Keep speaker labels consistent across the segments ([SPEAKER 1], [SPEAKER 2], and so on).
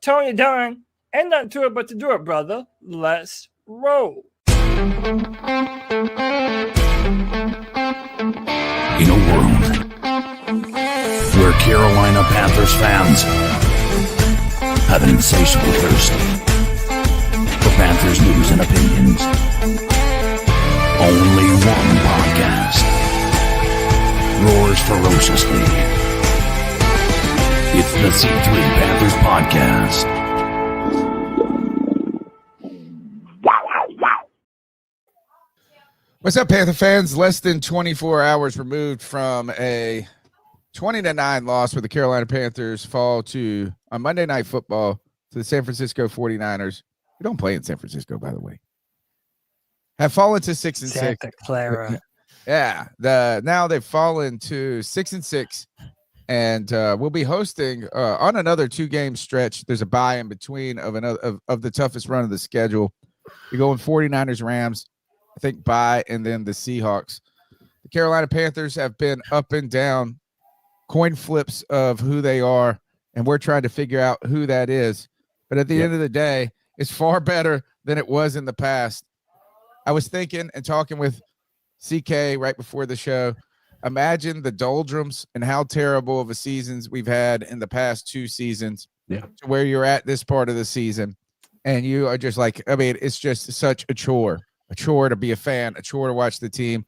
[SPEAKER 1] Tony Dunn. Ain't nothing to it but to do it, brother. Let's roll.
[SPEAKER 2] In a world where Carolina Panthers fans have an insatiable thirst for Panthers news and opinions, only one podcast roars ferociously. It's the C3 Panthers Podcast.
[SPEAKER 3] What's up, Panther fans? Less than 24 hours removed from a 20-9 loss where the Carolina Panthers fall to, on Monday Night Football, to the San Francisco 49ers. We don't play in San Francisco, by the way. Have fallen to 6-6.
[SPEAKER 1] Santa Clara.
[SPEAKER 3] Yeah. Now they've fallen to 6-6, and we'll be hosting on another 2-game stretch. There's a bye in between of the toughest run of the schedule. You're going 49ers, Rams, I think bye, and then the Seahawks. The Carolina Panthers have been up and down, coin flips of who they are, and we're trying to figure out who that is. But at the end of the day, it's far better than it was in the past. I was thinking and talking with CK right before the show. Imagine the doldrums and how terrible of a seasons we've had in the past 2 seasons to where you're at this part of the season. And you are just like, I mean, it's just such a chore to be a fan, a chore to watch the team.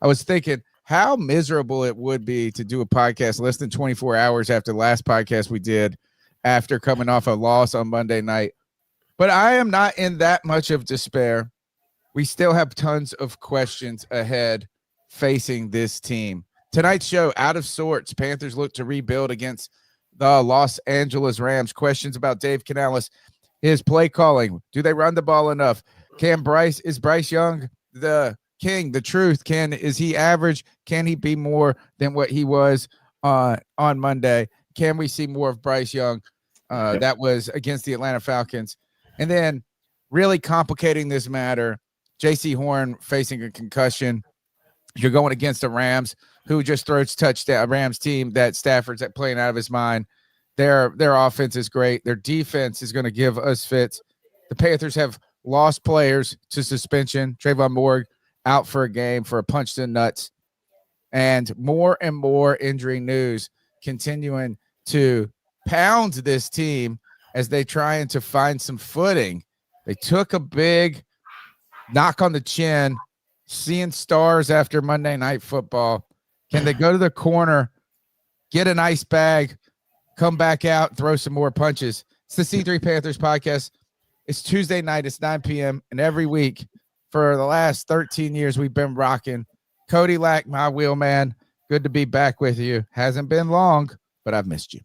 [SPEAKER 3] I was thinking how miserable it would be to do a podcast less than 24 hours after the last podcast we did after coming off a loss on Monday night. But I am not in that much of despair. We still have tons of questions ahead facing this team. Tonight's show, out of sorts. Panthers look to rebuild against the Los Angeles Rams. Questions about Dave Canales, his play calling. Do they run the ball enough? Is Bryce Young the king, the truth? Is he average? Can he be more than what he was on Monday? Can we see more of Bryce Young? That was against the Atlanta Falcons. And then really complicating this matter, Jaycee Horn facing a concussion. You're going against the Rams, who just throws touchdown. Rams team that Stafford's playing out of his mind. Their offense is great. Their defense is going to give us fits. The Panthers have lost players to suspension. Trayvon Moore out for a game for a punch to the nuts. And more injury news continuing to pound this team as they trying to find some footing. They took a big knock on the chin, seeing stars after Monday Night Football. Can they go to the corner, get an ice bag, come back out, throw some more punches? It's the C3 Panthers Podcast. It's Tuesday night. It's 9 p.m. And every week for the last 13 years, we've been rocking. Cody Lack, my wheelman. Good to be back with you. Hasn't been long, but I've missed you.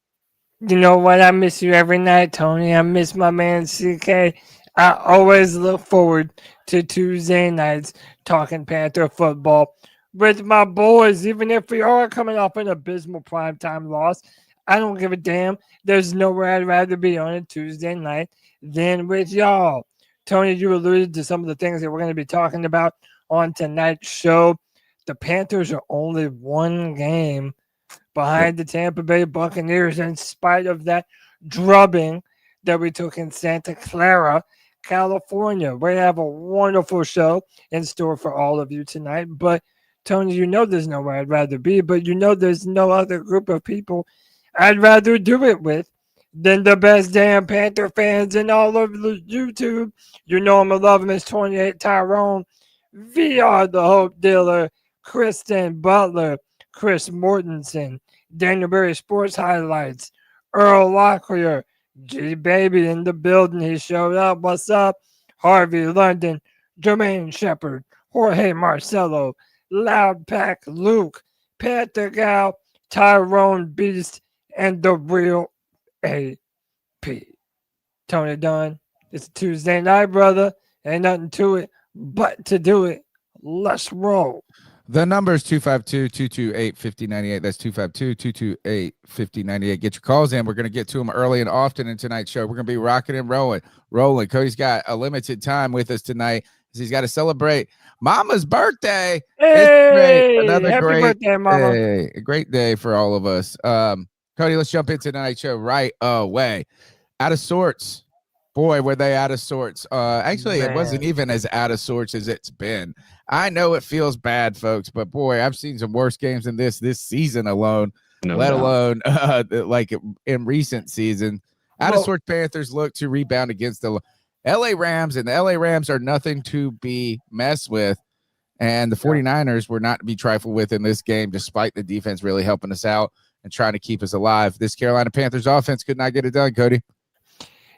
[SPEAKER 1] You know what? I miss you every night, Tony. I miss my man, CK. I always look forward to Tuesday nights talking Panther football with my boys, even if we are coming off an abysmal primetime loss. I don't give a damn. There's nowhere I'd rather be on a Tuesday night than with y'all. Tony, you alluded to some of the things that we're going to be talking about on tonight's show. The Panthers are only 1 game behind the Tampa Bay Buccaneers in spite of that drubbing that we took in Santa Clara, California. We have a wonderful show in store for all of you tonight. But, Tony, you know there's nowhere I'd rather be, but you know there's no other group of people I'd rather do it with than the best damn Panther fans in all of the YouTube. You know I'm a love him. It's 28 Tyrone, VR the Hope Dealer, Kristen Butler, Chris Mortensen, Daniel Berry Sports Highlights, Earl Locklear, G Baby in the building. He showed up. What's up? Harvey London, Jermaine Shepard, Jorge Marcelo, Loud Pack Luke, Panther Gal, Tyrone Beast, and the real AP. Tony Dunn. It's a Tuesday night, brother. Ain't nothing to it but to do it. Let's roll.
[SPEAKER 3] The number is 252-228-5098. That's 252-228-5098. Get your calls in. We're going to get to them early and often in tonight's show. We're going to be rocking and rolling. Cody's got a limited time with us tonight. He's got to celebrate Mama's birthday.
[SPEAKER 1] Hey,
[SPEAKER 3] it's great. Another
[SPEAKER 1] happy
[SPEAKER 3] great
[SPEAKER 1] birthday, Mama.
[SPEAKER 3] day. A great day for all of us. Cody, let's jump into tonight's show right away. Out of sorts. Boy, were they out of sorts. Actually, it wasn't
[SPEAKER 1] Man.
[SPEAKER 3] even as out of sorts as it's been. I know it feels bad, folks, but boy, I've seen some worse games than this season alone, let alone like in recent season. Out of sorts Panthers look to rebound against the LA Rams, and the LA Rams are nothing to be messed with. And the 49ers were not to be trifled with in this game, despite the defense really helping us out and trying to keep us alive. This Carolina Panthers offense could not get it done, Cody.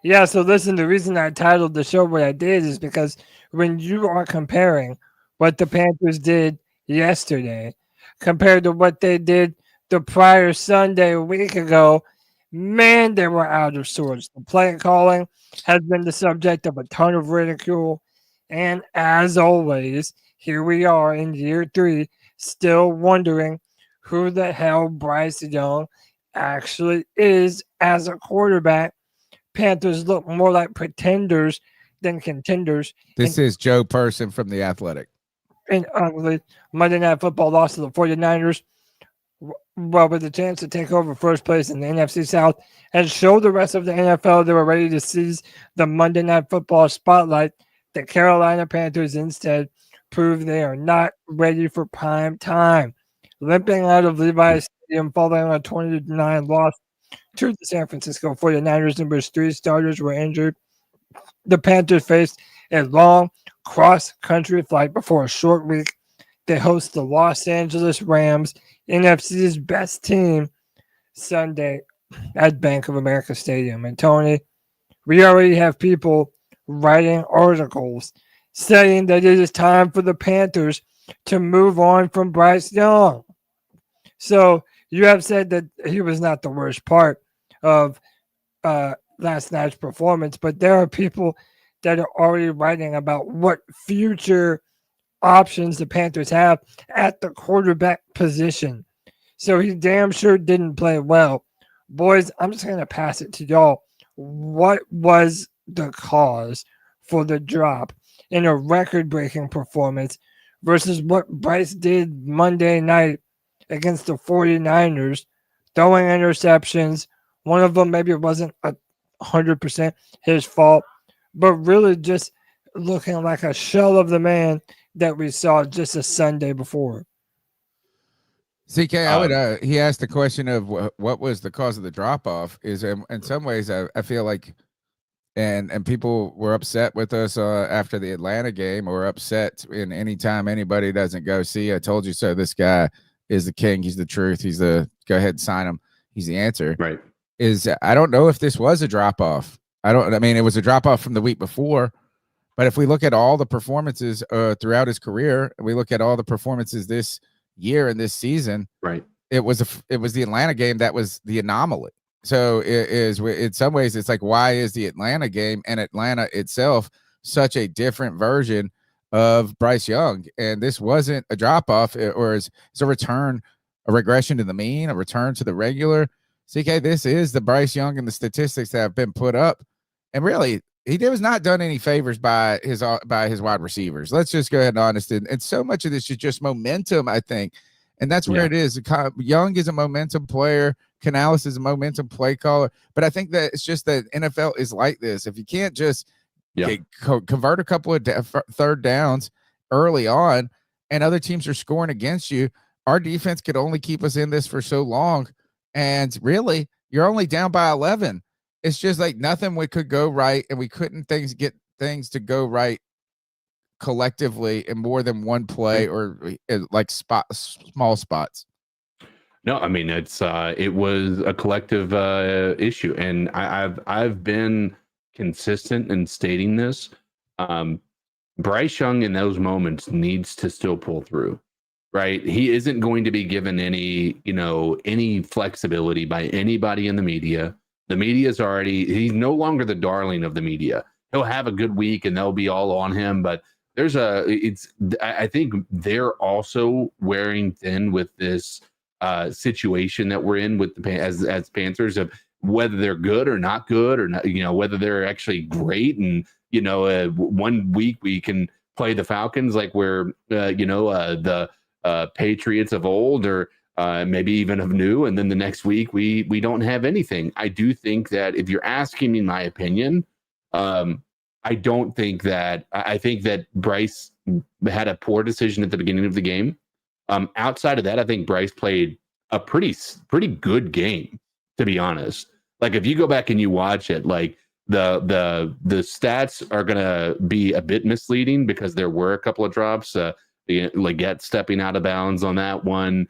[SPEAKER 1] Yeah, so listen, the reason I titled the show what I did is because when you are comparing what the Panthers did yesterday compared to what they did the prior Sunday a week ago, man, they were out of sorts. The play calling has been the subject of a ton of ridicule. And as always, here we are in year 3, still wondering who the hell Bryce Young actually is as a quarterback. Panthers look more like pretenders than contenders.
[SPEAKER 3] This is Joe Person from The Athletic.
[SPEAKER 1] An ugly Monday Night Football loss to the 49ers. Well, with the chance to take over first place in the NFC South and show the rest of the NFL they were ready to seize the Monday Night Football spotlight, the Carolina Panthers instead proved they are not ready for prime time. Limping out of Levi's Stadium following a 20-9 loss to the San Francisco 49ers, number 3 starters were injured. The Panthers faced a long cross-country flight before a short week. They host the Los Angeles Rams, NFC's best team, Sunday at Bank of America Stadium. And Tony, we already have people writing articles saying that it is time for the Panthers to move on from Bryce Young. So you have said that he was not the worst part of last night's performance, but there are people that are already writing about what future options the Panthers have at the quarterback position. So he damn sure didn't play well. Boys, I'm just going to pass it to y'all. What was the cause for the drop in a record-breaking performance versus what Bryce did Monday night against the 49ers, throwing interceptions? One of them maybe it wasn't 100% his fault, but really just looking like a shell of the man that we saw just a Sunday before.
[SPEAKER 3] CK, he asked the question of what was the cause of the drop-off. Is in some ways I feel like, and people were upset with us after the Atlanta game, or upset in any time anybody doesn't go see I told you so. This guy is the king. He's the truth. He's the go ahead and sign him. He's the answer.
[SPEAKER 4] Right.
[SPEAKER 3] I don't know if this was a drop-off. I mean, it was a drop-off from the week before, but if we look at all the performances throughout his career, we look at all the performances this year and this season,
[SPEAKER 4] right?
[SPEAKER 3] It was the Atlanta game that was the anomaly. So it is, in some ways, it's like, why is the Atlanta game and Atlanta itself such a different version of Bryce Young? And this wasn't a drop-off, or it's a return, a regression to the mean, a return to the regular. CK, this is the Bryce Young and the statistics that have been put up. And really, he was not done any favors by his wide receivers. Let's just go ahead and honest it. And so much of this is just momentum, I think. And that's where it is. Young is a momentum player. Canales is a momentum play caller. But I think that it's just that NFL is like this. If you can't just convert a couple of third downs early on and other teams are scoring against you, our defense could only keep us in this for so long. And really, you're only down by 11. It's just like nothing could go right, and we couldn't get things to go right collectively in more than one play, or like small spots.
[SPEAKER 4] No, I mean, it was a collective issue, and I've been consistent in stating this. Bryce Young in those moments needs to still pull through. Right. He isn't going to be given any flexibility by anybody in the media. The media's he's no longer the darling of the media. He'll have a good week and they'll be all on him. But I think they're also wearing thin with this situation that we're in with as Panthers, of whether they're good or not good, or not, whether they're actually great. And, 1 week we can play the Falcons like we're, the Patriots of old, or maybe even of new, and then the next week we don't have anything. I do think that if you're asking me my opinion, I don't think that I think that Bryce had a poor decision at the beginning of the game. Outside of that, I think Bryce played a pretty good game, to be honest. Like if you go back and you watch it, like the stats are gonna be a bit misleading because there were a couple of drops. Leggett stepping out of bounds on that one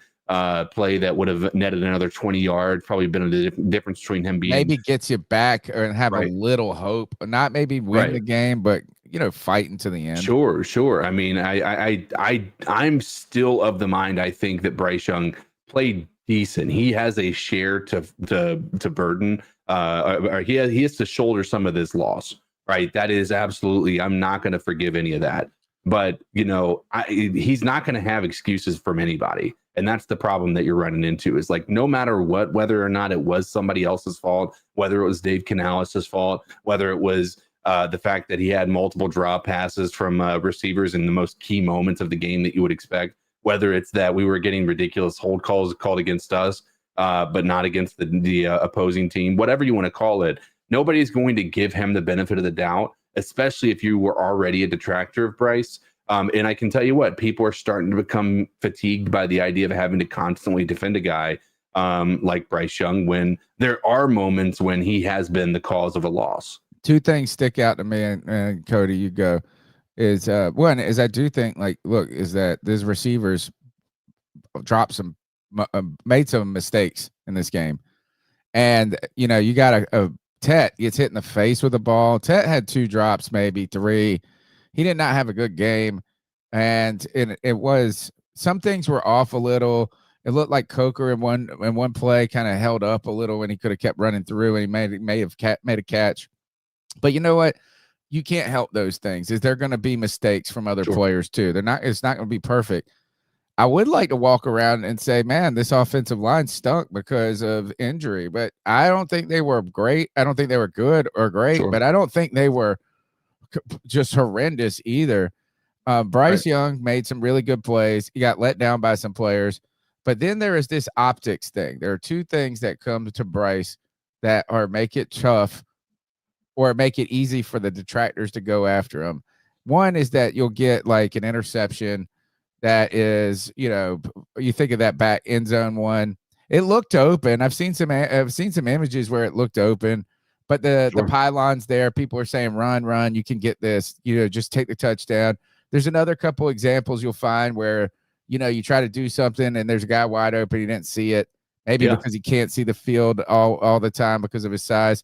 [SPEAKER 4] play that would have netted another 20 yards, probably been a difference between him being
[SPEAKER 3] maybe gets you back and have a little hope, not maybe win the game, but fighting to the end.
[SPEAKER 4] Sure. I mean, I'm still of the mind. I think that Bryce Young played decent. He has a share to burden. Or he has to shoulder some of this loss, right? That is absolutely. I'm not going to forgive any of that. But he's not going to have excuses from anybody. And that's the problem that you're running into is like, no matter what, whether or not it was somebody else's fault, whether it was Dave Canales' fault, whether it was the fact that he had multiple drop passes from receivers in the most key moments of the game that you would expect, whether it's that we were getting ridiculous hold calls called against us, but not against the opposing team, whatever you want to call it, nobody's going to give him the benefit of the doubt, especially if you were already a detractor of Bryce. And I can tell you what, people are starting to become fatigued by the idea of having to constantly defend a guy like Bryce Young when there are moments when he has been the cause of a loss.
[SPEAKER 3] Two things stick out to me, and Cody, you go, is one is I do think is that these receivers dropped made some mistakes in this game. And, you got a Tet gets hit in the face with the ball. Tet had 2 drops, maybe 3. He did not have a good game. And it was, some things were off a little. It looked like Coker in one play kind of held up a little when he could have kept running through, and he may have made a catch. But you know what? You can't help those things. Is there going to be mistakes from other players too? It's not going to be perfect. I would like to walk around and say, man, this offensive line stunk because of injury, but I don't think they were great. I don't think they were good or great, but I don't think they were just horrendous either. Bryce Young made some really good plays. He got let down by some players, but then there is this optics thing. There are 2 things that come to Bryce that make it tough or make it easy for the detractors to go after him. One is that you'll get like an interception that is, you think of that back end zone one. It looked open. I've seen some images where it looked open, but the pylon's there. People are saying, run, you can get this, just take the touchdown. There's another couple examples you'll find where, you try to do something and there's a guy wide open. He didn't see it. Maybe because he can't see the field all the time because of his size.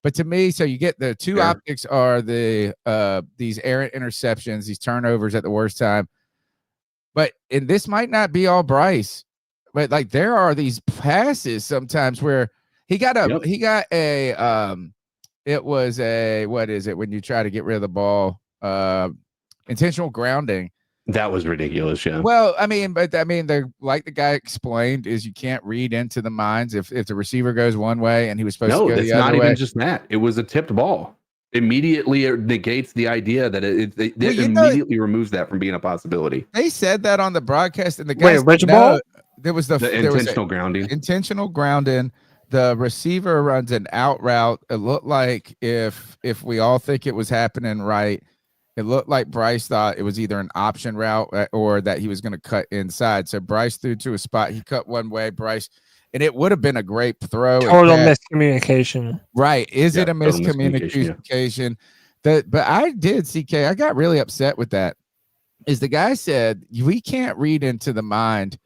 [SPEAKER 3] But to me, so you get the 2 optics are these errant interceptions, these turnovers at the worst time. And this might not be all Bryce, but like there are these passes sometimes where it was what is it when you try to get rid of the ball? Intentional grounding.
[SPEAKER 4] That was ridiculous, yeah.
[SPEAKER 3] Well, like the guy explained, is you can't read into the minds if the receiver goes one way and he was supposed to go the other way. No, it's not even
[SPEAKER 4] just that. It was a tipped ball. Immediately it negates the idea that it immediately removes that from being a possibility.
[SPEAKER 3] They said that on the broadcast, and the guys
[SPEAKER 1] which ball?
[SPEAKER 3] There was
[SPEAKER 4] the intentional grounding.
[SPEAKER 3] Intentional grounding. The receiver runs an out route. It looked like if we all think it was happening right, it looked like Bryce thought it was either an option route or that he was going to cut inside. So Bryce threw to a spot. He cut one way. And it would have been a great throw.
[SPEAKER 1] Total miscommunication.
[SPEAKER 3] Right. Is it a miscommunication? But I did, CK. I got really upset with that. Is the guy said, we can't read into the mind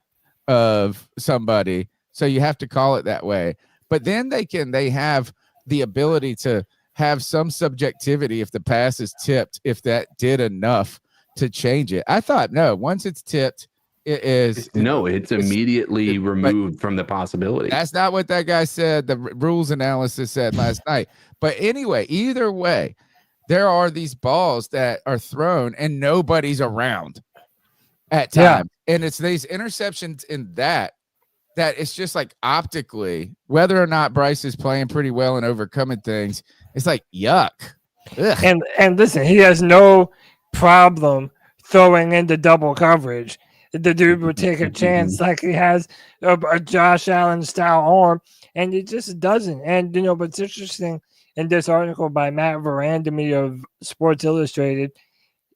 [SPEAKER 3] of somebody, so you have to call it that way. But then they have the ability to have some subjectivity if the pass is tipped, if that did enough to change it. I thought, no, once it's tipped, it's
[SPEAKER 4] immediately removed from the possibility.
[SPEAKER 3] That's not what that guy said. The rules analysis said last night. But anyway, either way, there are these balls that are thrown and nobody's around at time. And it's these interceptions in that it's just like optically, whether or not Bryce is playing pretty well and overcoming things, it's like yuck.
[SPEAKER 1] And listen, he has no problem throwing into double coverage. the dude would take a chance like he has a Josh Allen style arm, and he just doesn't. And what's interesting in this article by Matt Verandamy of Sports Illustrated,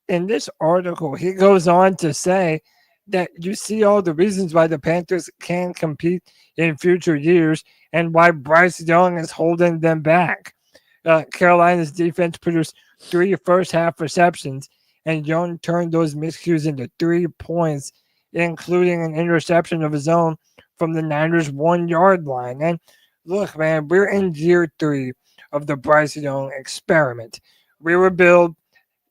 [SPEAKER 1] in this article, he goes on to say that you see all the reasons why the Panthers can compete in future years and why Bryce Young is holding them back. Carolina's defense produced 3 first-half receptions, and Young turned those miscues into 3 points, including an interception of his own from the Niners' 1-yard line. And look, man, we're in year 3 of the Bryce Young experiment. We were billed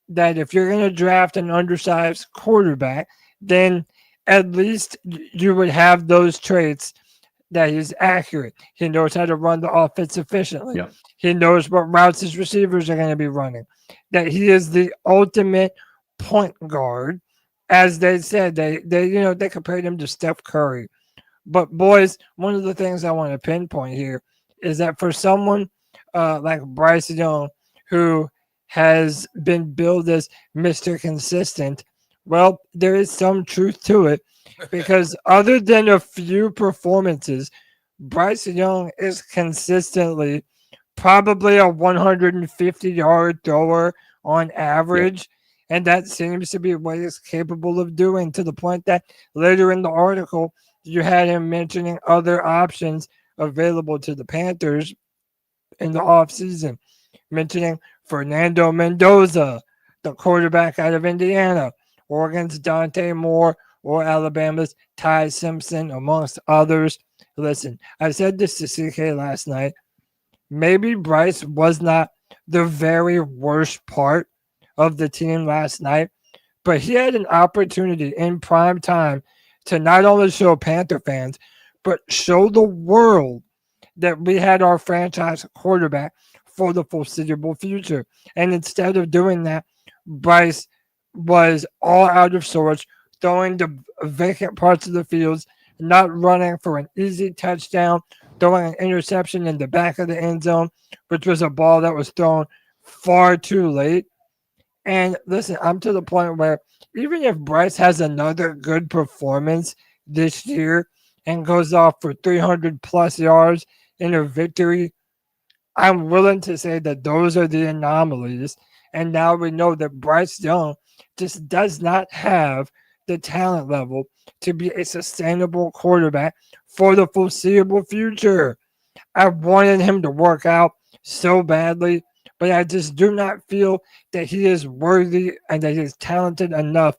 [SPEAKER 1] that if you're going to draft an undersized quarterback, then at least you would have those traits that he's accurate. He knows how to run the offense efficiently.
[SPEAKER 4] Yep.
[SPEAKER 1] He knows what routes his receivers are going to be running. That he is the ultimate point guard, as they said. They compared him to Steph Curry. But boys, one of the things I want to pinpoint here is that for someone like Bryce Young, who has been billed as Mr. Consistent, well, there is some truth to it, because other than a few performances, Bryce Young is consistently probably a 150-yard thrower on average, and that seems to be what he's capable of doing, to the point that later in the article, you had him mentioning other options available to the Panthers in the offseason, mentioning Fernando Mendoza, the quarterback out of Indiana, Oregon's Dante Moore, or Alabama's Ty Simpson, amongst others. Listen, I said this to CK last night. Maybe Bryce was not the very worst part of the team last night, but he had an opportunity in prime time to not only show Panther fans, but show the world that we had our franchise quarterback for the foreseeable future. And instead of doing that, Bryce was all out of sorts, throwing the vacant parts of the fields, not running for an easy touchdown, throwing an interception in the back of the end zone, which was a ball that was thrown far too late. And listen, I'm to the point where even if Bryce has another good performance this year and goes off for 300 plus yards in a victory, I'm willing to say that those are the anomalies. And now we know that Bryce Young just does not have the talent level to be a sustainable quarterback for the foreseeable future. I wanted him to work out so badly, but I just do not feel that he is worthy and that he is talented enough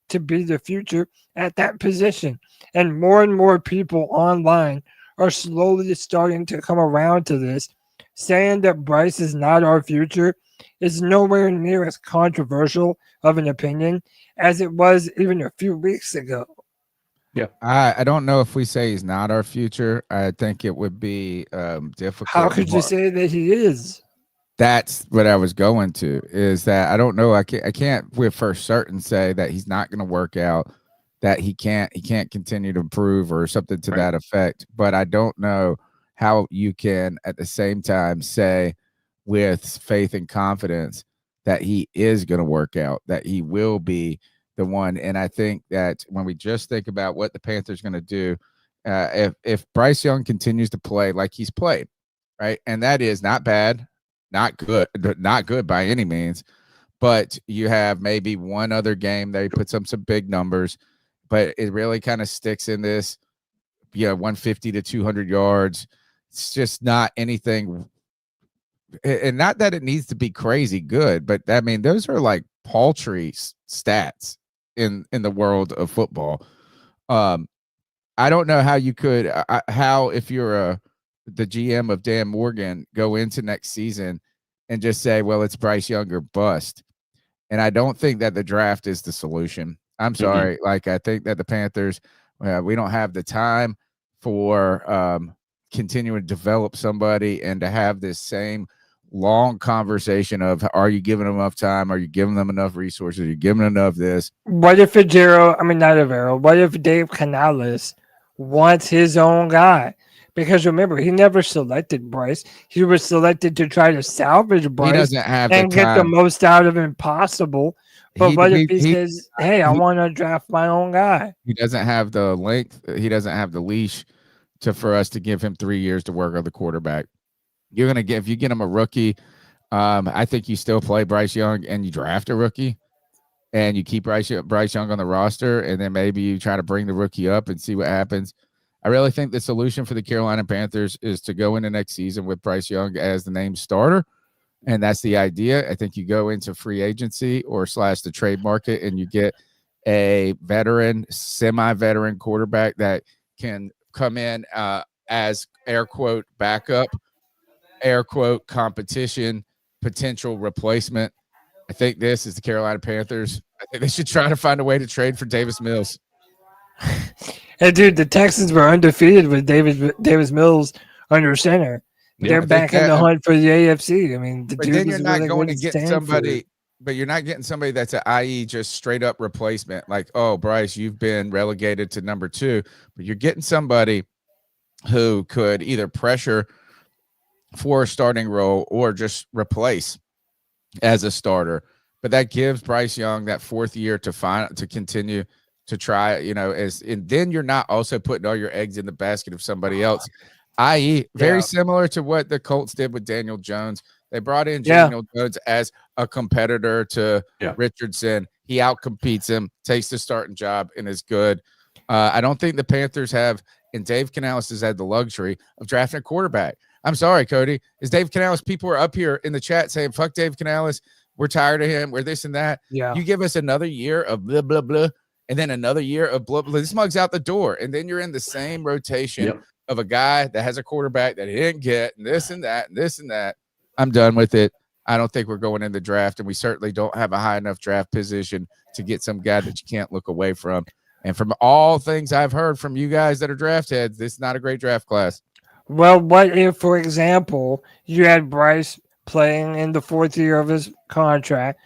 [SPEAKER 1] to be the future at that position. And more people online are slowly starting to come around to this. Saying that Bryce is not our future is nowhere near as controversial of an opinion as it was even a few weeks ago.
[SPEAKER 3] Yeah, I don't know if we say he's not our future. I think it would be difficult.
[SPEAKER 1] How could you say that he is?
[SPEAKER 3] That's what I was going to, is that I don't know. I can't with for certain say that he's not going to work out, that he can't continue to improve or something to that effect. But I don't know how you can at the same time say with faith and confidence that he is going to work out, that he will be the one. And I think that when we just think about what the Panthers are going to do, if Bryce Young continues to play like he's played, right, and that is not bad, not good by any means, but you have maybe one other game that he puts up some big numbers, but it really kind of sticks in this, 150 to 200 yards. It's just not anything, and not that it needs to be crazy good, but I mean, those are like paltry stats in the world of football. I don't know how you could, if you're the GM of Dan Morgan, go into next season and just say, well, it's Bryce Young or bust. And I don't think that the draft is the solution. I'm sorry. Mm-hmm. Like, I think that the Panthers, we don't have the time for continuing to develop somebody and to have this same long conversation of, are you giving them enough time? Are you giving them enough resources? Are you giving them enough this?
[SPEAKER 1] What if what if Dave Canales wants his own guy? Because remember, he never selected Bryce. He was selected to try to salvage
[SPEAKER 3] He
[SPEAKER 1] Bryce
[SPEAKER 3] doesn't have the
[SPEAKER 1] and get the
[SPEAKER 3] time.
[SPEAKER 1] most out of him possible. But
[SPEAKER 3] He-
[SPEAKER 1] what if
[SPEAKER 3] we-
[SPEAKER 1] he
[SPEAKER 3] he-
[SPEAKER 1] says, hey, I
[SPEAKER 3] he-
[SPEAKER 1] want to draft my own guy?
[SPEAKER 3] He doesn't have the length. He doesn't have the leash for us to give him 3 years to work on the quarterback. You're gonna get if you get him a rookie. I think you still play Bryce Young and you draft a rookie, and you keep Bryce Young on the roster, and then maybe you try to bring the rookie up and see what happens. I really think the solution for the Carolina Panthers is to go into next season with Bryce Young as the named starter. And that's the idea. I think you go into free agency or / the trade market and you get a veteran, semi-veteran quarterback that can come in as air quote backup, air quote competition, potential replacement. I think this is the Carolina Panthers. I think they should try to find a way to trade for Davis Mills.
[SPEAKER 1] Hey, dude, the Texans were undefeated with Davis Mills under center.
[SPEAKER 4] Yeah,
[SPEAKER 1] They're
[SPEAKER 3] I think
[SPEAKER 1] back in the
[SPEAKER 3] that-
[SPEAKER 1] hunt for the AFC. I mean, the
[SPEAKER 3] But
[SPEAKER 1] dude
[SPEAKER 3] then
[SPEAKER 1] was
[SPEAKER 3] you're not
[SPEAKER 1] really
[SPEAKER 3] going
[SPEAKER 1] good
[SPEAKER 3] to
[SPEAKER 1] at
[SPEAKER 3] get
[SPEAKER 1] Stanford.
[SPEAKER 3] somebody. But you're not getting somebody that's an IE just straight up replacement. Like, oh, Bryce, you've been relegated to number 2, but you're getting somebody who could either pressure for a starting role or just replace as a starter. But that gives Bryce Young that 4th year to continue to try, and then you're not also putting all your eggs in the basket of somebody else, i.e. very similar to what the Colts did with Daniel Jones. They brought in Daniel Jones as a competitor to Richardson. He outcompetes him, takes the starting job, and is good. I don't think the Panthers have, and Dave Canales has had the luxury of drafting a quarterback. I'm sorry, Cody. Is Dave Canales? People are up here in the chat saying, fuck Dave Canales. We're tired of him. We're this and that.
[SPEAKER 1] Yeah.
[SPEAKER 3] You give us another year of blah, blah, blah, and then another year of blah, blah. This mug's out the door. And then you're in the same rotation of a guy that has a quarterback that he didn't get, and this and that, and this and that. I'm done with it. I don't think we're going in the draft, and we certainly don't have a high enough draft position to get some guy that you can't look away from. And from all things I've heard from you guys that are draft heads, this is not a great draft class.
[SPEAKER 1] Well, what if, for example, you had Bryce playing in the 4th year of his contract?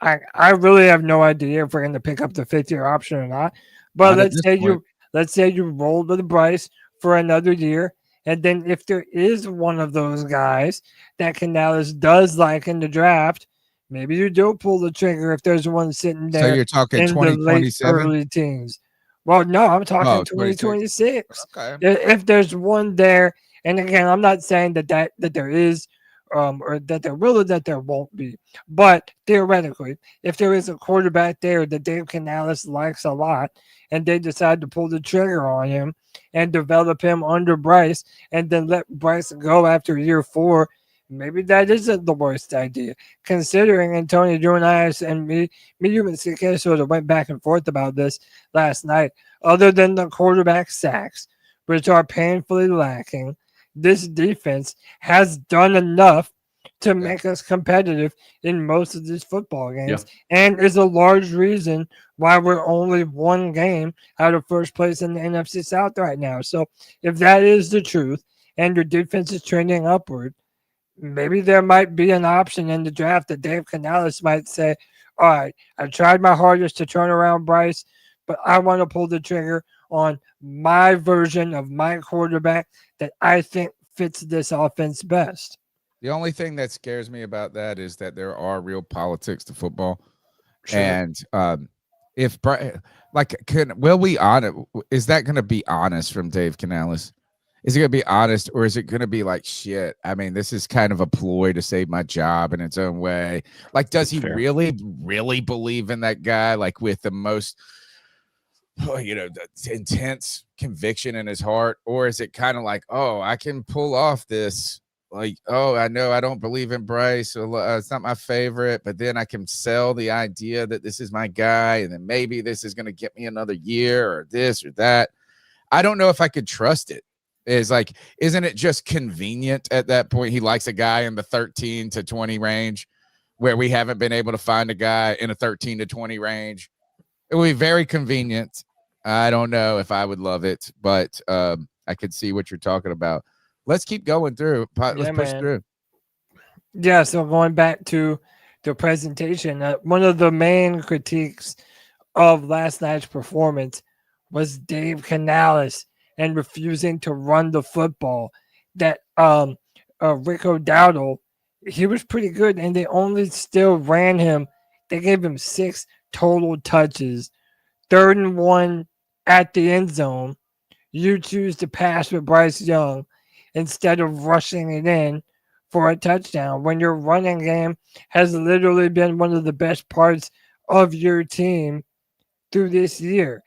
[SPEAKER 1] I really have no idea if we're going to pick up the 5th year option or not. But let's say you rolled with Bryce for another year, and then if there is one of those guys that Canales does like in the draft, maybe you do pull the trigger if there's one sitting there.
[SPEAKER 3] So you're talking
[SPEAKER 1] in the late
[SPEAKER 3] 2027?
[SPEAKER 1] early teens. Well, no, I'm talking 2026.
[SPEAKER 3] Okay.
[SPEAKER 1] If there's one there, and again, I'm not saying that there is, or that there will or that there won't be, but theoretically, if there is a quarterback there that Dave Canales likes a lot, and they decide to pull the trigger on him and develop him under Bryce, and then let Bryce go after year 4, maybe that isn't the worst idea. Considering, and Tony, you and I, and me, you and CK sort of went back and forth about this last night. Other than the quarterback sacks, which are painfully lacking, this defense has done enough to make us competitive in most of these football games, and is a large reason why we're only 1 game out of first place in the NFC South right now. So if that is the truth and your defense is trending upward, maybe there might be an option in the draft that Dave Canales might say, all right, I tried my hardest to turn around Bryce, but I want to pull the trigger on my version of my quarterback that I think fits this offense best.
[SPEAKER 3] The only thing that scares me about that is that there are real politics to football.
[SPEAKER 1] Sure.
[SPEAKER 3] And if will we honest? Is that going to be honest from Dave Canales? Is it going to be honest, or is it going to be like, shit, I mean, this is kind of a ploy to save my job in its own way? Like, does he really believe in that guy? Like, with the most, the intense conviction in his heart? Or is it kind of like, oh, I can pull off this, like, oh, I know I don't believe in Bryce, it's not my favorite, but then I can sell the idea that this is my guy, and then maybe this is going to get me another year, or this or that. I don't know if I could trust it. Is like, isn't it just convenient at that point? He likes a guy in the 13 to 20 range, where we haven't been able to find a guy in a 13 to 20 range. It would be very convenient. I don't know if I would love it, but I could see what you're talking about. Let's keep going through. Let's push through.
[SPEAKER 1] Yeah, so going back to the presentation, one of the main critiques of last night's performance was Dave Canales and refusing to run the football. That Rico Dowdle, he was pretty good, and they only still ran him. They gave him 6 total touches. 3rd and 1 at the end zone. You choose to pass with Bryce Young instead of rushing it in for a touchdown when your running game has literally been one of the best parts of your team through this year.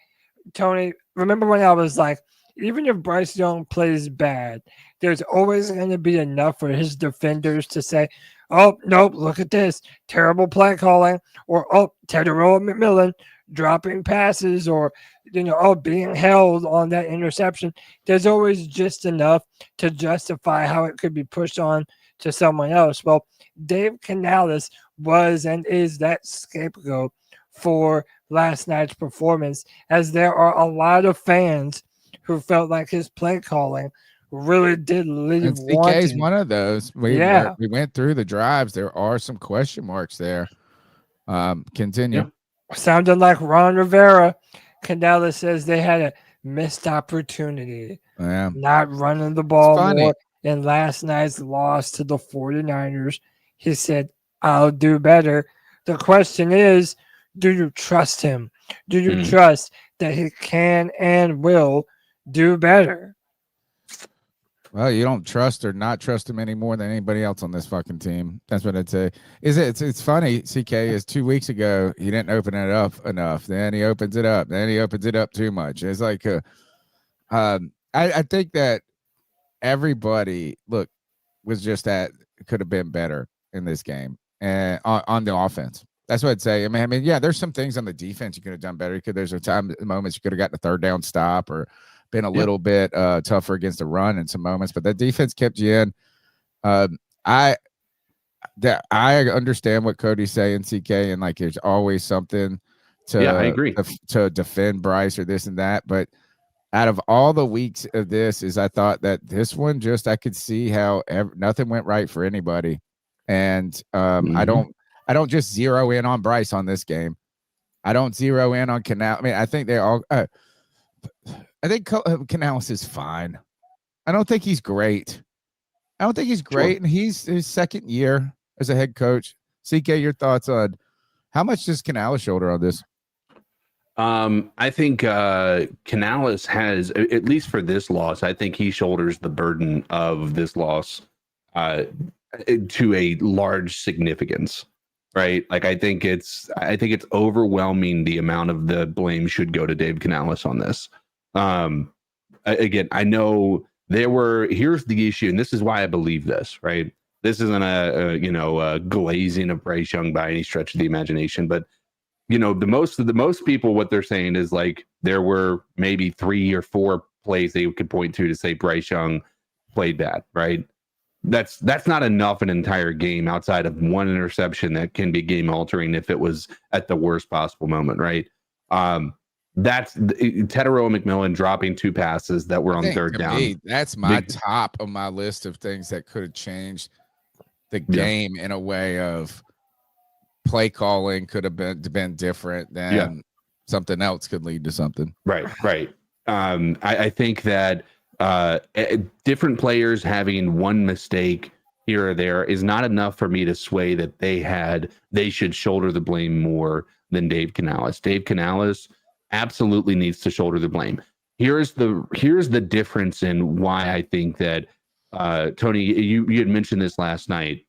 [SPEAKER 1] Tony, remember when I was like, even if Bryce Young plays bad, there's always going to be enough for his defenders to say, oh, nope, look at this. Terrible play calling. Or, oh, Teteroa McMillan dropping passes, or, being held on that interception. There's always just enough to justify how it could be pushed on to someone else. Well, Dave Canales was and is that scapegoat for last night's performance, as there are a lot of fans who felt like his play calling really did leave
[SPEAKER 3] CK is one of those. We went through the drives. There are some question marks there. Continue.
[SPEAKER 1] Yep. Sounded like Ron Rivera. Canales says they had a missed opportunity. Not running the ball more in last night's loss to the 49ers. He said, I'll do better. The question is, do you trust him? Do you trust that he can and will do better?
[SPEAKER 3] Well, you don't trust or not trust him any more than anybody else on this fucking team. That's what I'd say. It's funny, CK, is 2 weeks ago, he didn't open it up enough. Then he opens it up. Then he opens it up too much. It's like, I think that everybody, was just that could have been better in this game and on the offense. That's what I'd say. I mean, yeah, there's some things on the defense you could have done better. There's moments you could have gotten a 3rd down stop or been a little bit tougher against the run in some moments, but that defense kept you in. I understand what Cody's saying, CK, and like there's always something
[SPEAKER 4] I agree
[SPEAKER 3] to defend Bryce or this and that. But out of all the weeks of this, I thought that this one I could see how nothing went right for anybody, and I don't just zero in on Bryce on this game. I don't zero in on Canal. I mean, I think they all. I think Canales is fine. I don't think he's great. And he's his 2nd year as a head coach. CK, your thoughts on how much does Canales shoulder on this?
[SPEAKER 4] I think Canales has, at least for this loss, I think he shoulders the burden of this loss to a large significance. Right. Like, I think it's overwhelming. The amount of the blame should go to Dave Canales on this. Again, I know here's the issue, and this is why I believe this, right? This isn't a glazing of Bryce Young by any stretch of the imagination, but the most people, what they're saying is like there were maybe 3 or 4 plays they could point to say Bryce Young played bad, right? That's not enough an entire game outside of one interception that can be game altering if it was at the worst possible moment, right? That's Teteroa McMillan dropping 2 passes that were on 3rd down.
[SPEAKER 3] That's my top of my list of things that could have changed the game in a way of play calling could have been different than something else could lead to something. Right.
[SPEAKER 4] I think that different players having one mistake here or there is not enough for me to sway that they should shoulder the blame more than Dave Canales. Dave Canales absolutely needs to shoulder the blame. Here's the difference in why I think that Tony, you had mentioned this last night.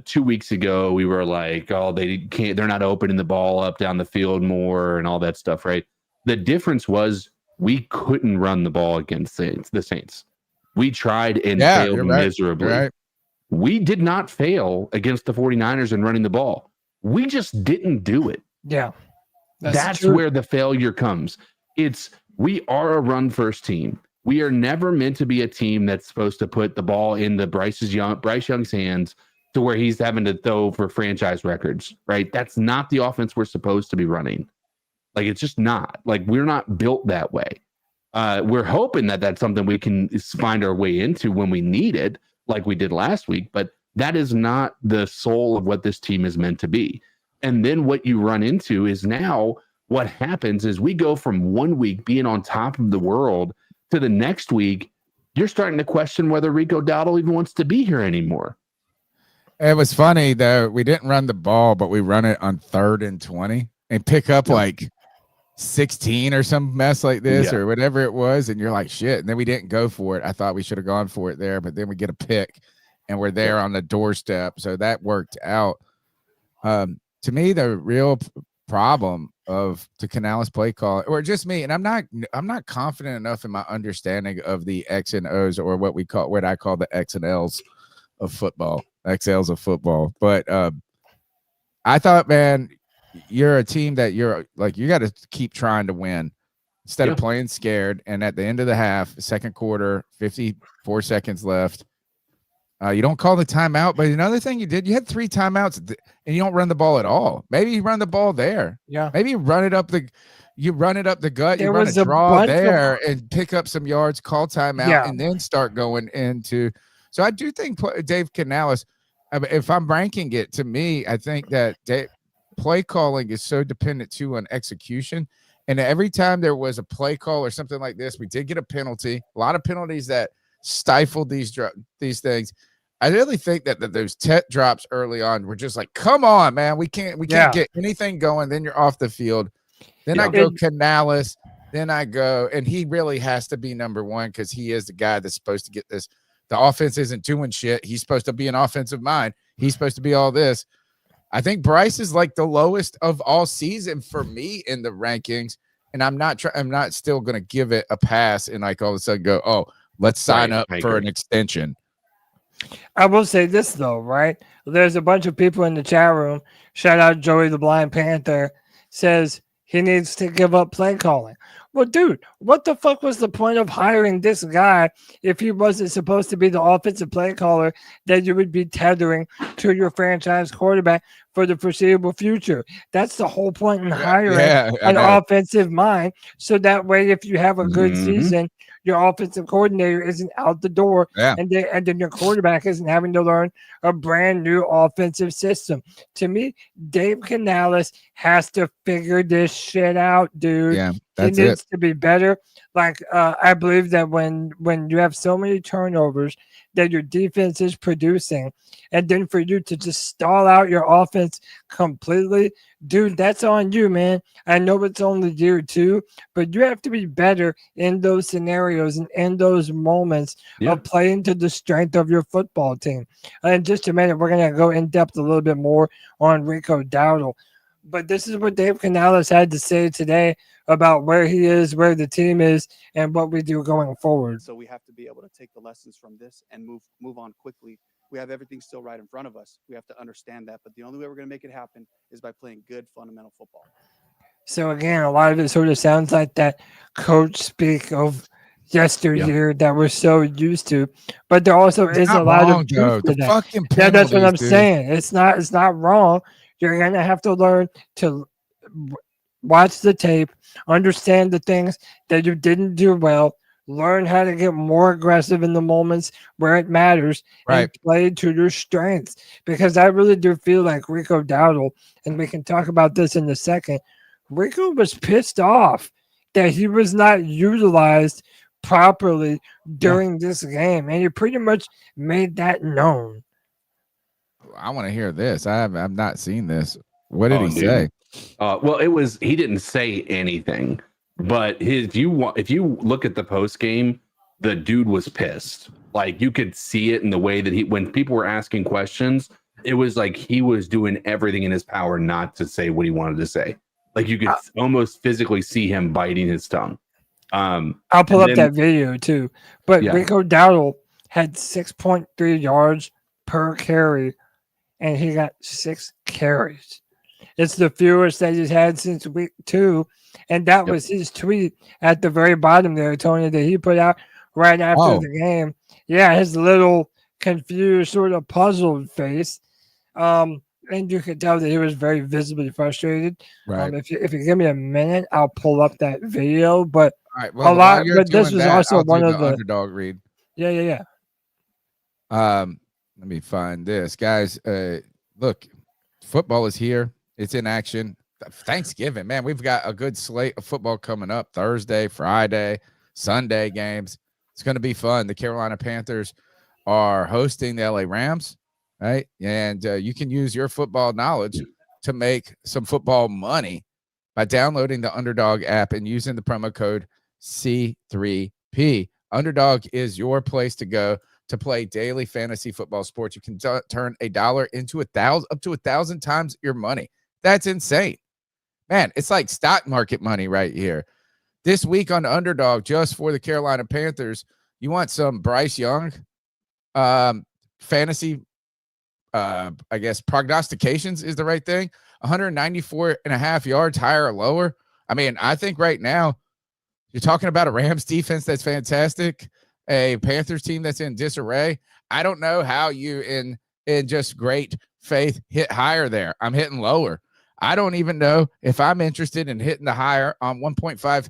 [SPEAKER 4] 2 weeks ago, we were like, oh, they're not opening the ball up down the field more and all that stuff, right? The difference was we couldn't run the ball against the Saints. We tried and failed miserably. Right. We did not fail against the 49ers in running the ball. We just didn't do it.
[SPEAKER 1] Yeah.
[SPEAKER 4] That's where the failure comes. We are a run first team. We are never meant to be a team that's supposed to put the ball in Bryce Young's hands to where he's having to throw for franchise records, right? That's not the offense we're supposed to be running. Like, it's just not. Like, we're not built that way. We're hoping that that's something we can find our way into when we need it, like we did last week, but that is not the soul of what this team is meant to be. And then what you run into is now what happens is we go from 1 week being on top of the world to the next week, you're starting to question whether Rico Dowdle even wants to be here anymore.
[SPEAKER 3] It was funny though. We didn't run the ball, but we run it on 3rd and 20 and pick up like 16 or some mess like this or whatever it was. And you're like, shit. And then we didn't go for it. I thought we should have gone for it there, but then we get a pick and we're there on the doorstep. So that worked out. To me, the real problem of the Canales play call, or just me, and I'm not confident enough in my understanding of the X and O's, or what I call the X and L's of football, XLs of football. But I thought, man, you're a team that you got to keep trying to win instead of playing scared. And at the end of the half, second quarter, 54 seconds left, you don't call the timeout. But another thing you did, you had 3 timeouts and you don't run the ball at all. Maybe you run the ball there.
[SPEAKER 1] Yeah.
[SPEAKER 3] Maybe you run it up the gut.
[SPEAKER 1] There
[SPEAKER 3] you run
[SPEAKER 1] was
[SPEAKER 3] a
[SPEAKER 1] a
[SPEAKER 3] draw
[SPEAKER 1] bunch
[SPEAKER 3] there and pick up some yards, call timeout, and
[SPEAKER 1] Yeah.
[SPEAKER 3] then start going into. So I do think Dave Canales, if I'm ranking it, to me, I think that play calling is so dependent too on execution. And every time there was a play call or something like this, we did get a penalty. A lot of penalties that stifled these things. I really think that those drops early on were just like, come on, man, we can't get anything going. Then you're off the field. Then I go Canales. Then I go, and he really has to be number one because he is the guy that's supposed to get this. The offense isn't doing shit. He's supposed to be an offensive mind. He's supposed to be all this. I think Bryce is like the lowest of all season for me in the rankings, and I'm not still going to give it a pass and like all of a sudden go, oh, let's sign up for an extension.
[SPEAKER 1] I will say this though, right? There's a bunch of people in the chat room. Shout out Joey the Blind Panther, says he needs to give up play calling. Well, dude, what the fuck was the point of hiring this guy if he wasn't supposed to be the offensive play caller that you would be tethering to your franchise quarterback for the foreseeable future? That's the whole point in hiring an offensive mind. So that way, if you have a good season, your offensive coordinator isn't out the door, and then your quarterback isn't having to learn a brand new offensive system. To me, Dave Canales has to figure this shit out, dude.
[SPEAKER 3] Yeah,
[SPEAKER 1] he needs to be better. Like I believe that when you have so many turnovers that your defense is producing, and then for you to just stall out your offense completely, dude, that's on you, man. I know it's only year 2, but you have to be better in those scenarios and in those moments of playing to the strength of your football team. In just a minute, we're going to go in depth a little bit more on Rico Dowdle. But this is what Dave Canales had to say today about where he is, where the team is, and what we do going forward.
[SPEAKER 5] So we have to be able to take the lessons from this and move on quickly. We have everything still right in front of us. We have to understand that. But the only way we're going to make it happen is by playing good fundamental football.
[SPEAKER 1] So again, a lot of it sort of sounds like that coach speak of yesteryear that we're so used to, but there also is a lot of truth to that. That's what I'm saying. It's not wrong. You're gonna have to learn to watch the tape, understand the things that you didn't do well, learn how to get more aggressive in the moments where it matters, and play to your strengths. Because I really do feel like Rico Dowdle, and we can talk about this in a second, Rico was pissed off that he was not utilized properly during this game, and he pretty much made that known.
[SPEAKER 3] I want to hear this. I've not seen this. What did he say?
[SPEAKER 4] Well, he didn't say anything, but if you look at the post game, the dude was pissed. Like you could see it in the way that when people were asking questions, it was like he was doing everything in his power not to say what he wanted to say. Like you could almost physically see him biting his tongue.
[SPEAKER 1] I'll pull up that video too. But Rico Dowdle had 6.3 yards per carry, and he got 6 carries. It's the fewest that he's had since week 2. And that was his tweet at the very bottom there, Tony, that he put out right after the game. Yeah, his little confused, sort of puzzled face. And you could tell that he was very visibly frustrated.
[SPEAKER 3] Right.
[SPEAKER 1] If you give me a minute, I'll pull up that video. But
[SPEAKER 3] a lot. But
[SPEAKER 1] this was also one of the
[SPEAKER 3] underdog read.
[SPEAKER 1] Yeah.
[SPEAKER 3] Let me find this, guys. Look, football is here. It's in action. Thanksgiving, man. We've got a good slate of football coming up Thursday, Friday, Sunday games. It's going to be fun. The Carolina Panthers are hosting the LA Rams, right? And you can use your football knowledge to make some football money by downloading the Underdog app and using the promo code C3P. Underdog is your place to go to play daily fantasy football sports. You can turn $1 into up to 1,000 times your money. That's insane. Man, it's like stock market money right here. This week on Underdog, just for the Carolina Panthers, you want some Bryce Young fantasy, I guess prognostications is the right thing. 194.5 yards, higher or lower. I mean, I think right now you're talking about a Rams defense that's fantastic, a Panthers team that's in disarray. I don't know how you in just great faith hit higher there. I'm hitting lower. I don't even know if I'm interested in hitting the higher on 1.5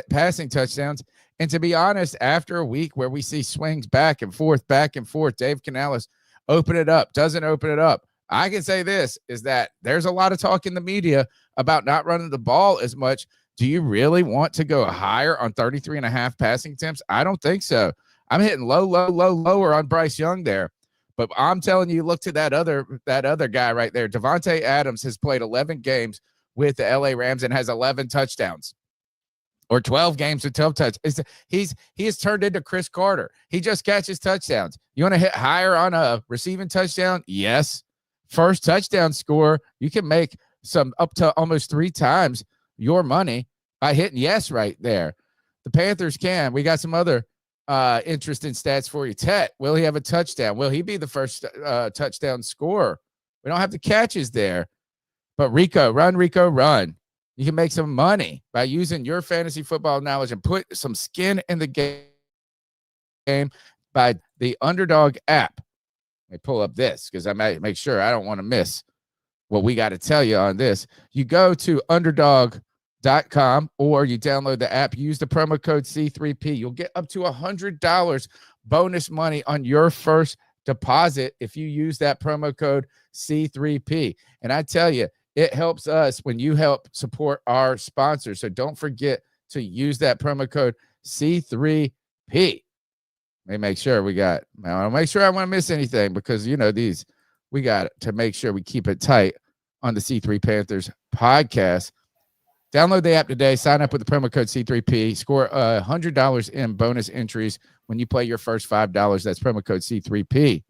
[SPEAKER 3] passing touchdowns. And to be honest, after a week where we see swings back and forth, Dave Canales open it up, doesn't open it up. I can say this is that there's a lot of talk in the media about not running the ball as much. Do you really want to go higher on 33.5 passing attempts? I don't think so. I'm hitting lower on Bryce Young there. But I'm telling you, look to that other guy right there. Devontae Adams has played 11 games with the LA Rams and has 11 touchdowns. Or 12 games with 12 touchdowns. He has turned into Chris Carter. He just catches touchdowns. You want to hit higher on a receiving touchdown? Yes. First touchdown score, you can make some up to almost 3 times your money by hitting yes right there. The Panthers can. We got some other interesting stats for you. Tet, will he have a touchdown? Will he be the first touchdown scorer? We don't have the catches there. But Rico, run. You can make some money by using your fantasy football knowledge and put some skin in the game by the Underdog app. Let me pull up this because I might make sure I don't want to miss what we got to tell you on this. You go to underdog.com or you download the app, use the promo code C3P. You'll get up to $100 bonus money on your first deposit if you use that promo code C3P. And I tell you, it helps us when you help support our sponsors. So don't forget to use that promo code C3P. Let me make sure we got, I want to make sure I want to miss anything because, you know, we got to make sure we keep it tight on the C3 Panthers podcast. Download the app today. Sign up with the promo code C3P. Score $100 in bonus entries when you play your first $5. That's promo code C3P.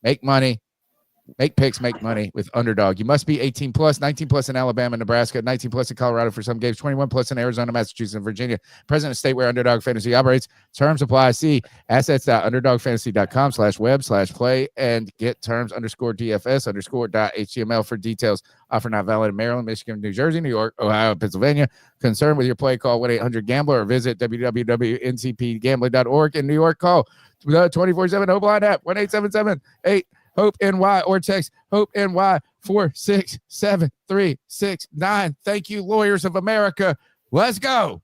[SPEAKER 3] Make money. Make picks, make money with Underdog. You must be 18 plus, 19 plus in Alabama, Nebraska, 19 plus in Colorado for some games, 21 plus in Arizona, Massachusetts, and Virginia. Present a state where Underdog Fantasy operates. Terms apply. See assets.underdogfantasy.com/web/play and get terms_DFS_.html for details. Offer not valid in Maryland, Michigan, New Jersey, New York, Ohio, Pennsylvania. Concerned with your play, call 1-800-GAMBLER or visit www.ncpgambling.org. In New York, call the 24/7 Hope Line app 1-877-8 Hope NY or text Hope NY 467-369. Thank you, Lawyers of America. Let's go.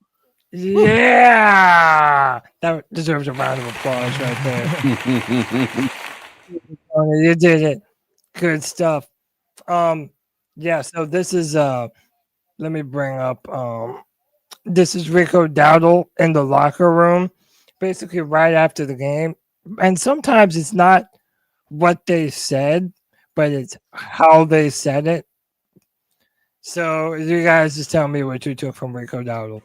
[SPEAKER 1] Yeah, that deserves a round of applause right there. You did it. Good stuff. Yeah, so this is let me bring up this is Rico Dowdle in the locker room, basically right after the game. And sometimes it's not what they said, but it's how they said it. So you guys just tell me what you took from Rico Dowdle.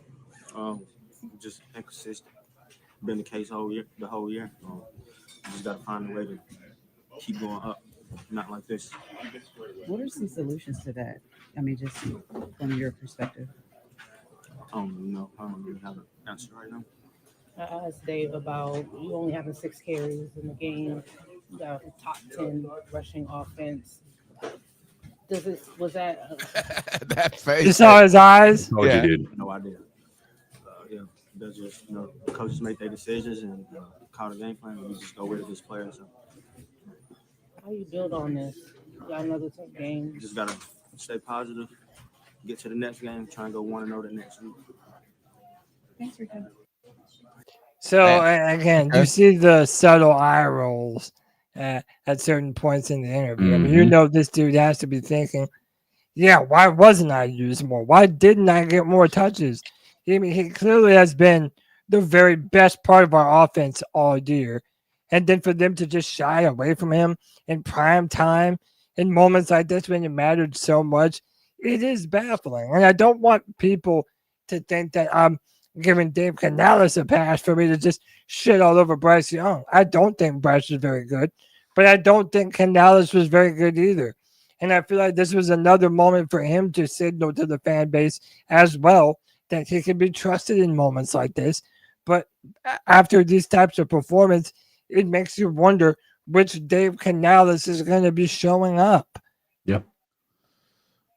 [SPEAKER 6] Just inconsistent. Been the case the whole year. You just got to find a way to keep going up, not like this.
[SPEAKER 7] What are some solutions to that? I mean, just from your perspective.
[SPEAKER 6] I don't know. I don't really have an answer right now.
[SPEAKER 7] I asked Dave about you only having 6 carries in the game. You got a top 10 rushing offense. Was that
[SPEAKER 3] that face?
[SPEAKER 1] You saw his eyes?
[SPEAKER 4] Oh,
[SPEAKER 3] Yeah.
[SPEAKER 4] you did.
[SPEAKER 6] No idea. Yeah, that's just the coaches make their decisions and call the game plan, and we just go with it as players. So
[SPEAKER 7] how you build on this? You got another tough game.
[SPEAKER 6] you just gotta stay positive, get to the next game, try and go 1-0 the next week.
[SPEAKER 7] Thanks, Rico.
[SPEAKER 1] So again, you see the subtle eye rolls at certain points in the interview. I mean, you know this dude has to be thinking, yeah, why wasn't I used more? Why didn't I get more touches? I mean, he clearly has been the very best part of our offense all year. And then for them to just shy away from him in prime time in moments like this when it mattered so much, it is baffling. And I don't want people to think that I'm giving Dave Canales a pass for me to just shit all over Bryce Young. I don't think Bryce was very good, but I don't think Canales was very good either. And I feel like this was another moment for him to signal to the fan base as well that he can be trusted in moments like this. But after these types of performance, it makes you wonder which Dave Canales is going to be showing up.
[SPEAKER 4] Yep.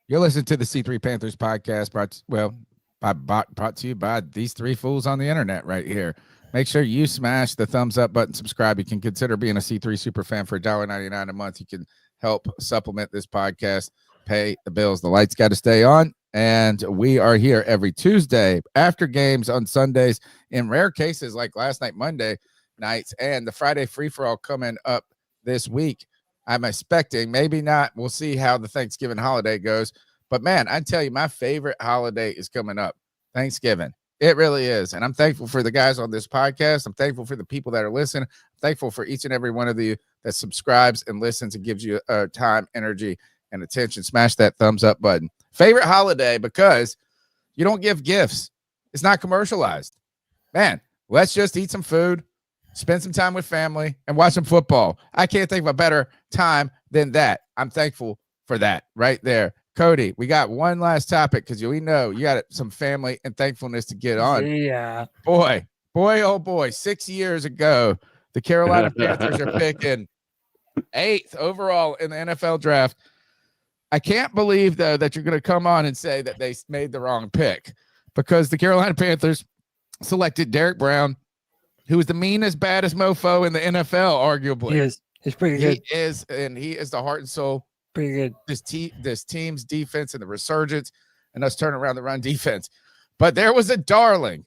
[SPEAKER 3] You're listening to the C3 Panthers podcast, brought to you by these three fools on the internet right here. Make sure you smash the thumbs up button, subscribe. You can consider being a C3 super fan for $1.99 a month. You can help supplement this podcast, pay the bills. The lights got to stay on. And we are here every Tuesday after games on Sundays, in rare cases like last night, Monday nights, and the Friday free-for-all coming up this week. I'm expecting, maybe not. We'll see how the Thanksgiving holiday goes. But, man, I tell you, my favorite holiday is coming up, Thanksgiving. It really is. And I'm thankful for the guys on this podcast. I'm thankful for the people that are listening. I'm thankful for each and every one of you that subscribes and listens and gives you time, energy, and attention. Smash that thumbs up button. Favorite holiday because you don't give gifts. It's not commercialized. Man, let's just eat some food, spend some time with family, and watch some football. I can't think of a better time than that. I'm thankful for that right there. Cody, we got one last topic because we know you got some family and thankfulness to get on.
[SPEAKER 1] Yeah.
[SPEAKER 3] Boy, oh boy, 6 years ago, the Carolina Panthers are picking 8th overall in the NFL draft. I can't believe, though, that you're going to come on and say that they made the wrong pick, because the Carolina Panthers selected Derek Brown, who is the meanest, baddest mofo in the NFL, arguably.
[SPEAKER 1] He is. He's pretty good.
[SPEAKER 3] He is, and he is the heart and soul.
[SPEAKER 1] Pretty good.
[SPEAKER 3] This team's defense and the resurgence and us turning around the run defense. But there was a darling.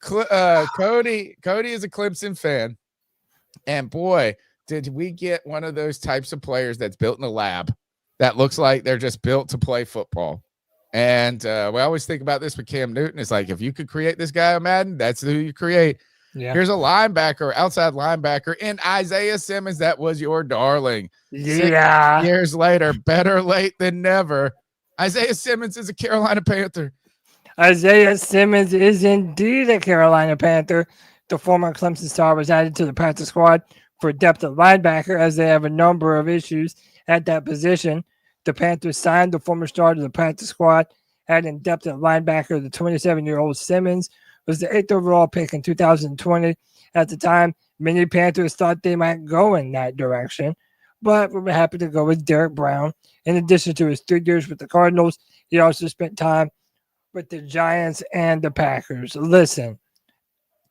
[SPEAKER 3] Cody is a Clemson fan. And boy, did we get one of those types of players that's built in a lab that looks like they're just built to play football. And we always think about this with Cam Newton. It's like, if you could create this guy on Madden, that's who you create.
[SPEAKER 1] Yeah.
[SPEAKER 3] Here's a linebacker, outside linebacker, in Isaiah Simmons. That was your darling.
[SPEAKER 1] Yeah.
[SPEAKER 3] 6 years later, better late than never. Isaiah Simmons is a Carolina Panther.
[SPEAKER 1] Isaiah Simmons is indeed a Carolina Panther. The former Clemson star was added to the practice squad for depth at linebacker, as they have a number of issues at that position. The Panthers signed the former star to the practice squad, adding depth at linebacker. The 27-year-old Simmons was the 8th overall pick in 2020. At the time, many Panthers thought they might go in that direction, but we were happy to go with Derek Brown. In addition to his 3 years with the Cardinals, he also spent time with the Giants and the Packers. Listen,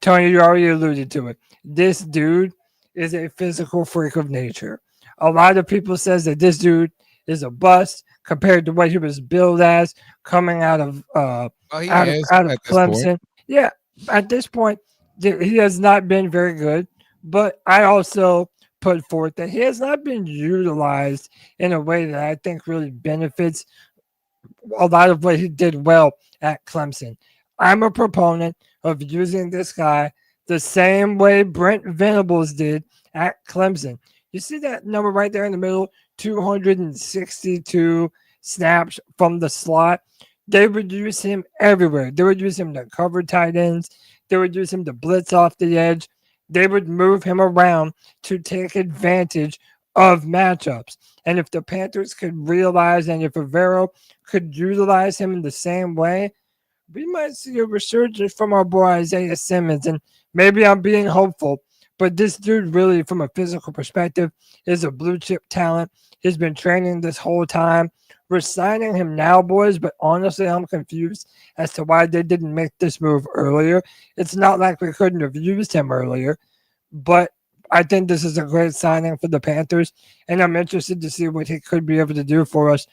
[SPEAKER 1] Tony, you already alluded to it. This dude is a physical freak of nature. A lot of people says that this dude is a bust compared to what he was billed as coming out of Clemson. Yeah, at this point, he has not been very good. But I also put forth that he has not been utilized in a way that I think really benefits a lot of what he did well at Clemson. I'm a proponent of using this guy the same way Brent Venables did at Clemson. You see that number right there in the middle, 262 snaps from the slot. They would use him everywhere. They would use him to cover tight ends. They would use him to blitz off the edge. They would move him around to take advantage of matchups. And if the Panthers could realize, and if Rivero could utilize him in the same way, we might see a resurgence from our boy Isaiah Simmons. And maybe I'm being hopeful, but this dude really, from a physical perspective, is a blue chip talent. He's been training this whole time. We're signing him now, boys, but honestly, I'm confused as to why they didn't make this move earlier. It's not like we couldn't have used him earlier, but I think this is a great signing for the Panthers, and I'm interested to see what he could be able to do for us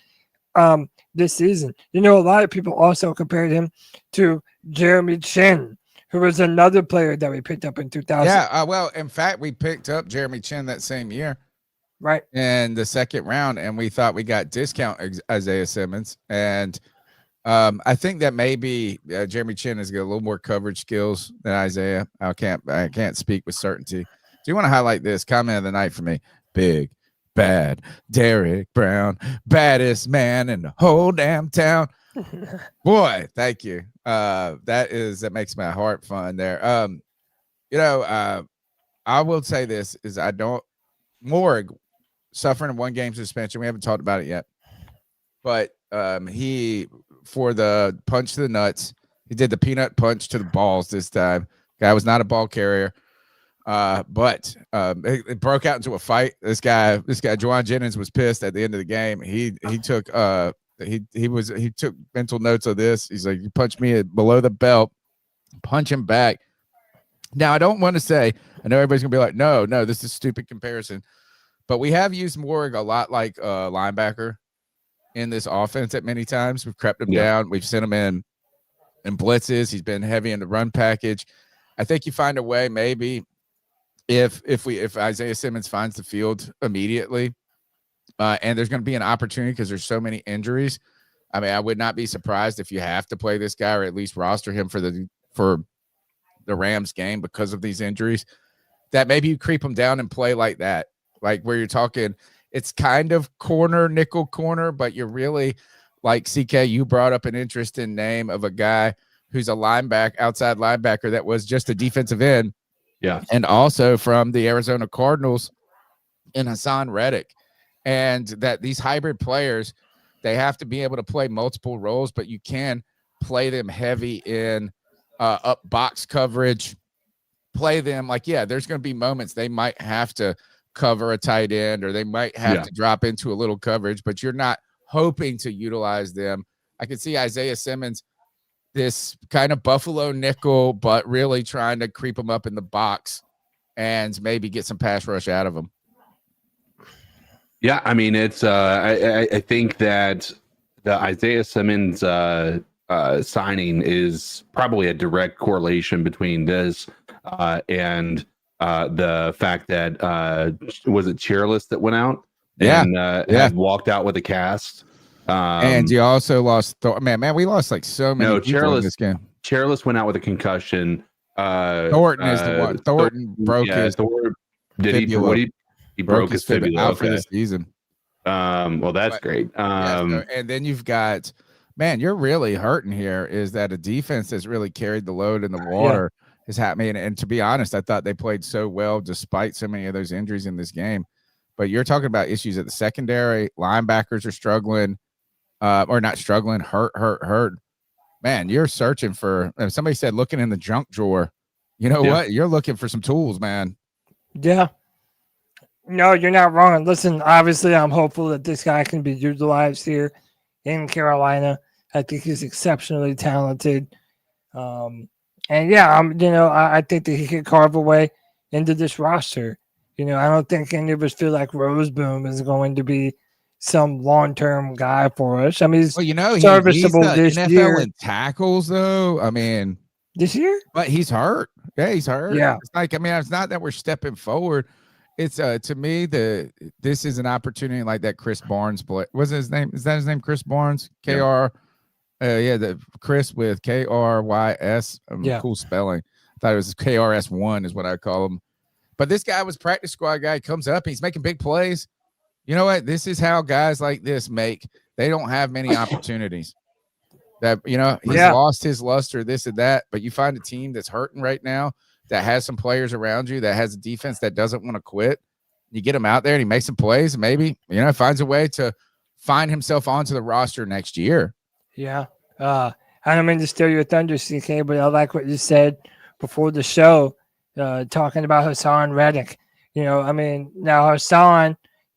[SPEAKER 1] this season. You know, a lot of people also compared him to Jeremy Chin, who was another player that we picked up in 2000.
[SPEAKER 3] Yeah, well, in fact, we picked up Jeremy Chin that same year.
[SPEAKER 1] Right.
[SPEAKER 3] In the second round, and we thought we got discount Isaiah Simmons. And I think that maybe Jeremy Chin has got a little more coverage skills than Isaiah. I can't speak with certainty. Do you want to highlight this comment of the night for me? Big, bad Derek Brown, baddest man in the whole damn town. Boy, thank you. That makes my heart fun there. I will say this is Morg suffering a 1-game suspension. We haven't talked about it yet, but he, for the punch to the nuts, he did the peanut punch to the balls this time. Guy was not a ball carrier, but it broke out into a fight. This guy, Juwan Jennings, was pissed at the end of the game. He took mental notes of this. He's like, you punched me below the belt, punch him back. Now, I don't want to say, I know everybody's gonna be like, no, this is a stupid comparison, but we have used Morg a lot like linebacker in this offense at many times. We've crept him down. We've sent him in blitzes. He's been heavy in the run package. I think you find a way, maybe if Isaiah Simmons finds the field immediately, and there's going to be an opportunity because there's so many injuries. I mean, I would not be surprised if you have to play this guy or at least roster him for the Rams game because of these injuries, that maybe you creep him down and play like that, like where you're talking, it's kind of nickel corner, but you're really like CK, you brought up an interesting name of a guy who's a outside linebacker that was just a defensive end.
[SPEAKER 4] Yeah.
[SPEAKER 3] And also from the Arizona Cardinals in Hassan Reddick. And that these hybrid players, they have to be able to play multiple roles, but you can play them heavy in up box coverage, play them like, there's going to be moments they might have to cover a tight end or they might have to drop into a little coverage, but you're not hoping to utilize them. I could see Isaiah Simmons, this kind of Buffalo nickel, but really trying to creep him up in the box and maybe get some pass rush out of him.
[SPEAKER 4] Yeah, I mean, it's I think that the Isaiah Simmons signing is probably a direct correlation between this and the fact that was it Cheerless that went out and had walked out with a cast.
[SPEAKER 3] And you also lost man, we lost like so many people in this game.
[SPEAKER 4] Cheerless went out with a concussion.
[SPEAKER 3] Thornton is the one. Thornton broke his
[SPEAKER 4] fibula. He broke his fibula
[SPEAKER 3] out for the season.
[SPEAKER 4] Well, that's great.
[SPEAKER 3] And then you've got, man, you're really hurting here is that a defense that's really carried the load in the water is happening. And to be honest, I thought they played so well despite so many of those injuries in this game. But you're talking about issues at the secondary. Linebackers are struggling, or not struggling, hurt. Man, you're searching for, somebody said looking in the junk drawer. You know what? You're looking for some tools, man.
[SPEAKER 1] Yeah. No, you're not wrong. Listen, obviously, I'm hopeful that this guy can be utilized here in Carolina. I think he's exceptionally talented. I think that he could carve a way into this roster. I don't think any of us feel like Roseboom is going to be some long-term guy for us. I mean, he's serviceable this
[SPEAKER 3] NFL
[SPEAKER 1] year.
[SPEAKER 3] in tackles, though. I mean,
[SPEAKER 1] this year?
[SPEAKER 3] But he's hurt. Yeah, he's hurt.
[SPEAKER 1] Yeah.
[SPEAKER 3] It's like, it's not that we're stepping forward. It's to me this is an opportunity like that Chris Barnes play. What's his name? Is that his name? Chris Barnes? KR. The Chris with KRYS. Cool spelling. I thought it was KRS1 is what I call him. But this guy was practice squad guy. Comes up, he's making big plays. You know what? This is how guys like this make. They don't have many opportunities. That he's lost his luster, this and that. But you find a team that's hurting right now, that has some players around you, that has a defense that doesn't want to quit. You get him out there and he makes some plays, and maybe, finds a way to find himself onto the roster next year. Yeah.
[SPEAKER 1] I don't mean to steal your thunder, CK, but I like what you said before the show, talking about Hassan Reddick. Now Hassan,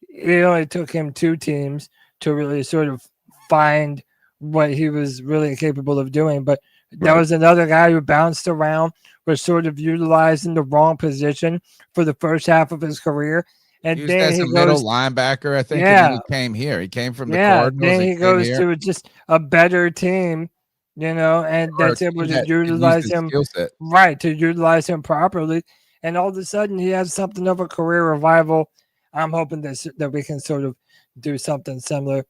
[SPEAKER 1] it only took him 2 teams to really sort of find what he was really capable of doing. But that was another guy who bounced around, was sort of utilized in the wrong position for the first half of his career. And
[SPEAKER 3] then as a middle linebacker, I think. And then he came here. He came from the Cardinals.
[SPEAKER 1] Then he goes to just a better team, and that's able to utilize him. Right, to utilize him properly. And all of a sudden, he has something of a career revival. I'm hoping that we can sort of do something similar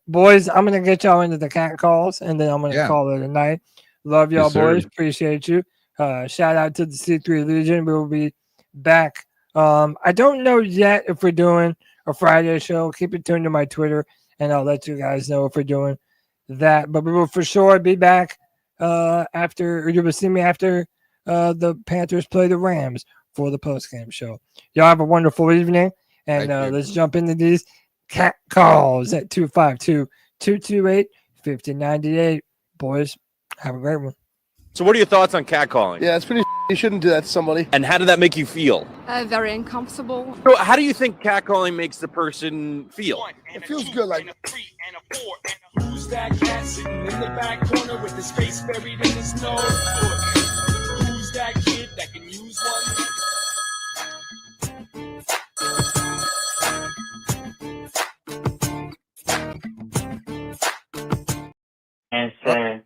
[SPEAKER 1] Boys, I'm gonna get y'all into the cat calls, and then I'm gonna call it a night. Love y'all,
[SPEAKER 4] Yes, sir.
[SPEAKER 1] boys. Appreciate you. Shout out to the C3 Legion. We will be back. I don't know yet if we're doing a Friday show. Keep it tuned to my Twitter, and I'll let you guys know if we're doing that. But we will for sure be back after, or you will see me after the Panthers play the Rams for the post-game show. Y'all have a wonderful evening, and let's jump into these cat calls at 252-228-5098. Boys, have a great one.
[SPEAKER 8] So what are your thoughts on catcalling?
[SPEAKER 9] Yeah, it's pretty. You shouldn't do that to somebody.
[SPEAKER 8] And how did that make you feel?
[SPEAKER 10] Very uncomfortable.
[SPEAKER 8] So how do you think catcalling makes the person feel?
[SPEAKER 9] It feels good, like.
[SPEAKER 11] Who's that cat sitting in the back corner with his face buried in his nose? Who's that kid that can use one?
[SPEAKER 12] And said,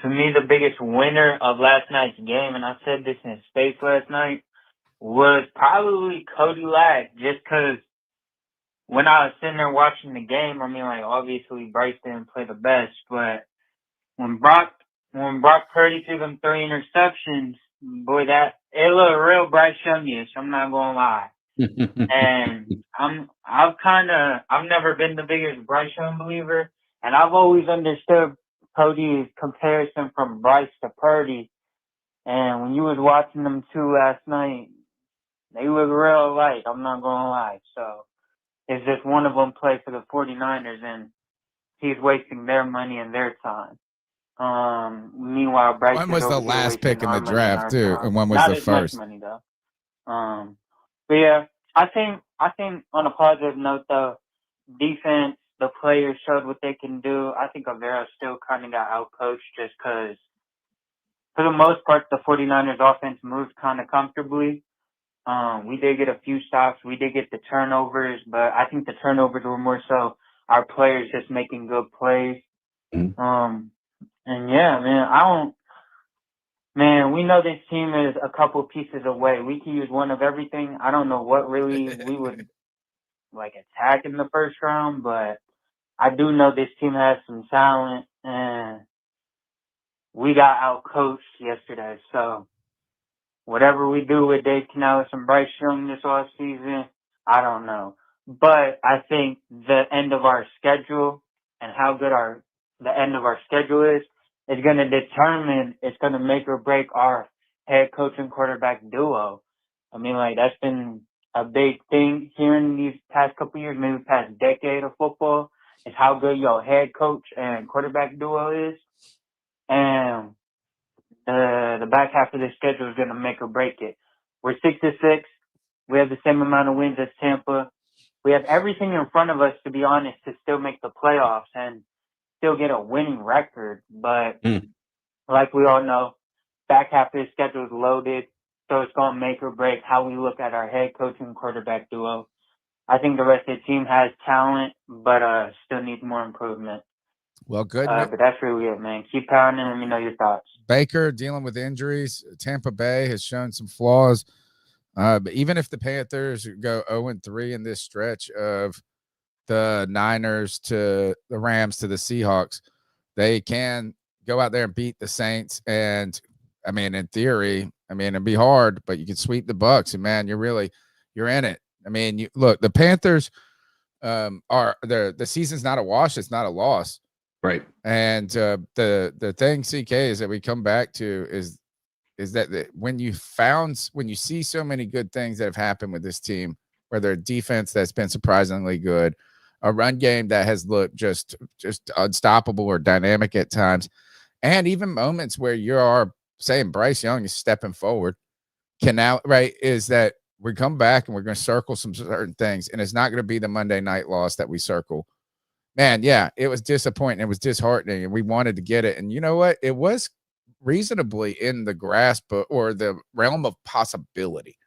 [SPEAKER 12] to me, the biggest winner of last night's game, and I said this in space last night, was probably Cody Lack, just because when I was sitting there watching the game, I mean, like, obviously Bryce didn't play the best, but when Brock Purdy threw them 3 interceptions, boy, that it looked real Bryce Youngish, I'm not gonna lie. And I've never been the biggest Bryce Young believer, and I've always understood Cody's comparison from Bryce to Purdy. And when you was watching them two last night, they look real alike, I'm not gonna lie. So it's just one of them play for the 49ers, and he's wasting their money and their time. Meanwhile, Bryce.
[SPEAKER 3] One was the last pick in the draft too, and one was
[SPEAKER 12] Not
[SPEAKER 3] the
[SPEAKER 12] as much
[SPEAKER 3] first.
[SPEAKER 12] money though. But yeah, I think on a positive note though, defense, the players showed what they can do. I think Avera still kind of got outcoached just because, for the most part, the 49ers offense moved kind of comfortably. We did get a few stops. We did get the turnovers, but I think the turnovers were more so our players just making good plays. And yeah, man, we know this team is a couple pieces away. We can use one of everything. I don't know what really we would attack in the first round, but I do know this team has some talent, and we got outcoached yesterday. So whatever we do with Dave Canales and Bryce Young this offseason, I don't know. But I think the end of our schedule and how good the end of our schedule is going to determine, it's going to make or break our head coach and quarterback duo. I mean, that's been a big thing here in these past couple years, maybe past decade of football, is how good your head coach and quarterback duo is. And the back half of the schedule is going to make or break it. We're 6-6. We have the same amount of wins as Tampa. We have everything in front of us, to be honest, to still make the playoffs and still get a winning record. But like we all know, back half of the schedule is loaded, so it's going to make or break how we look at our head coach and quarterback duo. I think the rest of the team has talent, but still needs more improvement.
[SPEAKER 3] Well, good.
[SPEAKER 12] But that's really it, man. Keep pounding. Let me know your thoughts.
[SPEAKER 3] Baker dealing with injuries. Tampa Bay has shown some flaws. But even if the Panthers go 0-3 in this stretch of the Niners to the Rams to the Seahawks, they can go out there and beat the Saints. And I mean, in theory, it'd be hard, but you can sweep the Bucks, and man, you're in it. I mean, look, the Panthers are the season's not a wash. It's not a loss.
[SPEAKER 4] Right.
[SPEAKER 3] And the thing, CK, is that we come back to is that when you see so many good things that have happened with this team, whether a defense that's been surprisingly good, a run game that has looked just unstoppable or dynamic at times, and even moments where you are saying Bryce Young is stepping forward, is that we come back and we're going to circle some certain things, and it's not going to be the Monday night loss that we circle. Man, yeah, it was disappointing. It was disheartening, and we wanted to get it. And you know what? It was reasonably in the grasp or the realm of possibility.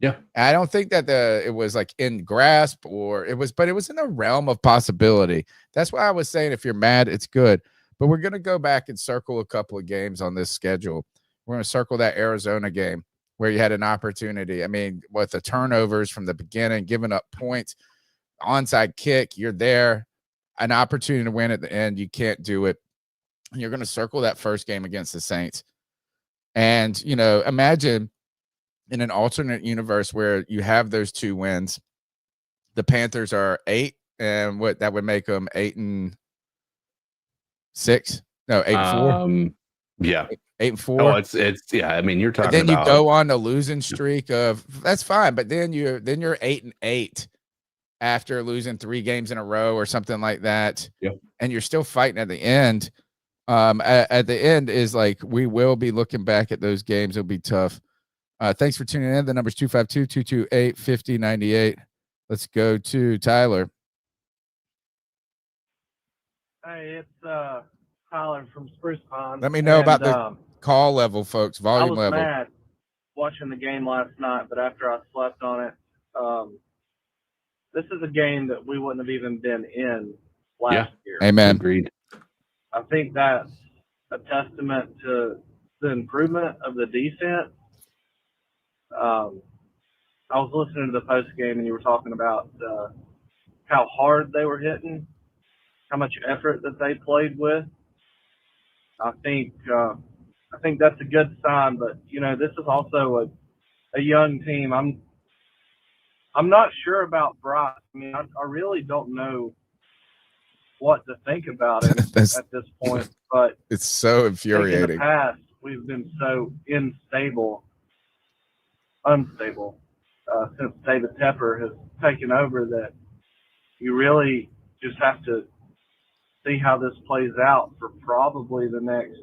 [SPEAKER 4] Yeah.
[SPEAKER 3] I don't think that it was in grasp but it was in the realm of possibility. That's why I was saying, if you're mad, it's good. But we're going to go back and circle a couple of games on this schedule. We're going to circle that Arizona game where you had an opportunity. I mean, with the turnovers from the beginning, giving up points. onside kick, you're there, an opportunity to win at the end, you can't do it. You're going to circle that first game against the Saints. And, imagine in an alternate universe where you have those 2 wins, the Panthers are 8, and what that would make them 8-6. No, 8-4.
[SPEAKER 4] Yeah.
[SPEAKER 3] 8-4.
[SPEAKER 4] Oh, it's yeah. I mean, you're talking
[SPEAKER 3] then
[SPEAKER 4] about
[SPEAKER 3] you go on a losing streak of that's fine, but then you're 8-8 after losing 3 games in a row or something like that.
[SPEAKER 4] Yep.
[SPEAKER 3] And you're still fighting at the end. At the end is like we will be looking back at those games. It'll be tough. Thanks for tuning in. The number's 252-228-5098. Let's go to Tyler.
[SPEAKER 13] Hey, it's Tyler from Spruce Pond.
[SPEAKER 3] Let me know about the call level, folks. Volume level.
[SPEAKER 13] I was mad watching the game last night, but after I slept on it, this is a game that we wouldn't have even been in last year.
[SPEAKER 3] Amen.
[SPEAKER 4] Agreed.
[SPEAKER 13] I think that's a testament to the improvement of the defense. I was listening to the post game, and you were talking about how hard they were hitting, how much effort that they played with. I think that's a good sign, but this is also a young team. I'm not sure about Bryce. I mean, I really don't know what to think about it at this point, but
[SPEAKER 3] it's so infuriating.
[SPEAKER 13] In the past, we've been so unstable since David Tepper has taken over that you really just have to see how this plays out for probably the next,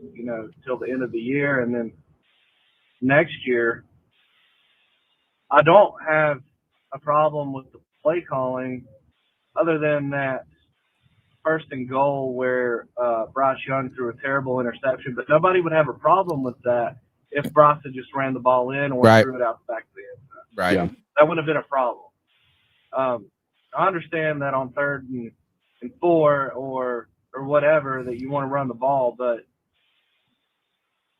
[SPEAKER 13] till the end of the year. And then next year, I don't have a problem with the play calling other than that first and goal where Bryce Young threw a terrible interception, but nobody would have a problem with that if Bryce had just ran the ball in or threw it out the back of the end zone.
[SPEAKER 3] Right. Yeah.
[SPEAKER 13] That wouldn't have been a problem. I understand that on 3rd and 4 or whatever that you want to run the ball, but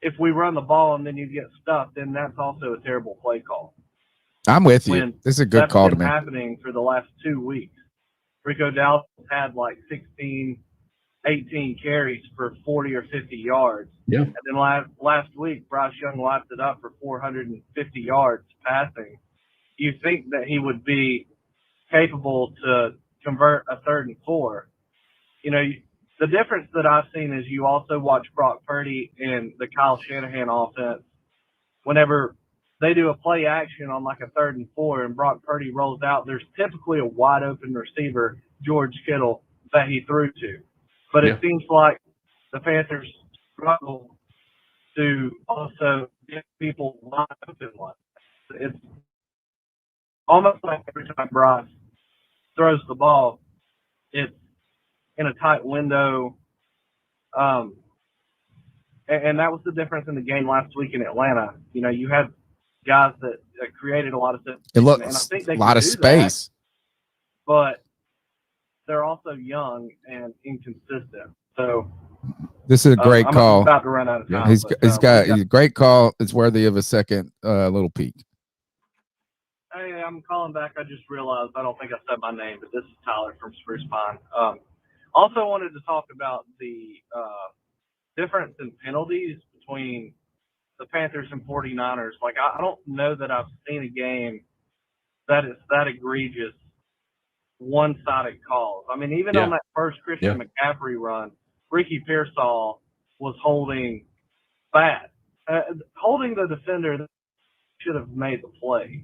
[SPEAKER 13] if we run the ball and then you get stuck, then that's also a terrible play call.
[SPEAKER 3] I'm with you. This is a good call to me.
[SPEAKER 13] That's been happening for the last 2 weeks. Rico Dowdle had like 16, 18 carries for 40 or 50 yards.
[SPEAKER 4] Yeah.
[SPEAKER 13] And then last week, Bryce Young lapped it up for 450 yards passing. You think that he would be capable to convert a 3rd and 4. The difference that I've seen is you also watch Brock Purdy and the Kyle Shanahan offense. Whenever they do a play action on like a 3rd and 4 and Brock Purdy rolls out, there's typically a wide open receiver, George Kittle, that he threw to. But it seems like the Panthers struggle to also get people wide open like that. It's almost like every time Bryce throws the ball, it's in a tight window. And that was the difference in the game last week in Atlanta. You had guys that created a lot of stuff.
[SPEAKER 3] It looks a lot of space.
[SPEAKER 13] But they're also young and inconsistent. So
[SPEAKER 3] this is a great call.
[SPEAKER 13] I'm about to run out of time.
[SPEAKER 3] He's a great call. It's worthy of a second little peek.
[SPEAKER 13] Hey, I'm calling back. I just realized I don't think I said my name, but this is Tyler from Spruce Pine. Also wanted to talk about the difference in penalties between the Panthers and 49ers. Like, I don't know that I've seen a game that is that egregious, one-sided calls. I mean, even on that first Christian McCaffrey run, Ricky Pearsall was holding bad. Holding the defender that should have made the play.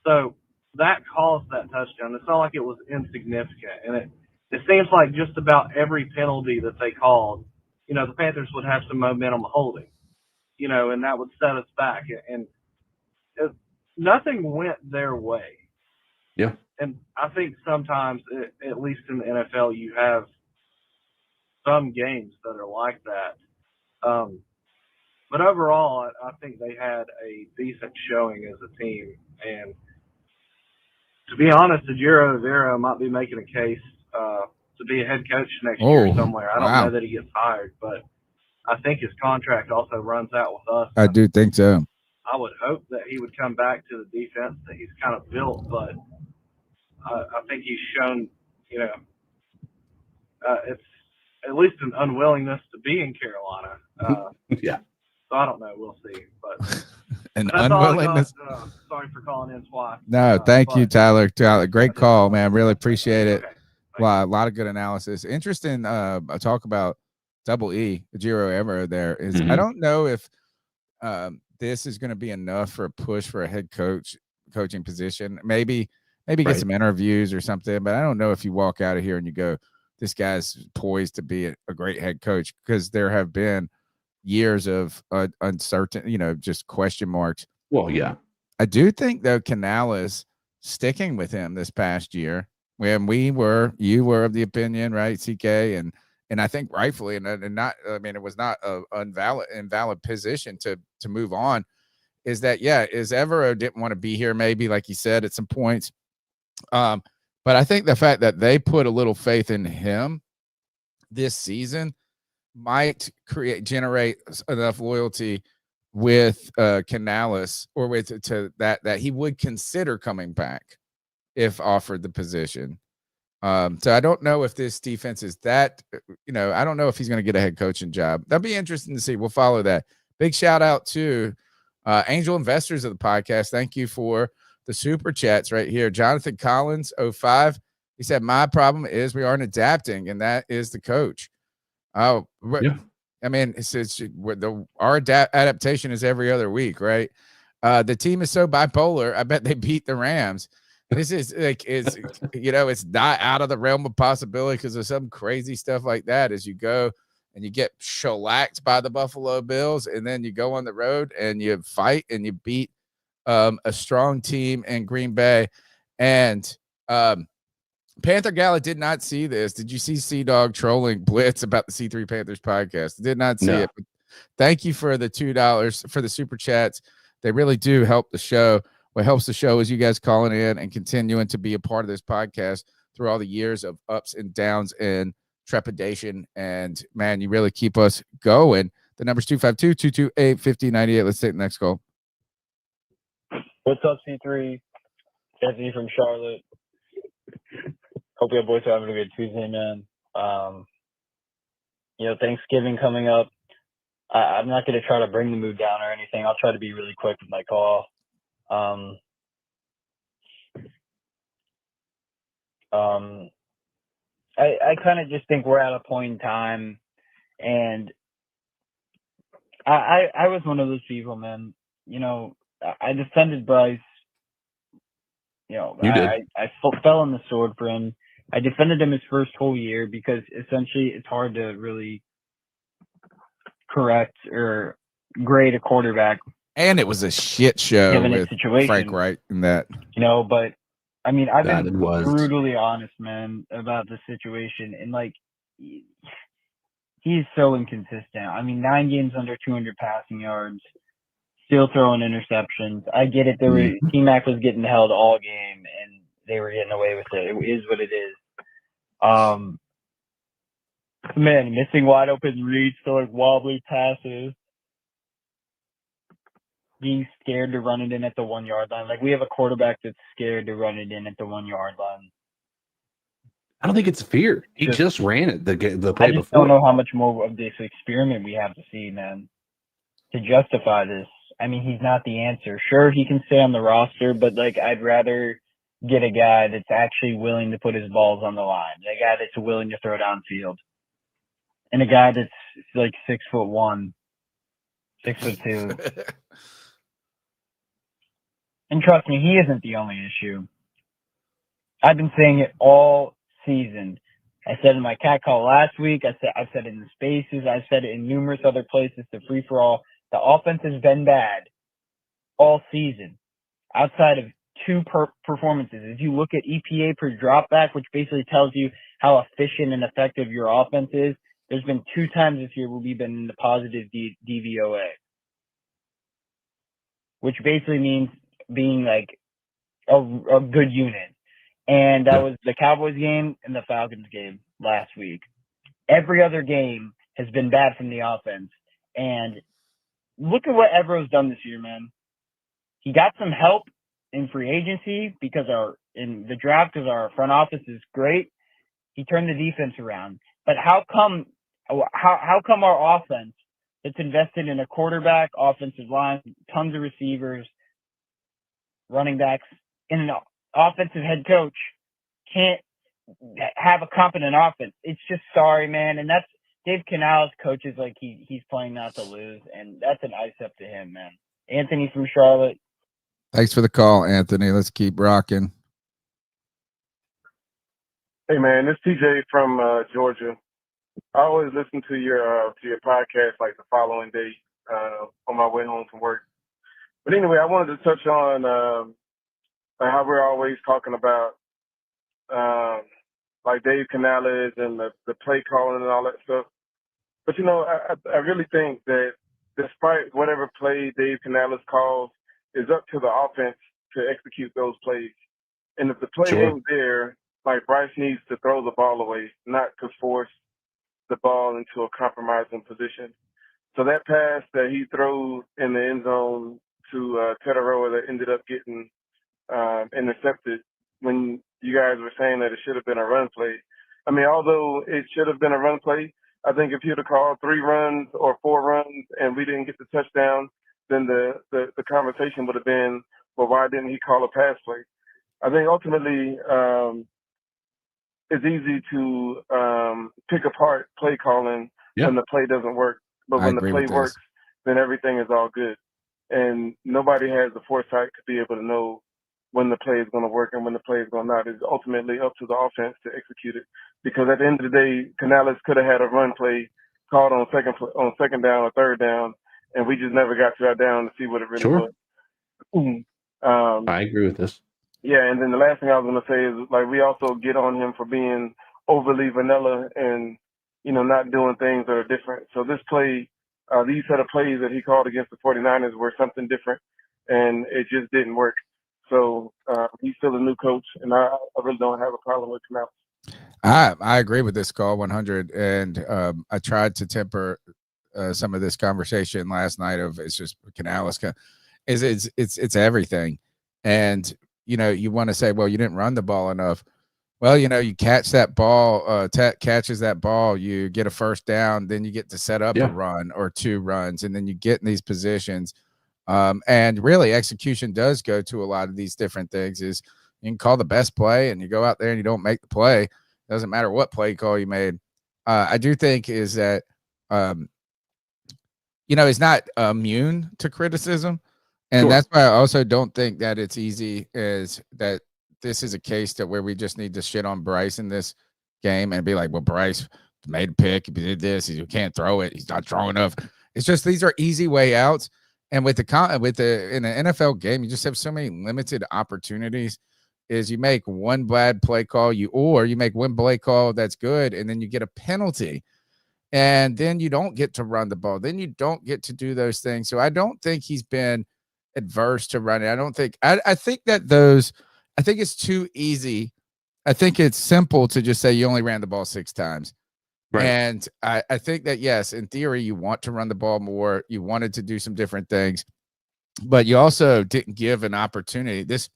[SPEAKER 13] So that caused that touchdown. It's not like it was insignificant. And it seems like just about every penalty that they called, the Panthers would have some momentum holding, and that would set us back. And nothing went their way.
[SPEAKER 4] Yeah.
[SPEAKER 13] And I think sometimes, at least in the NFL, you have some games that are like that. But overall, I think they had a decent showing as a team. And to be honest, Ejiro Evero might be making a case to be a head coach next year somewhere. I don't know that he gets hired, but I think his contract also runs out with us.
[SPEAKER 3] I do think so.
[SPEAKER 13] I would hope that he would come back to the defense that he's kind of built, but I think he's shown, it's at least an unwillingness to be in Carolina.
[SPEAKER 4] Yeah.
[SPEAKER 13] So I don't know. We'll see. But
[SPEAKER 3] An
[SPEAKER 13] that's all I
[SPEAKER 3] unwillingness.
[SPEAKER 13] got. Sorry for calling in twice.
[SPEAKER 3] No, thank you,
[SPEAKER 13] but
[SPEAKER 3] Tyler. Great call, man. Really appreciate it.
[SPEAKER 13] Okay.
[SPEAKER 3] Wow, a lot of good analysis. Interesting. Talk about Double E, Jiro Ever. There is. I
[SPEAKER 4] Mhm.
[SPEAKER 3] don't know if this is going to be enough for a push for a head coaching position. Maybe get
[SPEAKER 4] Right.
[SPEAKER 3] some interviews or something. But I don't know if you walk out of here and you go, this guy's poised to be a great head coach, because there have been years of uncertain, just question marks.
[SPEAKER 4] Well, yeah.
[SPEAKER 3] I do think though Canales sticking with him this past year, when you were of the opinion, right, CK, and I think rightfully, and not, I mean, it was not a invalid position to move on, is that, is Evero didn't want to be here, maybe, like he said at some points. But I think the fact that they put a little faith in him this season might generate enough loyalty with Canales, or with that he would consider coming back if offered the position. So I don't know if this defense is that, I don't know if he's going to get a head coaching job. That'd be interesting to see. We'll follow that. Big shout out to angel investors of the podcast. Thank you for the super chats right here. Jonathan Collins, 05. He said, my problem is we aren't adapting, and that is the coach. Oh,
[SPEAKER 4] Yeah.
[SPEAKER 3] I mean, our adaptation is every other week, right? The team is so bipolar. I bet they beat the Rams. This is like, it's not out of the realm of possibility because of some crazy stuff like that. As you go and you get shellacked by the Buffalo Bills, and then you go on the road and you fight and you beat a strong team in Green Bay. And Panther Gala did not see this. Did you see C-Dog trolling Blitz about the C3 Panthers podcast? Did not see it. But thank you for the $2 for the super chats. They really do help the show. What helps the show is you guys calling in and continuing to be a part of this podcast through all the years of ups and downs and trepidation. And, man, you really keep us going. The number's 252-228-5098. Let's take the next call.
[SPEAKER 14] What's up, C3? Jesse from Charlotte. Hope you boys are having a good Tuesday, man. Thanksgiving coming up. I'm not going to try to bring the mood down or anything. I'll try to be really quick with my call. I kind of just think we're at a point in time, and I was one of those people, man. I defended Bryce.
[SPEAKER 4] You did.
[SPEAKER 14] I fell on the sword for him. I defended him his first whole year because essentially it's hard to really correct or grade a quarterback.
[SPEAKER 3] And it was a shit show
[SPEAKER 14] given
[SPEAKER 3] with
[SPEAKER 14] his situation.
[SPEAKER 3] Frank Wright and that.
[SPEAKER 14] But I mean, I've
[SPEAKER 4] God,
[SPEAKER 14] been
[SPEAKER 4] it was.
[SPEAKER 14] brutally honest, man, about the situation. And he's so inconsistent. I mean, 9 games under 200 passing yards, still throwing interceptions. I get it. T-Mac was getting held all game, and they were getting away with it. It is what it is. Man, missing wide open reads, throwing wobbly passes, being scared to run it in at the 1 yard line. We have a quarterback that's scared to run it in at the 1 yard line.
[SPEAKER 4] I don't think it's fear. He just ran it the play
[SPEAKER 14] I just
[SPEAKER 4] before.
[SPEAKER 14] don't know how much more of this experiment we have to see, man, to justify this. I mean, he's not the answer. Sure, he can stay on the roster, but I'd rather get a guy that's actually willing to put his balls on the line, a guy that's willing to throw downfield, and a guy that's 6'1", 6'2". And trust me, he isn't the only issue. I've been saying it all season. I said in my cat call last week. I've said it in the spaces. I've said it in numerous other places. The free for all. The offense has been bad all season, outside of two performances. If you look at EPA per dropback, which basically tells you how efficient and effective your offense is, there's been 2 times this year where we've been in the positive DVOA, which basically means being a good unit. And that was the Cowboys game and the Falcons game last week. Every other game has been bad from the offense. And look at what Evero's done this year, man. He got some help in free agency because our in the draft because our front office is great. He turned the defense around. But how come our offense that's invested in a quarterback, offensive line, tons of receivers, running backs, and an offensive head coach can't have a competent offense? It's just sorry, man. And that's Dave Canales coaches like he's playing not to lose, and that's an ice up to him, man. Anthony from Charlotte.
[SPEAKER 3] Thanks for the call, Anthony. Let's keep rocking.
[SPEAKER 15] Hey man, this TJ from Georgia. I always listen to your podcast like the following day on my way home from work. But anyway, I wanted to touch on how we're always talking about like Dave Canales and the play calling and all that stuff. But I really think that despite whatever play Dave Canales calls, it's up to the offense to execute those plays. And if the play ain't there, like Bryce needs to throw the ball away, not to force the ball into a compromising position. So that pass that he throws in the end zone to Tetaroa that ended up getting intercepted, when you guys were saying that it should have been a run play. I mean, although it should have been a run play, I think if you'd have called 3 runs or 4 runs and we didn't get the touchdown, then the conversation would have been, well, why didn't he call a pass play? I think ultimately it's easy to pick apart play calling when the play doesn't work. But when the play works, then everything is all good. And nobody has the foresight to be able to know when the play is going to work and when the play is going to not. It's ultimately up to the offense to execute it. Because at the end of the day, Canales could have had a run play called on second down or third down, and we just never got to that down to see what it really was.
[SPEAKER 4] I agree with this.
[SPEAKER 15] Yeah, and then the last thing I was going to say is, like, we also get on him for being overly vanilla and, not doing things that are different. So this play, these set of plays that he called against the 49ers were something different, and it just didn't work. So he's still a new coach, and I really don't have a problem with Canales.
[SPEAKER 3] I agree with this call 100, and I tried to temper some of this conversation last night of it's just Canales. It's everything, and you want to say, well, you didn't run the ball enough. Well, you catch that ball, catches that ball, you get a first down, then you get to set up a run or 2 runs, and then you get in these positions. And really, execution does go to a lot of these different things. Is you can call the best play, and you go out there and you don't make the play. It doesn't matter what play call you made. I do think is that, he's not immune to criticism. And that's why I also don't think that it's easy as that this is a case that where we just need to shit on Bryce in this game and be like, well, Bryce made a pick. He did this. He can't throw it. He's not strong enough. It's just these are easy way outs. And in an NFL game, you just have so many limited opportunities. Is you make one bad play call, you make one play call that's good, and then you get a penalty. And then you don't get to run the ball. Then you don't get to do those things. So I don't think he's been adverse to running. I think it's too easy. I think it's simple to just say you only ran the ball 6 times. Right. And I think that, yes, in theory, you want to run the ball more. You wanted to do some different things, but you also didn't give an opportunity. This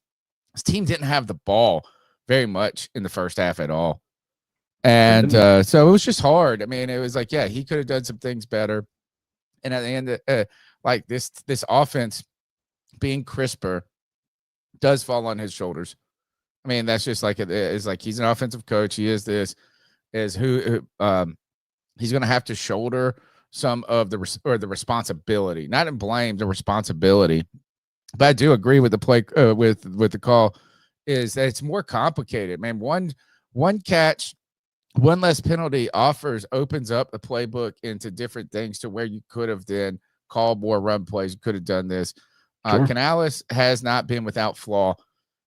[SPEAKER 3] team didn't have the ball very much in the first half at all. And so it was just hard. I mean, it was like, yeah, he could have done some things better. And at the end, like this offense being crisper does fall on his shoulders. I mean, that's just like it's like he's an offensive coach. He is this. Is who he's going to have to shoulder some of the responsibility, not in blame, the responsibility. But I do agree with the play with the call is that it's more complicated. Man, one catch, one less penalty opens up the playbook into different things to where you could have then called more run plays. You could have done this. Canales has not been without flaw.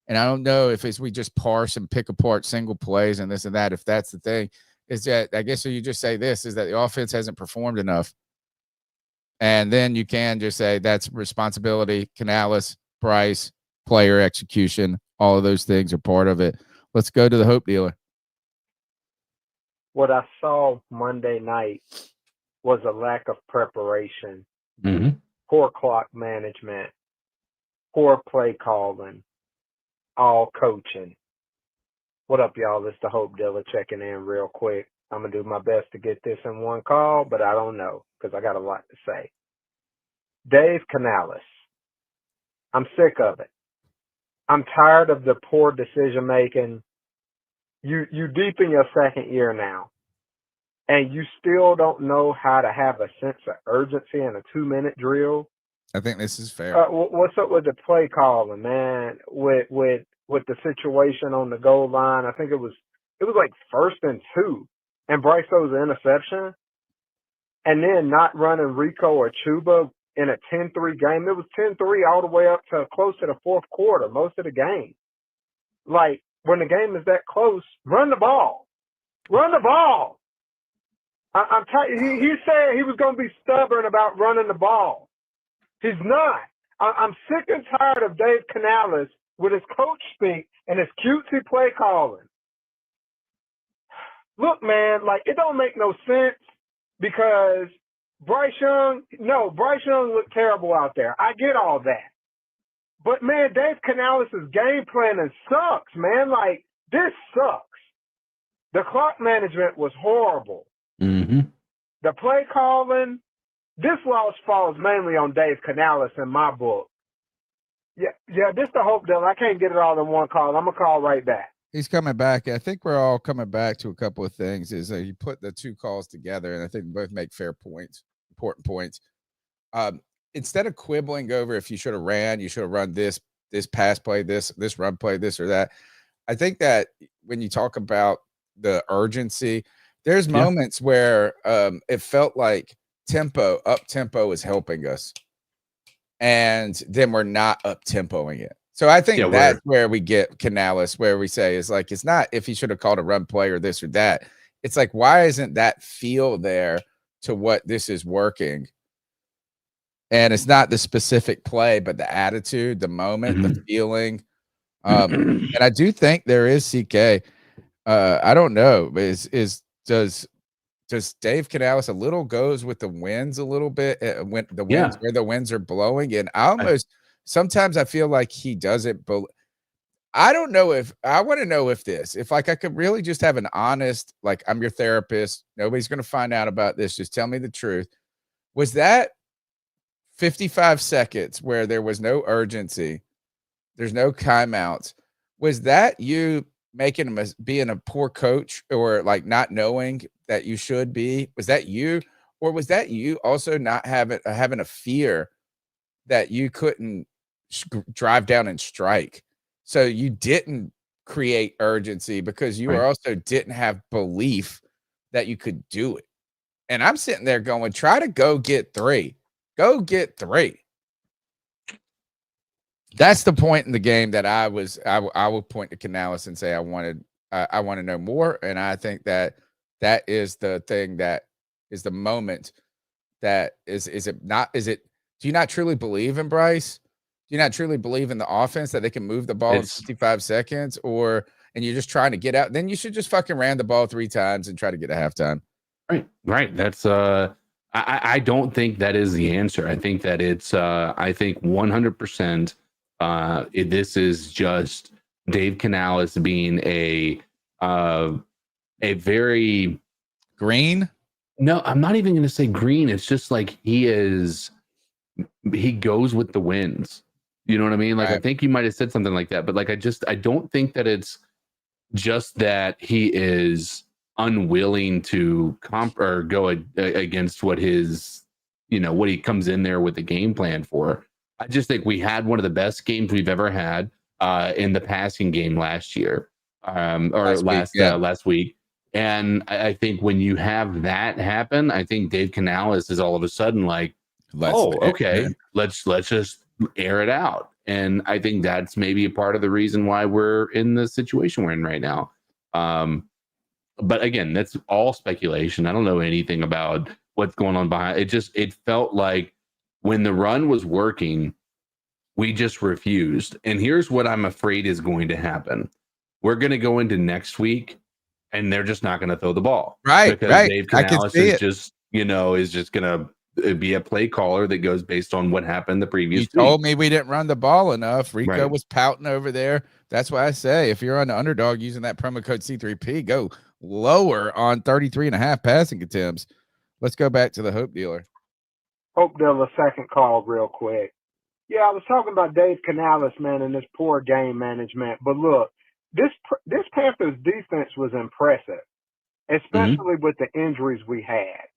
[SPEAKER 3] And I don't know if we just parse and pick apart single plays and this and that. If that's the thing, is that I guess you just say this is that the offense hasn't performed enough. And then you can just say that's responsibility. Canales, Bryce, player execution, all of those things are part of it. Let's go to the Hope Dealer.
[SPEAKER 16] What I saw Monday night was a lack of preparation, poor clock management, poor play calling, all coaching. What up, y'all? It's the Hope Dealer checking in real quick. I'm going to do my best to get this in one call, but I don't know because I got a lot to say. Dave Canales. I'm sick of it. I'm tired of the poor decision making. You deep in your second year now, and you still don't know how to have a sense of urgency in a 2-minute drill.
[SPEAKER 3] I think this is fair.
[SPEAKER 16] What's up with the play calling, man? With the situation on the goal line, I think it was like 1st and 2, and Bryce throws an interception, and then not running Rico or Chuba in a 10-3 game. It was 10-3 all the way up to close to the fourth quarter, most of the game. Like, when the game is that close, run the ball. Run the ball. I'm tired. He said he was going to be stubborn about running the ball. He's not. I'm sick and tired of Dave Canales with his coach speak and his cutesy play calling. Look, man, like, it don't make no sense because Bryce Young looked terrible out there. I get all that. But, man, Dave Canales' game planning sucks, man. Like, this sucks. The clock management was horrible.
[SPEAKER 4] Mm-hmm.
[SPEAKER 16] The play calling, this loss falls mainly on Dave Canales in my book. Yeah, this the Hope Deal. I can't get it all in one call. I'm going to call right back.
[SPEAKER 3] He's coming back. I think we're all coming back to a couple of things. Is you put the two calls together, and I think both make fair points, important points. Instead of quibbling over if you should have ran, you should have run this pass play, this run play, this or that. I think that when you talk about the urgency, there's moments where it felt like up tempo is helping us, and then we're not up tempoing it. So I think that's where we get Canales, where we say is like, it's not if he should have called a run play or this or that. It's like, why isn't that feel there to what this is working? And it's not the specific play, but the attitude, the moment, the feeling. And I do think there is CK. I don't know. Does Dave Canales a little goes with the winds a little bit when the winds where the winds are blowing? And sometimes I feel like he doesn't. But I don't know if I want to know if like I could really just have an honest, like, I'm your therapist. Nobody's going to find out about this. Just tell me the truth. Was that 55 seconds where there was no urgency? There's no timeouts. Was that you being a poor coach or like not knowing that you should be? Was that you? Or was that you also not having a fear that you couldn't drive down and strike? So you didn't create urgency because you also didn't have belief that you could do it. And I'm sitting there going, try to go get 3. Go get 3. That's the point in the game that I would point to Canales and say I want to know more. And I think that is the thing that is the moment that is it do you not truly believe in Bryce? Do you not truly believe in the offense that they can move the ball in 55 seconds and you're just trying to get out? Then you should just fucking ran the ball 3 times and try to get a halftime.
[SPEAKER 4] Right. That's I don't think that is the answer. I think that it's I think 100% this is just Dave Canales being a very
[SPEAKER 3] green.
[SPEAKER 4] No, I'm not even going to say green. It's just like he goes with the winds. You know what I mean? Like, I think you might have said something like that, but like, I don't think that it's just that he is unwilling to go against what what he comes in there with the game plan for. I just think we had one of the best games we've ever had in the passing game last year, last week. And I think when you have that happen, I think Dave Canales is all of a sudden like, let's just air it out. And I think that's maybe a part of the reason why we're in the situation we're in right now. But again, that's all speculation. I don't know anything about what's going on behind it. It felt like when the run was working, we just refused. And here's what I'm afraid is going to happen. We're going to go into next week and they're just not going to throw the ball.
[SPEAKER 3] Right.
[SPEAKER 4] Because Dave Canales is just going to it'd be a play caller that goes based on what happened the previous
[SPEAKER 3] You told me we didn't run the ball enough. Rico
[SPEAKER 4] Right.
[SPEAKER 3] was pouting over there. That's why I say if you're on the underdog using that promo code C3P, go lower on 33.5 passing attempts. Let's go back to the Hope Dealer.
[SPEAKER 16] Hope Dealer, second call real quick. Yeah, I was talking about Dave Canales, man, and this poor game management. But look, this Panthers defense was impressive, especially with the injuries we had.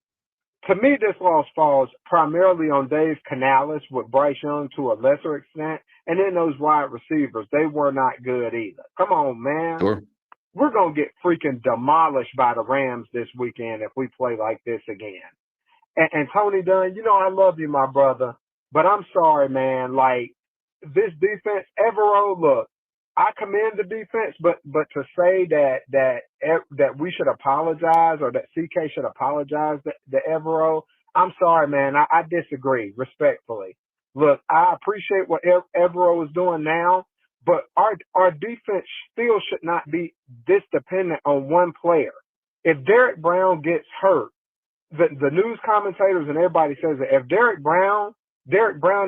[SPEAKER 16] To me, this loss falls primarily on Dave Canales with Bryce Young to a lesser extent, and then those wide receivers, they were not good either. Come on, man.
[SPEAKER 4] Sure.
[SPEAKER 16] We're going to get freaking demolished by the Rams this weekend if we play like this again. And Tony Dunn, you know I love you, my brother, but I'm sorry, man. Like, this defense, Evero, look, I commend the defense, but to say that we should apologize or that CK should apologize to Evero, I'm sorry, man. I disagree respectfully. Look, I appreciate what Evero is doing now, but our defense still should not be this dependent on one player. If Derek Brown gets hurt, the news commentators and everybody says that if Derek Brown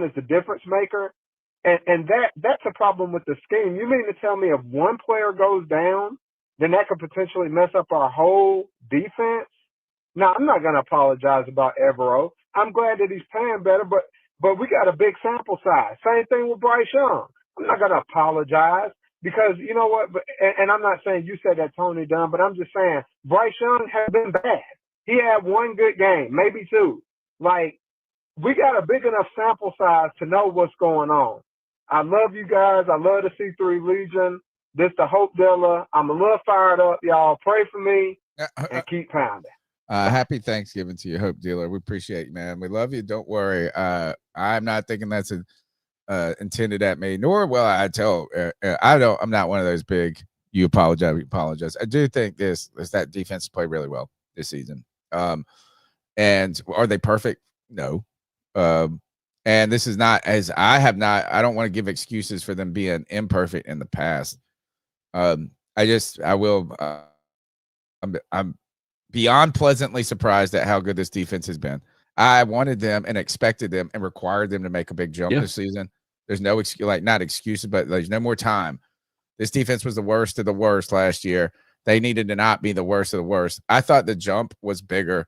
[SPEAKER 16] is the difference maker, and that's a problem with the scheme. You mean to tell me if one player goes down, then that could potentially mess up our whole defense? Now, I'm not going to apologize about Evero. I'm glad that he's playing better, but we got a big sample size. Same thing with Bryce Young. I'm not going to apologize because, you know what, and I'm not saying you said that, Tony Dunn, but I'm just saying Bryce Young has been bad. He had one good game, maybe two. Like, we got a big enough sample size to know what's going on. I love you guys. I love the C3 Legion. This the Hope Dealer. I'm a little fired up, y'all. Pray for me and keep pounding.
[SPEAKER 3] Happy Thanksgiving to you, Hope Dealer. We appreciate you, man. We love you. Don't worry. I'm not thinking that's intended at me, nor will I tell. I'm not one of those big, you apologize. I do think that defense played really well this season. And are they perfect? No. And this is not I don't want to give excuses for them being imperfect in the past. I'm beyond pleasantly surprised at how good this defense has been. I wanted them and expected them and required them to make a big jump this season. There's no excuse, not excuses, but there's no more time. This defense was the worst of the worst last year. They needed to not be the worst of the worst. I thought the jump was bigger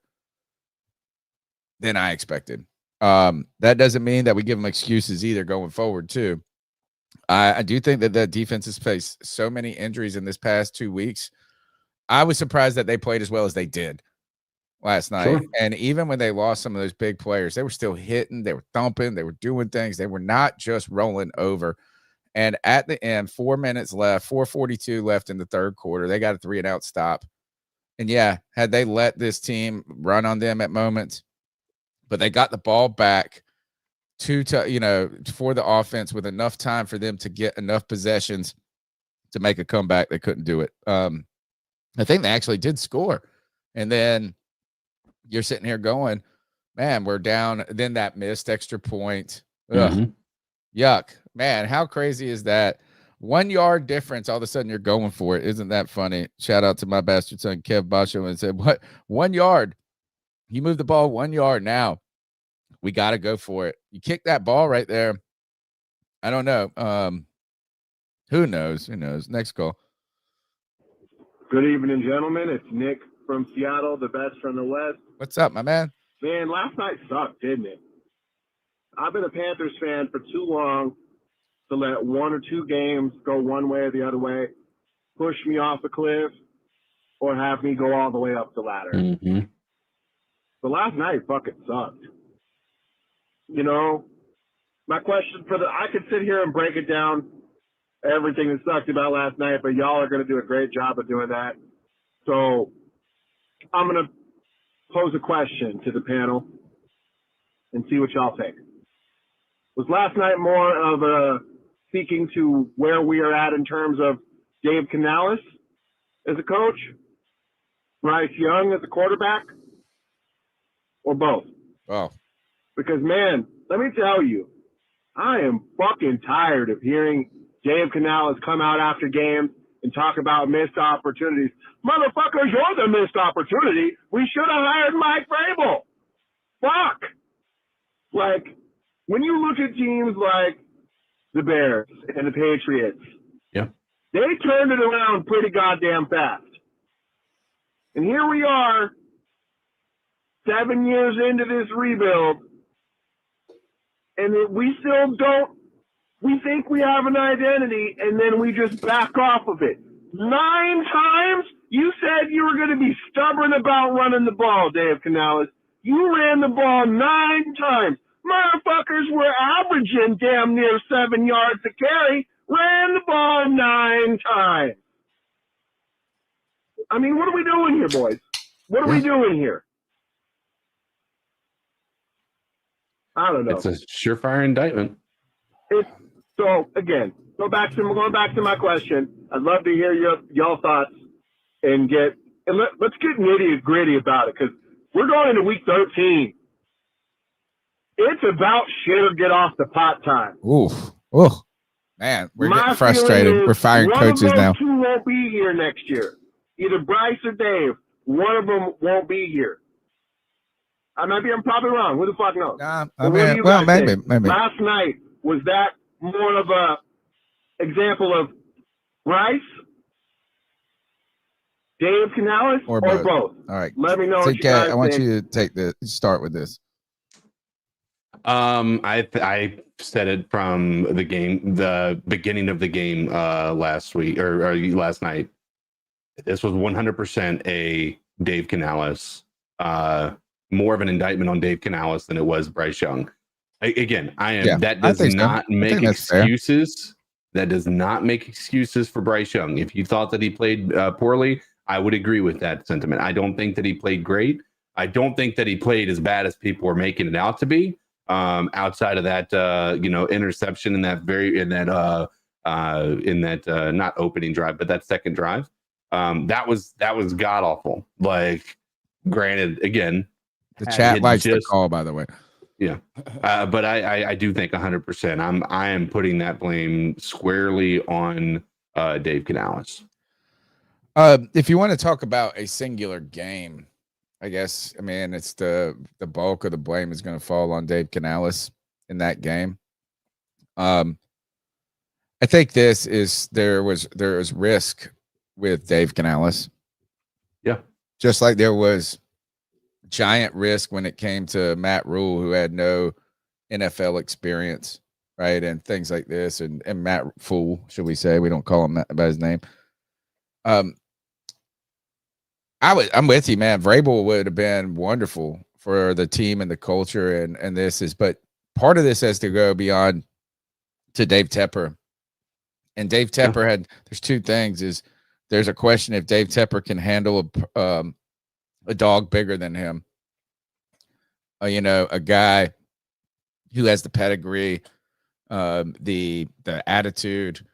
[SPEAKER 3] than I expected. That doesn't mean that we give them excuses either going forward too. I do think that defense has faced so many injuries in this past 2 weeks. I was surprised that they played as well as they did last night. Sure. And even when they lost some of those big players, they were still hitting, they were thumping, they were doing things. They were not just rolling over. And at the end, 4 minutes left, 4:42 left in the third quarter. They got a 3-and-out stop. And yeah, had they let this team run on them at moments, but they got the ball back for the offense with enough time for them to get enough possessions to make a comeback. They couldn't do it. I think they actually did score. And then you're sitting here going, man, we're down. Then that missed extra point. Yuck. Man, how crazy is that? 1 yard difference. All of a sudden you're going for it. Isn't that funny? Shout out to my bastard son, Kev Basho, and said, what? 1 yard. You move the ball 1 yard now. We got to go for it. You kick that ball right there. I don't know. Who knows? Who knows? Next call.
[SPEAKER 15] Good evening, gentlemen. It's Nick from Seattle, the best from the West.
[SPEAKER 3] What's up, my man?
[SPEAKER 15] Man, last night sucked, didn't it? I've been a Panthers fan for too long to let one or two games go one way or the other way, push me off a cliff, or have me go all the way up the ladder. But last night fucking sucked. You know, my question I could sit here and break it down, everything that sucked about last night, but y'all are going to do a great job of doing that. So I'm going to pose a question to the panel and see what y'all think. Was last night more of a speaking to where we are at in terms of Dave Canales as a coach, Bryce Young as a quarterback, or both?
[SPEAKER 3] Oh.
[SPEAKER 15] Because, man, let me tell you, I am fucking tired of hearing Dave Canales come out after games and talk about missed opportunities. Motherfucker, you're the missed opportunity. We should have hired Mike Vrabel. Fuck. Like, when you look at teams like the Bears and the Patriots,
[SPEAKER 4] Yeah.
[SPEAKER 15] they turned it around pretty goddamn fast. And here we are, 7 years into this rebuild, and we still don't. We think we have an identity, and then we just back off of it. 9 times? You said you were going to be stubborn about running the ball, Dave Canales. You ran the ball 9 times. Motherfuckers were averaging damn near 7 yards a carry, ran the ball 9 times. I mean, what are we doing here, boys? What are we doing here? I don't know.
[SPEAKER 4] It's a surefire indictment.
[SPEAKER 15] So again, going back to my question. I'd love to hear y'all thoughts and let's get nitty gritty about it, because we're going into week 13. It's about shit or get off the pot time.
[SPEAKER 3] Oof. Oh, man, we're getting frustrated. We're firing coaches now.
[SPEAKER 15] One of those two won't be here next year. Either Bryce or Dave. One of them won't be here. I'm probably wrong. Who the fuck knows?
[SPEAKER 3] Maybe.
[SPEAKER 15] Last night, was that more of a example of Bryce, Dave Canales, or both?
[SPEAKER 3] All right.
[SPEAKER 15] Let me know what you guys
[SPEAKER 3] I want
[SPEAKER 15] think.
[SPEAKER 3] you to start with this.
[SPEAKER 4] I said it from the beginning of the game last week or last night. This was 100% a Dave Canales, more of an indictment on Dave Canales than it was Bryce Young. Again, that does not make excuses. That does not make excuses for Bryce Young. If you thought that he played poorly, I would agree with that sentiment. I don't think that he played great. I don't think that he played as bad as people were making it out to be. Outside of that, interception in that not opening drive, but that second drive, that was god awful. Like, granted, again,
[SPEAKER 3] the chat likes the call, by the way.
[SPEAKER 4] Yeah, but I do think 100%. I am putting that blame squarely on Dave Canales.
[SPEAKER 3] If you want to talk about a singular game, I guess, it's the bulk of the blame is going to fall on Dave Canales in that game. I think there was risk with Dave Canales.
[SPEAKER 4] Yeah.
[SPEAKER 3] Just like there was giant risk when it came to Matt Rule, who had no NFL experience, right? And things like this. And Matt Fool, should we say? We don't call him by his name. I'm with you, man. Vrabel would have been wonderful for the team and the culture, and but part of this has to go beyond to Dave Tepper. And Dave Tepper there's two things. There's a question if Dave Tepper can handle a dog bigger than him. A guy who has the pedigree, the attitude,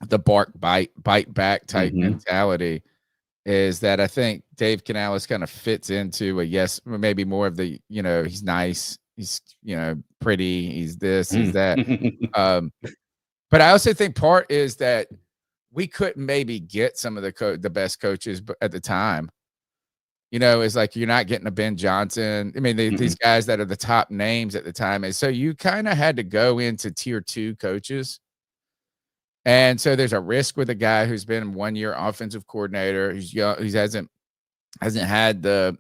[SPEAKER 3] the bark bite back type mentality. Is that I think Dave Canales kind of fits into maybe more of the, he's nice, he's, pretty, he's this, he's that. But I also think part is that we couldn't maybe get some of the best coaches at the time. It's like you're not getting a Ben Johnson. These guys that are the top names at the time. And so you kind of had to go into tier 2 coaches. And so there's a risk with a guy who's been 1 year offensive coordinator, who's young, who hasn't had the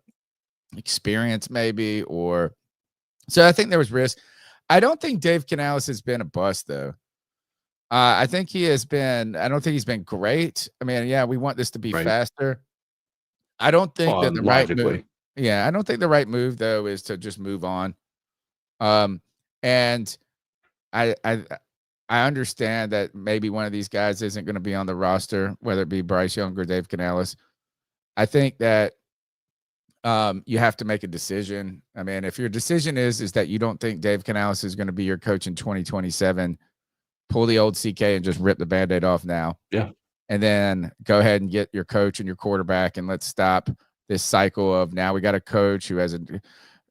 [SPEAKER 3] experience maybe, so I think there was risk. I don't think Dave Canales has been a bust though. I think he has been. I don't think he's been great. We want this to be faster. I don't think that the right move. Yeah, I don't think the right move though is to just move on. And I understand that maybe one of these guys isn't going to be on the roster, whether it be Bryce Young or Dave Canales. I think that you have to make a decision. If your decision is that you don't think Dave Canales is going to be your coach in 2027, pull the old CK and just rip the Band-Aid off now.
[SPEAKER 4] Yeah.
[SPEAKER 3] And then go ahead and get your coach and your quarterback, and let's stop this cycle of now we got a coach who has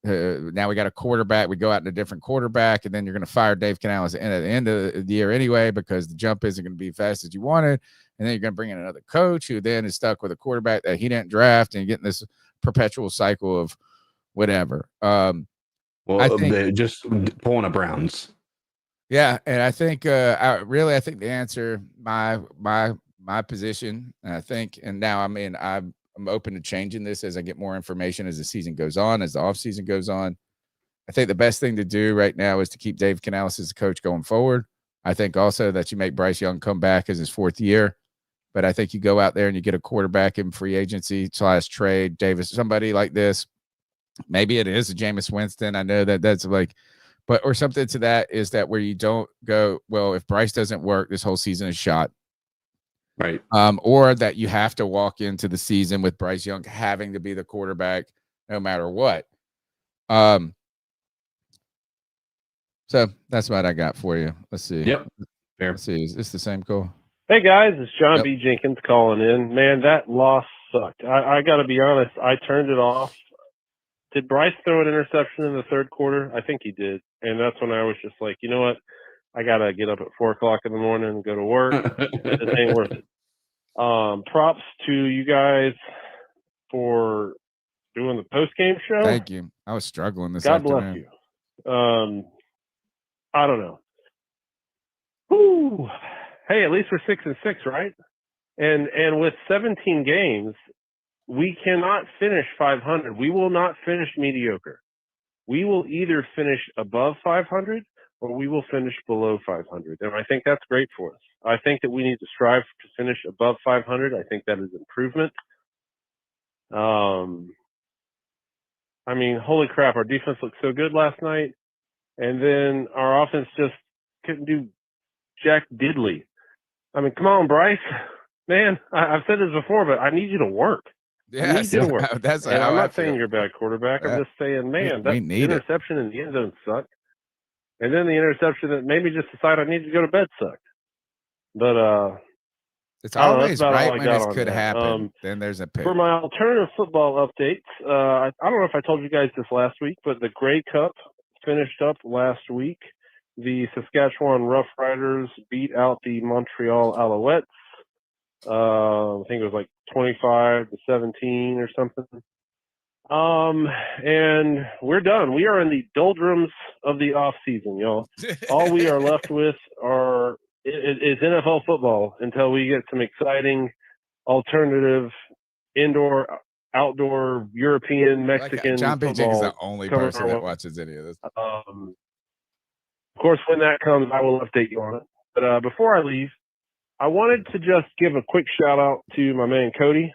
[SPEAKER 3] now we got a quarterback. We go out in a different quarterback, and then you're going to fire Dave Canales at the end of the year anyway because the jump isn't going to be as fast as you wanted. And then you're going to bring in another coach who then is stuck with a quarterback that he didn't draft, and getting this perpetual cycle of whatever.
[SPEAKER 4] Well,
[SPEAKER 3] I think,
[SPEAKER 4] just pulling a Browns.
[SPEAKER 3] yeah, and I think I think the answer, my position, and I think, and now I'm open to changing this as I get more information as the season goes on, as the offseason goes on. I think the best thing to do right now is to keep Dave Canales as the coach going forward. I think also that you make Bryce Young come back as his 4th year. But I think you go out there and you get a quarterback in free agency / trade, Davis, somebody like this. Maybe it is a Jameis Winston. I know that's like, but or something to that is that where you don't go, well, if Bryce doesn't work, this whole season is shot.
[SPEAKER 4] Right.
[SPEAKER 3] Or that you have to walk into the season with Bryce Young having to be the quarterback no matter what. So that's what I got for you. Let's see.
[SPEAKER 4] Yep. Fair.
[SPEAKER 3] Let's see. Is this the same call?
[SPEAKER 13] Hey guys, it's John B. Jenkins calling in. Man, that loss sucked. I got to be honest. I turned it off. Did Bryce throw an interception in the 3rd quarter? I think he did. And that's when I was just like, you know what? I got to get up at 4 o'clock in the morning and go to work. This ain't worth it. Props to you guys for doing the post-game show.
[SPEAKER 3] Thank you. I was struggling this
[SPEAKER 13] God
[SPEAKER 3] afternoon.
[SPEAKER 13] bless you. I don't know. Whew. Hey, at least we're 6-6, right? And with 17 games, we cannot finish 500. We will not finish mediocre. We will either finish above 500 or we will finish below 500. And I think that's great for us. I think that we need to strive to finish above 500. I think that is improvement. I mean, holy crap, our defense looked so good last night. And then our offense just couldn't do jack diddly. I mean, come on, Bryce. Man, I've said this before, but I need you to work.
[SPEAKER 3] Yeah,
[SPEAKER 13] I need you to work.
[SPEAKER 3] That's
[SPEAKER 13] and
[SPEAKER 3] how
[SPEAKER 13] I'm
[SPEAKER 3] I
[SPEAKER 13] not
[SPEAKER 3] feel.
[SPEAKER 13] saying you're a bad quarterback. I'm just saying, man, that
[SPEAKER 3] need it.
[SPEAKER 13] interception in the end zone sucked. And then the interception that made me just decide I need to go to bed sucked. But
[SPEAKER 3] it's
[SPEAKER 13] I don't know,
[SPEAKER 3] always
[SPEAKER 13] that's about
[SPEAKER 3] right
[SPEAKER 13] all I
[SPEAKER 3] when
[SPEAKER 13] got
[SPEAKER 3] this
[SPEAKER 13] on
[SPEAKER 3] could
[SPEAKER 13] that.
[SPEAKER 3] happen. Then there's a pick.
[SPEAKER 13] For my alternative football updates, I don't know if I told you guys this last week, but the Grey Cup finished up last week. The Saskatchewan Roughriders beat out the Montreal Alouettes. I think it was like 25-17 or something. And we're done. We are in the doldrums of the off season, y'all. All we are left with is NFL football until we get some exciting alternative indoor, outdoor, European, Mexican
[SPEAKER 3] John B.
[SPEAKER 13] football.
[SPEAKER 3] Jenkins is the only
[SPEAKER 13] coming
[SPEAKER 3] person
[SPEAKER 13] our
[SPEAKER 3] that
[SPEAKER 13] way.
[SPEAKER 3] watches any of this.
[SPEAKER 13] Of course, when that comes, I will update you on it. But before I leave, I wanted to just give a quick shout out to my man Cody.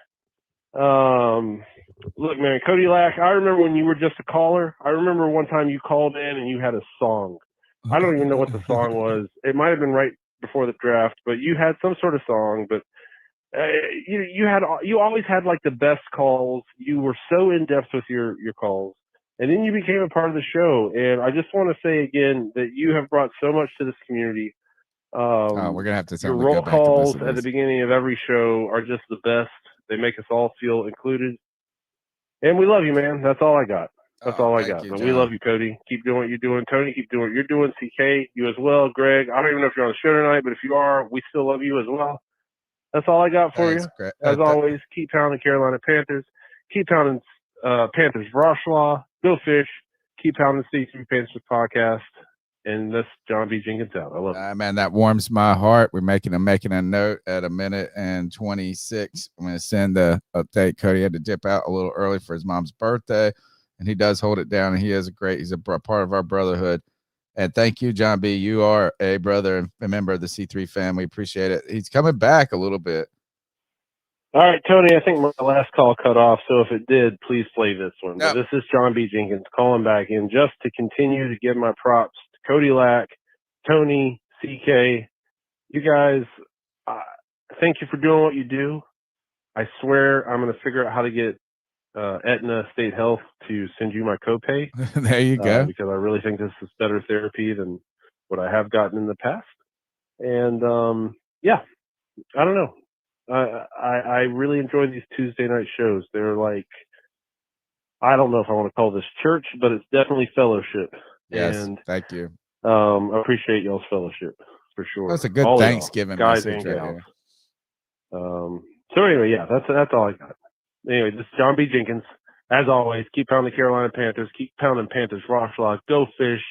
[SPEAKER 13] Look, man, Cody Lack, I remember when you were just a caller. I remember one time you called in and you had a song. I don't even know what the song was. It might have been right before the draft, but you had some sort of song. But you always had like the best calls. You were so in depth with your calls, and then you became a part of the show. And I just want to say again that you have brought so much to this community.
[SPEAKER 3] We're gonna have to tell
[SPEAKER 13] your
[SPEAKER 3] him to go
[SPEAKER 13] roll
[SPEAKER 3] back and
[SPEAKER 13] calls
[SPEAKER 3] listen to
[SPEAKER 13] at the
[SPEAKER 3] this.
[SPEAKER 13] beginning of every show are just the best. They make us all feel included, and we love you, man. That's all I got. That's all I got.
[SPEAKER 3] you,
[SPEAKER 13] But we
[SPEAKER 3] John.
[SPEAKER 13] love you, Cody. Keep doing what you're doing. Tony, keep doing what you're doing. CK, you as well. Greg, I don't even know if you're on the show tonight, but if you are, we still love you as well. That's all I got for
[SPEAKER 3] Thanks,
[SPEAKER 13] you.
[SPEAKER 3] Greg.
[SPEAKER 13] As always, keep pounding Carolina Panthers. Keep pounding Panthers Broshlaw. Go Fish. Keep pounding C3 Panthers Podcast. And that's John B. Jenkins out. I love it.
[SPEAKER 3] Man, that warms my heart. We're making a note at 1:26. I'm going to send the update. Cody had to dip out a little early for his mom's birthday, and he does hold it down. And he's a part of our brotherhood. And thank you, John B. You are a brother and a member of the C3 family. Appreciate it. He's coming back a little bit.
[SPEAKER 13] All right, Tony, I think my last call cut off, so if it did, please play this one.
[SPEAKER 3] No.
[SPEAKER 13] But this is John B. Jenkins calling back in just to continue to give my props to Cody Lack, Tony, CK. You guys, thank you for doing what you do. I swear I'm going to figure out how to get Aetna State Health to send you my copay.
[SPEAKER 3] There you go.
[SPEAKER 13] Because I really think this is better therapy than what I have gotten in the past. And, yeah, I don't know. I really enjoy these Tuesday night shows. They're like, I don't know if I want to call this church, but it's definitely fellowship.
[SPEAKER 3] Yes,
[SPEAKER 13] and
[SPEAKER 3] thank you.
[SPEAKER 13] I appreciate y'all's fellowship for sure.
[SPEAKER 3] That's a good
[SPEAKER 13] All
[SPEAKER 3] Thanksgiving
[SPEAKER 13] y'all, guys
[SPEAKER 3] message
[SPEAKER 13] and
[SPEAKER 3] right
[SPEAKER 13] gals. So anyway, yeah, that's all I got. Anyway, this is John B. Jenkins as always, keep pounding the Carolina Panthers, keep pounding Panthers Rocklock, go fish,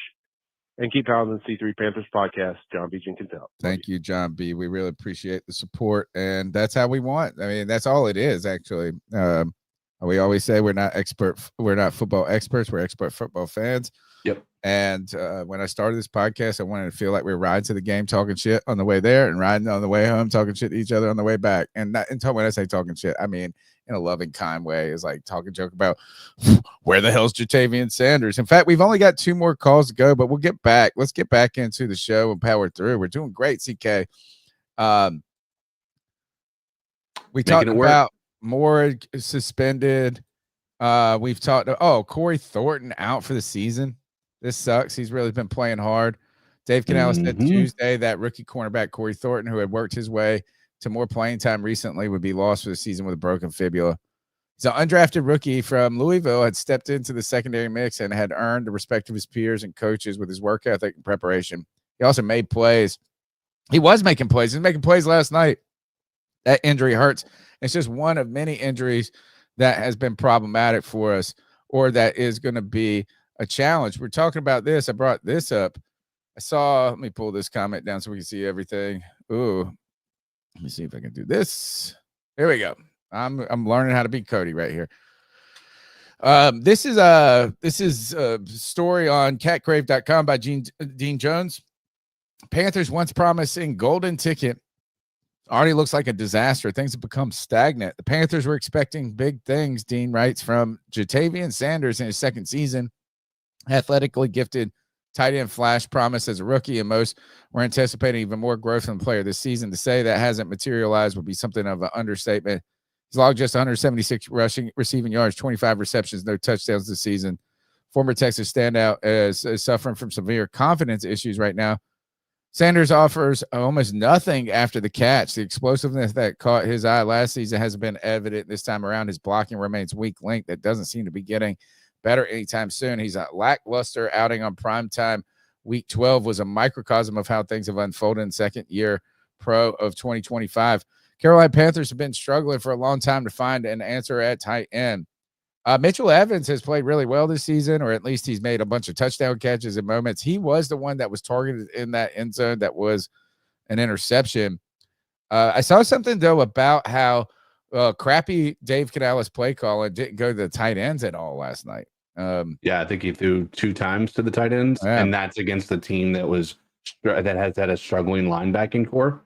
[SPEAKER 13] and keep pounding the C3 Panthers podcast. John B. Jenkins out.
[SPEAKER 3] Thank you, John B. We really appreciate the support, and that's how we want. I mean, that's all it is, actually. We always say we're not football experts. We're expert football fans.
[SPEAKER 4] Yep.
[SPEAKER 3] And when I started this podcast, I wanted to feel like we were riding to the game, talking shit on the way there, and riding on the way home, talking shit to each other on the way back. And when I say talking shit, I mean in a loving, kind way. Is like talking joke about where the hell's Ja'Tavion Sanders. In fact, we've only got 2 more calls to go, but we'll get back. Let's get back into the show and power through. We're doing great, CK. We talked about more suspended. We've talked. Corey Thornton out for the season. This sucks. He's really been playing hard. Dave Canales said Tuesday that rookie cornerback Corey Thornton, who had worked his way to more playing time recently, would be lost for the season with a broken fibula. He's an undrafted rookie from Louisville, had stepped into the secondary mix and had earned the respect of his peers and coaches with his work ethic and preparation. He also made plays. He was making plays. He was making plays last night. That injury hurts. It's just one of many injuries that has been problematic for us, or that is going to be a challenge. We're talking about this. I brought this up. Let me pull this comment down so we can see everything. Ooh, let me see if I can do this. There we go. I'm learning how to be Cody right here. This is a story on catcrave.com by Dean Jones. Panthers once promising golden ticket already looks like a disaster. Things have become stagnant. The Panthers were expecting big things, Dean writes, from Ja'Tavion Sanders in his second season. Athletically gifted tight end flash promise as a rookie, and most were anticipating even more growth from the player this season. To say that hasn't materialized would be something of an understatement. He's logged just 176 receiving yards, 25 receptions, no touchdowns this season. Former Texas standout is suffering from severe confidence issues right now. Sanders offers almost nothing after the catch. The explosiveness that caught his eye last season hasn't been evident this time around. His blocking remains weak link that doesn't seem to be getting better anytime soon. He's a lackluster outing on primetime. Week 12 was a microcosm of how things have unfolded in second year pro of 2025. Carolina Panthers have been struggling for a long time to find an answer at tight end. Mitchell Evans has played really well this season, or at least he's made a bunch of touchdown catches in moments. He was the one that was targeted in that end zone that was an interception. I saw something, though, about how crappy Dave Canales play calling didn't go to the tight ends at all last night.
[SPEAKER 4] I think he threw 2 times to the tight ends, and that's against the team that has had a struggling linebacking core.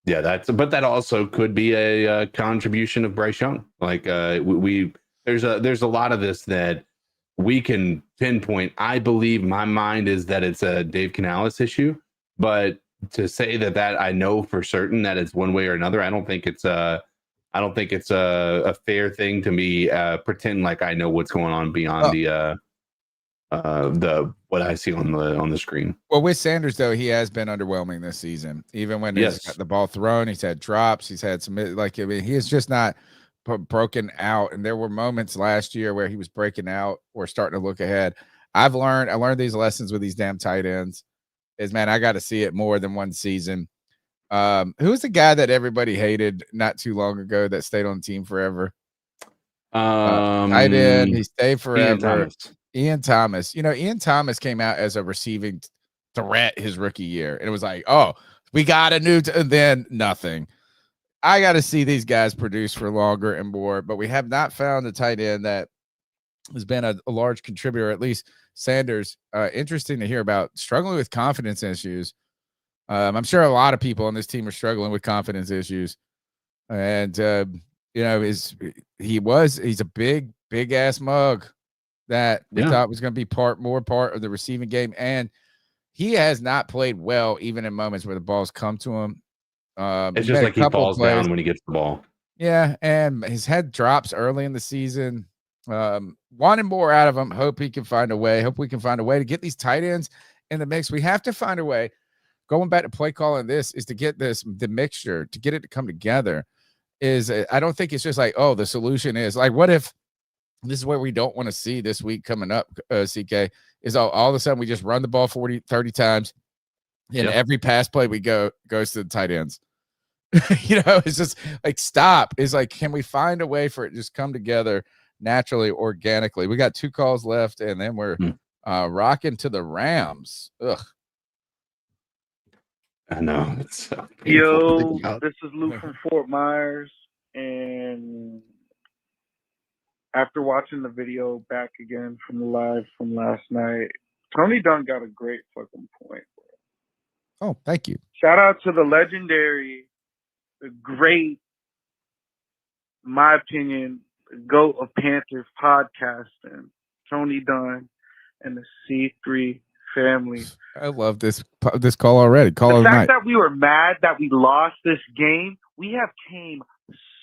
[SPEAKER 4] But that also could be a contribution of Bryce Young. Like there's a lot of this that we can pinpoint. I believe my mind is that it's a Dave Canales issue, but to say that I know for certain that it's one way or another, I don't think it's a fair thing to me. Pretend like I know what's going on beyond the what I see on the screen.
[SPEAKER 3] Well, with Sanders, though, he has been underwhelming this season. Even when he's got the ball thrown, he's had drops. He's had some he is just not broken out. And there were moments last year where he was breaking out or starting to look ahead. I learned these lessons with these damn tight ends. I got to see it more than one season. Who's the guy that everybody hated not too long ago that stayed on the team forever? Tight end. He stayed forever. Ian Thomas. Ian Thomas came out as a receiving threat his rookie year. And it was like, we got a new and then nothing. I got to see these guys produce for longer and more, but we have not found a tight end that has been a large contributor, at least Sanders. Interesting to hear about struggling with confidence issues. I'm sure a lot of people on this team are struggling with confidence issues. And, he's a big ass mug that we thought was going to be part of the receiving game. And he has not played well, even in moments where the balls come to him.
[SPEAKER 4] It's just like he falls down when he gets the ball.
[SPEAKER 3] Yeah. And he's had drops early in the season. Wanted more out of him. Hope we can find a way to get these tight ends in the mix. We have to find a way. Going back to play calling, this is to get the mixture, to get it to come together. I don't think it's just like, the solution is like, what if this is where we don't want to see this week coming up, CK, is all of a sudden we just run the ball 40, 30 times, and every pass play we goes to the tight ends. It's just like stop. It's like, can we find a way for it to just come together naturally, organically? We got 2 calls left, and then we're rocking to the Rams. Ugh.
[SPEAKER 4] I know. It's so painful to
[SPEAKER 17] Yo,
[SPEAKER 4] think about.
[SPEAKER 17] this is Luke from Fort Myers, and after watching the video back again from the live from last night, Tony Dunn got a great fucking point.
[SPEAKER 3] Oh, thank you.
[SPEAKER 17] Shout out to the legendary, the great, in my opinion, GOAT of Panthers podcasting, Tony Dunn and the C3 family.
[SPEAKER 3] I love this call already. Call
[SPEAKER 17] The
[SPEAKER 3] of the
[SPEAKER 17] fact
[SPEAKER 3] night.
[SPEAKER 17] that we were mad that we lost this game, we have came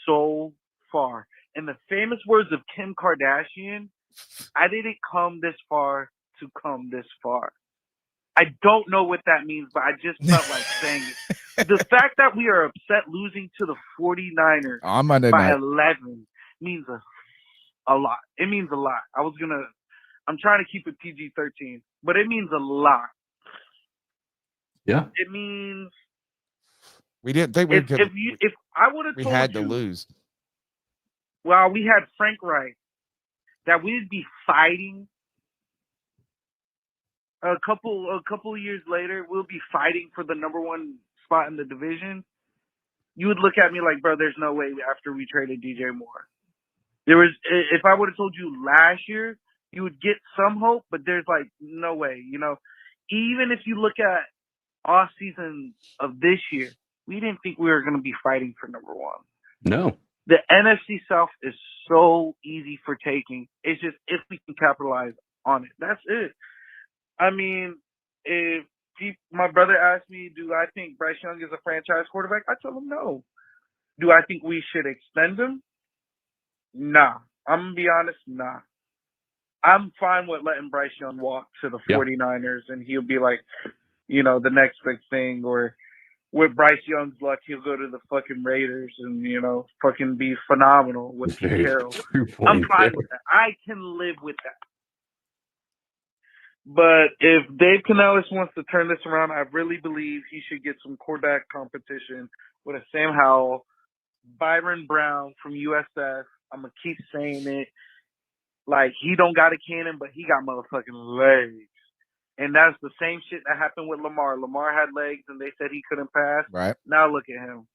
[SPEAKER 17] so far. In the famous words of Kim Kardashian, I didn't come this far to come this far. I don't know what that means, but I just felt like saying it. The fact that we are upset losing to the 49ers
[SPEAKER 3] On Monday
[SPEAKER 17] by
[SPEAKER 3] night.
[SPEAKER 17] 11 means a lot. It means a lot. I'm trying to keep it PG-13, but it means a lot.
[SPEAKER 4] Yeah.
[SPEAKER 17] It means
[SPEAKER 3] We didn't think we
[SPEAKER 17] if
[SPEAKER 3] could.
[SPEAKER 17] if I would have
[SPEAKER 3] We
[SPEAKER 17] told
[SPEAKER 3] had to
[SPEAKER 17] you,
[SPEAKER 3] lose.
[SPEAKER 17] while we had Frank Reich, that we'd be fighting a couple of years later, we'll be fighting for the number 1 spot in the division, you would look at me like, bro, there's no way after we traded DJ Moore. If I would have told you last year, you would get some hope, but there's like no way, even if you look at off season of this year, we didn't think we were going to be fighting for number 1.
[SPEAKER 4] No.
[SPEAKER 17] The NFC South is so easy for taking. It's just if we can capitalize on it. That's it. I mean, if my brother asked me, do I think Bryce Young is a franchise quarterback? I tell him no. Do I think we should extend him? Nah. I'm going to be honest, nah. I'm fine with letting Bryce Young walk to the 49ers and he'll be like, the next big thing. Or with Bryce Young's luck, he'll go to the fucking Raiders and, fucking be phenomenal with Pete Carroll. I'm fine with that. I can live with that. But if Dave Canales wants to turn this around, I really believe he should get some quarterback competition with a Sam Howell, Byron Brown from USF. I'm going to keep saying it. Like, he don't got a cannon, but he got motherfucking legs. And that's the same shit that happened with Lamar. Lamar had legs, and they said he couldn't pass.
[SPEAKER 3] Right.
[SPEAKER 17] Now look at him.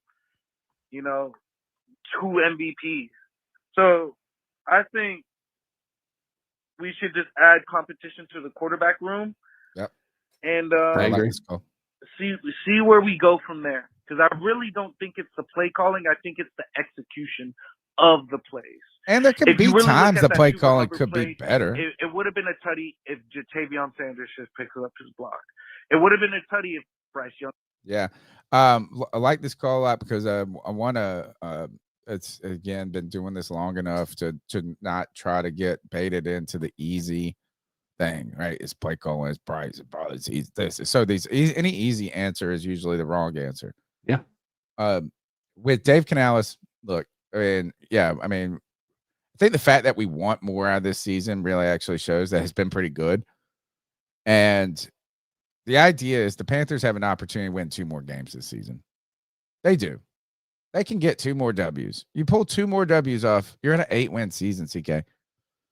[SPEAKER 17] 2 MVPs. So I think we should just add competition to the quarterback room.
[SPEAKER 3] Yep.
[SPEAKER 17] And
[SPEAKER 3] I agree.
[SPEAKER 17] see where we go from there. Because I really don't think it's the play calling. I think it's the execution of the plays.
[SPEAKER 3] And there could
[SPEAKER 17] If you
[SPEAKER 3] be
[SPEAKER 17] really
[SPEAKER 3] times
[SPEAKER 17] look
[SPEAKER 3] the
[SPEAKER 17] at that
[SPEAKER 3] play
[SPEAKER 17] Super
[SPEAKER 3] calling
[SPEAKER 17] Hubbard
[SPEAKER 3] could
[SPEAKER 17] play,
[SPEAKER 3] be better.
[SPEAKER 17] It would have been a tutty if Jatavion Sanders just picked up his block. It would have been a tutty if Bryce Young.
[SPEAKER 3] Yeah. I like this call out because I want to it's again been doing this long enough to not try to get baited into the easy thing, right? It's play calling, it's Bryce, it's easy, this. So any easy answer is usually the wrong answer.
[SPEAKER 4] Yeah.
[SPEAKER 3] With Dave Canales, look, I think the fact that we want more out of this season really actually shows that it's been pretty good. And the idea is the Panthers have an opportunity to win 2 more games this season. They do. They can get 2 more W's. You pull 2 more W's off, you're in an 8-win season, CK.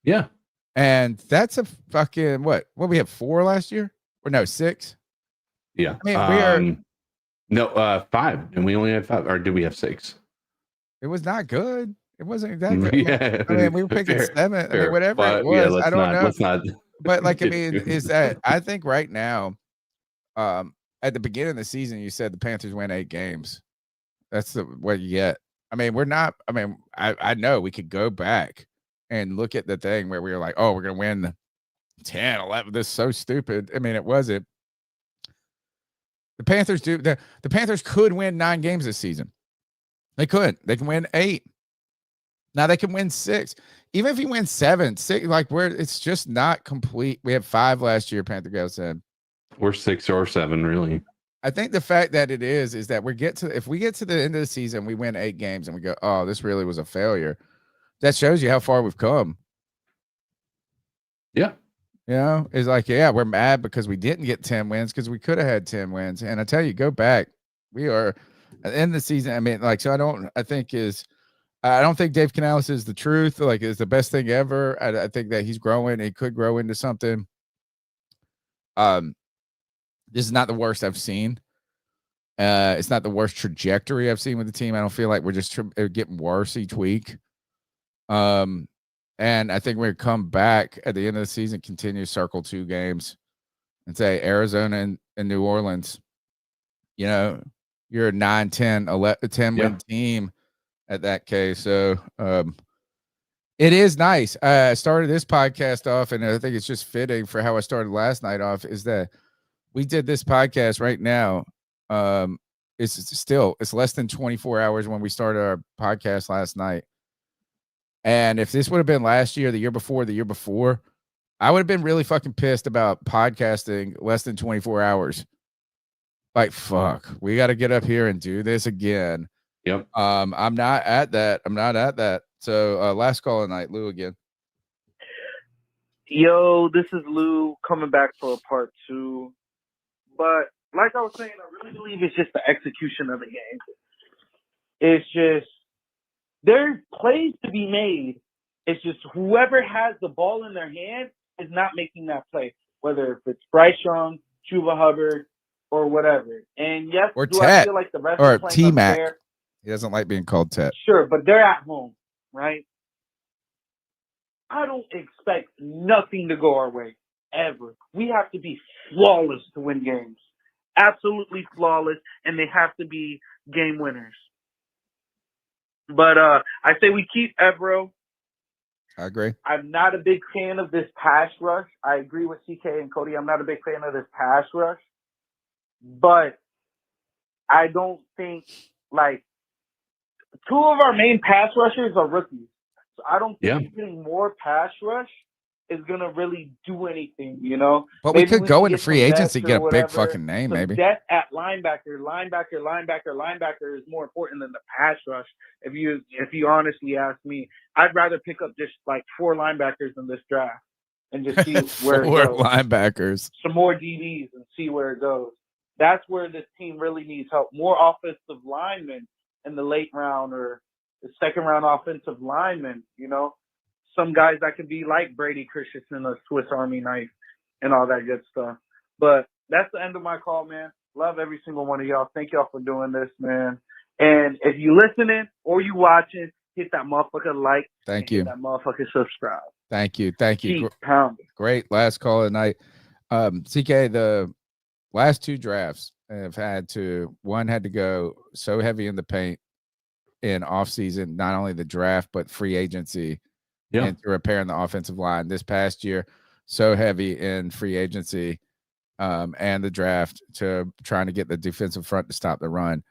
[SPEAKER 4] Yeah.
[SPEAKER 3] And that's a fucking what we have 4 last year? Or no, 6?
[SPEAKER 4] Yeah.
[SPEAKER 3] I mean, we are
[SPEAKER 4] 5, and we only had 5. Or did we have 6?
[SPEAKER 3] It was not good. It wasn't that good.
[SPEAKER 4] Yeah.
[SPEAKER 3] I mean, we were picking
[SPEAKER 4] Fair,
[SPEAKER 3] 7. I
[SPEAKER 4] fair.
[SPEAKER 3] mean, whatever
[SPEAKER 4] But,
[SPEAKER 3] it was, I don't know.
[SPEAKER 4] Let's not.
[SPEAKER 3] But is that I think right now, at the beginning of the season, you said the Panthers win 8 games. That's what you get. I mean, we're not. I mean, I know we could go back and look at the thing where we were like, oh, we're gonna win 10, 11. This is so stupid. I mean, it wasn't. The Panthers do. The Panthers could win 9 games this season. They could. They can win 8. Now they can win 6. Even if you win 7, 6, it's just not complete. We had 5 last year, Panther Gal said.
[SPEAKER 4] Or 6 or 7, really.
[SPEAKER 3] I think the fact that it is that if we get to the end of the season, we win 8 games and we go, oh, this really was a failure. That shows you how far we've come.
[SPEAKER 4] Yeah.
[SPEAKER 3] It's like, we're mad because we didn't get 10 wins because we could have had 10 wins. And I tell you, go back. We are at the end of the season, I mean, like, so I don't think Dave Canales is the truth, like, is the best thing ever. I think that he's growing. He could grow into something. This is not the worst I've seen. It's not the worst trajectory I've seen with the team. I don't feel like we're just getting worse each week. And I think we're going to come back at the end of the season, continue circle 2 games and say Arizona and New Orleans, you know, you're a 9, 10, 11, 10 win team at that case. So it is nice. I started this podcast off, and I think it's just fitting for how I started last night off, is that we did this podcast right now. It's less than 24 hours when we started our podcast last night. And if this would have been last year, the year before, I would have been really fucking pissed about podcasting less than 24 hours. Like, fuck, we got to get up here and do this again.
[SPEAKER 4] Yep.
[SPEAKER 3] I'm not at that. So last call of the night, Lou again.
[SPEAKER 17] Yo, this is Lou coming back for a part 2. But like I was saying, I really believe it's just the execution of the game. It's just, there's plays to be made. It's just whoever has the ball in their hand is not making that play, whether it's Bryce Young, Chuba Hubbard, or whatever. And yes,
[SPEAKER 3] or
[SPEAKER 17] do
[SPEAKER 3] Tet,
[SPEAKER 17] I feel like the rest
[SPEAKER 3] or
[SPEAKER 17] are playing
[SPEAKER 3] T-Mac.
[SPEAKER 17] unfair?
[SPEAKER 3] He doesn't like being called Tet.
[SPEAKER 17] Sure, but they're at home, right? I don't expect nothing to go our way, ever. We have to be flawless to win games. Absolutely flawless, and they have to be game winners. But I say we keep Evero.
[SPEAKER 3] I agree.
[SPEAKER 17] I'm not a big fan of this pass rush. I agree with CK and Cody. I'm not a big fan of this pass rush. But I don't think, like, 2 of our main pass rushers are rookies. So I don't think getting more pass rush is going to really do anything, you know?
[SPEAKER 3] But
[SPEAKER 17] Maybe
[SPEAKER 3] we could go into
[SPEAKER 17] get
[SPEAKER 3] free
[SPEAKER 17] some
[SPEAKER 3] agency,
[SPEAKER 17] vets
[SPEAKER 3] get
[SPEAKER 17] or
[SPEAKER 3] a big
[SPEAKER 17] whatever.
[SPEAKER 3] fucking name,
[SPEAKER 17] Some
[SPEAKER 3] maybe.
[SPEAKER 17] depth at linebacker is more important than the pass rush. If you honestly ask me, I'd rather pick up just like 4 linebackers in this draft and just see where it
[SPEAKER 3] 4
[SPEAKER 17] goes.
[SPEAKER 3] linebackers.
[SPEAKER 17] Some more DBs and see where it goes. That's where this team really needs help. More offensive linemen in the late round or the second round offensive linemen, you know? Some guys that could be like Brady Christensen, a Swiss Army knife, and all that good stuff. But that's the end of my call, man. Love every single one of y'all. Thank y'all for doing this, man. And if you listening or you watching, hit that motherfucker like.
[SPEAKER 3] Thank you.
[SPEAKER 17] Hit that motherfucker subscribe.
[SPEAKER 3] Thank you.
[SPEAKER 17] Keep pounding.
[SPEAKER 3] Great last call of the night. CK, the last 2 drafts have had to, one had to go so heavy in the paint in offseason, not only the draft, but free agency. And to repairing the offensive line. This past year, so heavy in free agency and the draft to trying to get the defensive front to stop the run.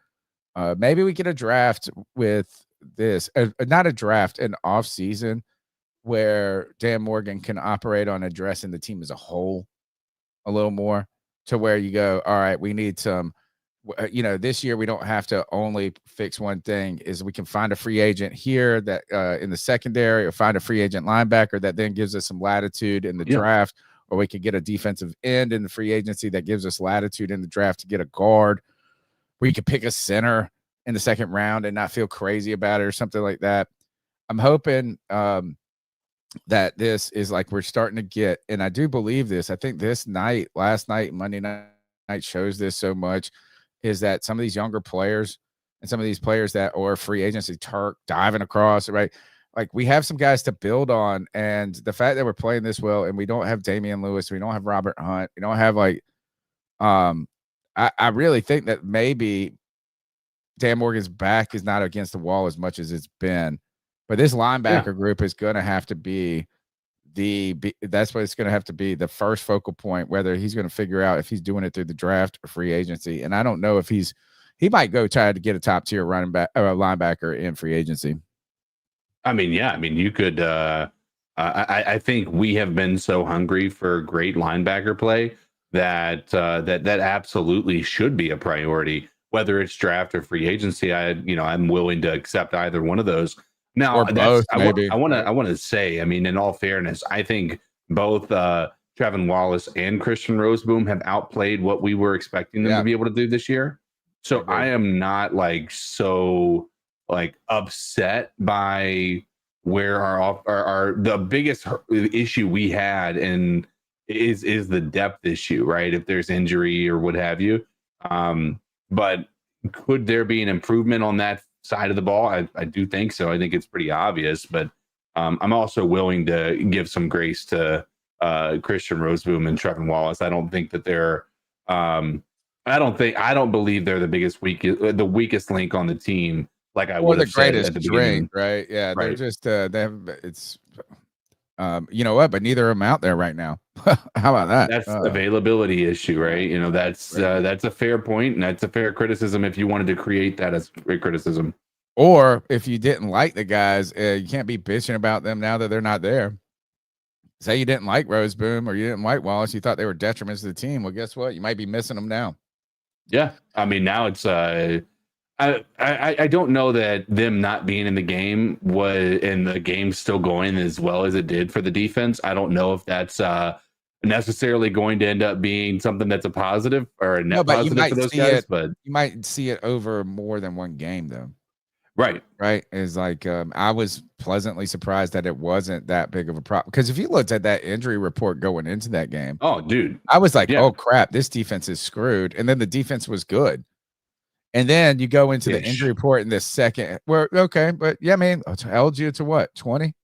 [SPEAKER 3] Maybe we get a draft with this, not a draft, an off season where Dan Morgan can operate on addressing the team as a whole a little more, to where you go, all right, we need some, you know, this year we don't have to only fix one thing, is we can find a free agent here that in the secondary, or find a free agent linebacker that then gives us some latitude in the draft, or we could get a defensive end in the free agency that gives us latitude in the draft to get a guard. We could pick a center in the second round and not feel crazy about it or something like that. I'm hoping that this is like we're starting to get, and I do believe this. I think this night, last night, Monday night shows this so much, is that some of these younger players and some of these players that are free agency, Turk diving across, right? Like, we have some guys to build on. And the fact that we're playing this well, and we don't have Damian Lewis, we don't have Robert Hunt, we don't have like, I really think that maybe Dan Morgan's back is not against the wall as much as it's been. But this linebacker group is going to have to be that's what it's going to have to be, the first focal point, whether he's going to figure out if he's doing it through the draft or free agency. And I don't know if he might go try to get a top tier running back or a linebacker in free agency.
[SPEAKER 4] I mean, you could, I think we have been so hungry for great linebacker play that absolutely should be a priority, whether it's draft or free agency. I'm willing to accept either one of those. Now,
[SPEAKER 3] or both, maybe.
[SPEAKER 4] I want to say, I mean, in all fairness, I think both Trevin Wallace and Christian Roseboom have outplayed what we were expecting them to be able to do this year. So I am not like so like upset by where our the biggest issue we had and is the depth issue, right? If there's injury or what have you. But could there be an improvement on that side of the ball? I do think so. I think it's pretty obvious, but I'm also willing to give some grace to Christian Roseboom and Trevin Wallace. I don't think that they're I don't believe they're the weakest link on the team. Like I would have said at the beginning,
[SPEAKER 3] right? Yeah,
[SPEAKER 4] right.
[SPEAKER 3] They're just it's you know what? But neither of them out there right now. How about that?
[SPEAKER 4] That's availability issue, right? You know, that's a fair point, and that's a fair criticism if you wanted to create that as a criticism.
[SPEAKER 3] Or if you didn't like the guys, you can't be bitching about them now that they're not there. Say you didn't like Roseboom or you didn't like Wallace, you thought they were detriments to the team. Well, guess what? You might be missing them now.
[SPEAKER 4] Yeah, I mean now it's I don't know that them not being in the game was and the game still going as well as it did for the defense. I don't know if that's necessarily going to end up being something that's a positive or a net positive for those guys. But
[SPEAKER 3] you might see it over more than one game, though.
[SPEAKER 4] Right.
[SPEAKER 3] Is like I was pleasantly surprised that it wasn't that big of a problem. Because if you looked at that injury report going into that game,
[SPEAKER 4] oh, dude,
[SPEAKER 3] I was like, oh crap, this defense is screwed. And then the defense was good. And then you go into the injury report in the second. Well, okay, but yeah, I mean, held you to what, 20?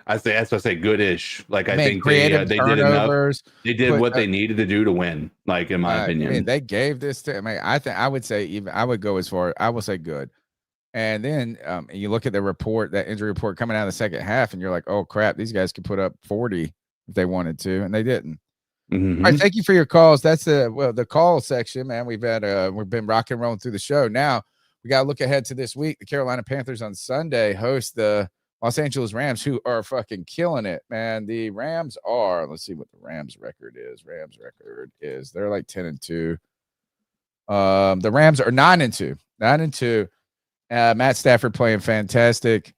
[SPEAKER 4] I say good-ish. Like I think
[SPEAKER 3] they
[SPEAKER 4] did enough. They did what they needed to do to win. Like in my opinion,
[SPEAKER 3] I mean, they gave this to. I mean, I would say even I would go as far. I will say good. And then you look at the report, that injury report coming out of the second half, and you're like, oh crap, these guys could put up 40 if they wanted to, and they didn't.
[SPEAKER 4] Mm-hmm.
[SPEAKER 3] All right, thank you for your calls. That's the call section, man. We've been rock and rolling through the show. Now we got to look ahead to this week. The Carolina Panthers on Sunday host the Los Angeles Rams, who are fucking killing it, man. The Rams are. Let's see what the Rams record is. They're like 10-2. The Rams are 9-2. 9-2. Matt Stafford playing fantastic.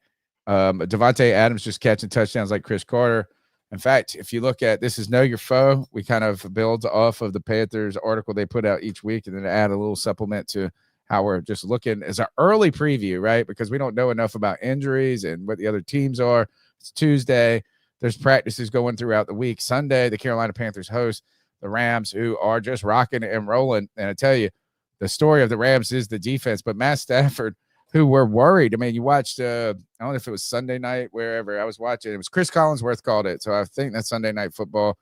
[SPEAKER 3] Devontae Adams just catching touchdowns like Chris Carter. In fact, if you look at this is Know Your Foe, we kind of build off of the Panthers article they put out each week and then add a little supplement to how we're just looking as an early preview, right? Because we don't know enough about injuries and what the other teams are. It's Tuesday. There's practices going throughout the week. Sunday, the Carolina Panthers host the Rams, who are just rocking and rolling. And I tell you, the story of the Rams is the defense, but Matt Stafford, who were worried. I mean, you watched, I don't know if it was Sunday night, wherever I was watching. It was Chris Collinsworth called it. So I think that's Sunday Night Football.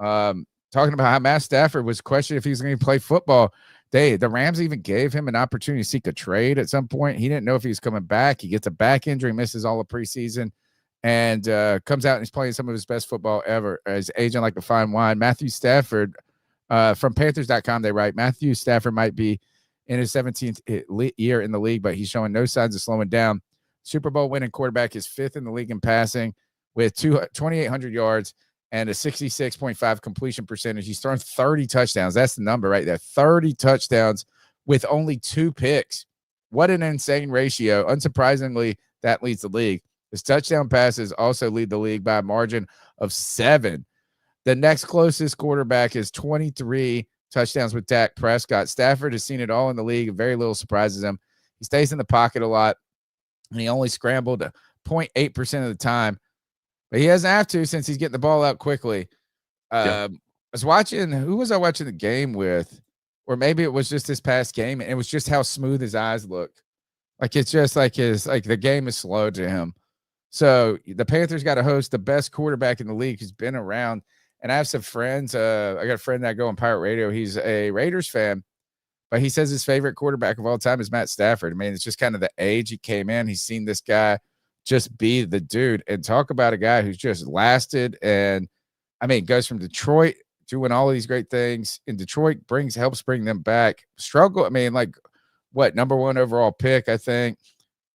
[SPEAKER 3] Talking about how Matt Stafford was questioned if he was going to play football. The Rams even gave him an opportunity to seek a trade at some point. He didn't know if he was coming back. He gets a back injury, misses all the preseason, and comes out and he's playing some of his best football ever. As aging like a fine wine. Matthew Stafford, from Panthers.com, they write, Matthew Stafford might be in his 17th year in the league, but he's showing no signs of slowing down. Super Bowl winning quarterback is 5th in the league in passing with 2,800 yards and a 66.5 completion percentage. He's thrown 30 touchdowns. That's the number right there. 30 touchdowns with only 2 picks. What an insane ratio. Unsurprisingly, that leads the league. His touchdown passes also lead the league by a margin of 7. The next closest quarterback is 23 touchdowns with Dak Prescott. Stafford has seen it all in the league. Very little surprises him. He stays in the pocket a lot, and he only scrambled 0.8% of the time. But he doesn't have to since he's getting the ball out quickly. I was watching, who was I watching the game with? Or maybe it was just this past game, and it was just how smooth his eyes look. Like it's just like the game is slow to him. So the Panthers got to host the best quarterback in the league who's been around. And I have some friends. I got a friend that go on Pirate Radio. He's a Raiders fan, but he says his favorite quarterback of all time is Matt Stafford. I mean, it's just kind of the age he came in. He's seen this guy just be the dude. And talk about a guy who's just lasted. And I mean, goes from Detroit doing all of these great things in Detroit, helps bring them back. Struggle. I mean, like what, number 1 overall pick, I think.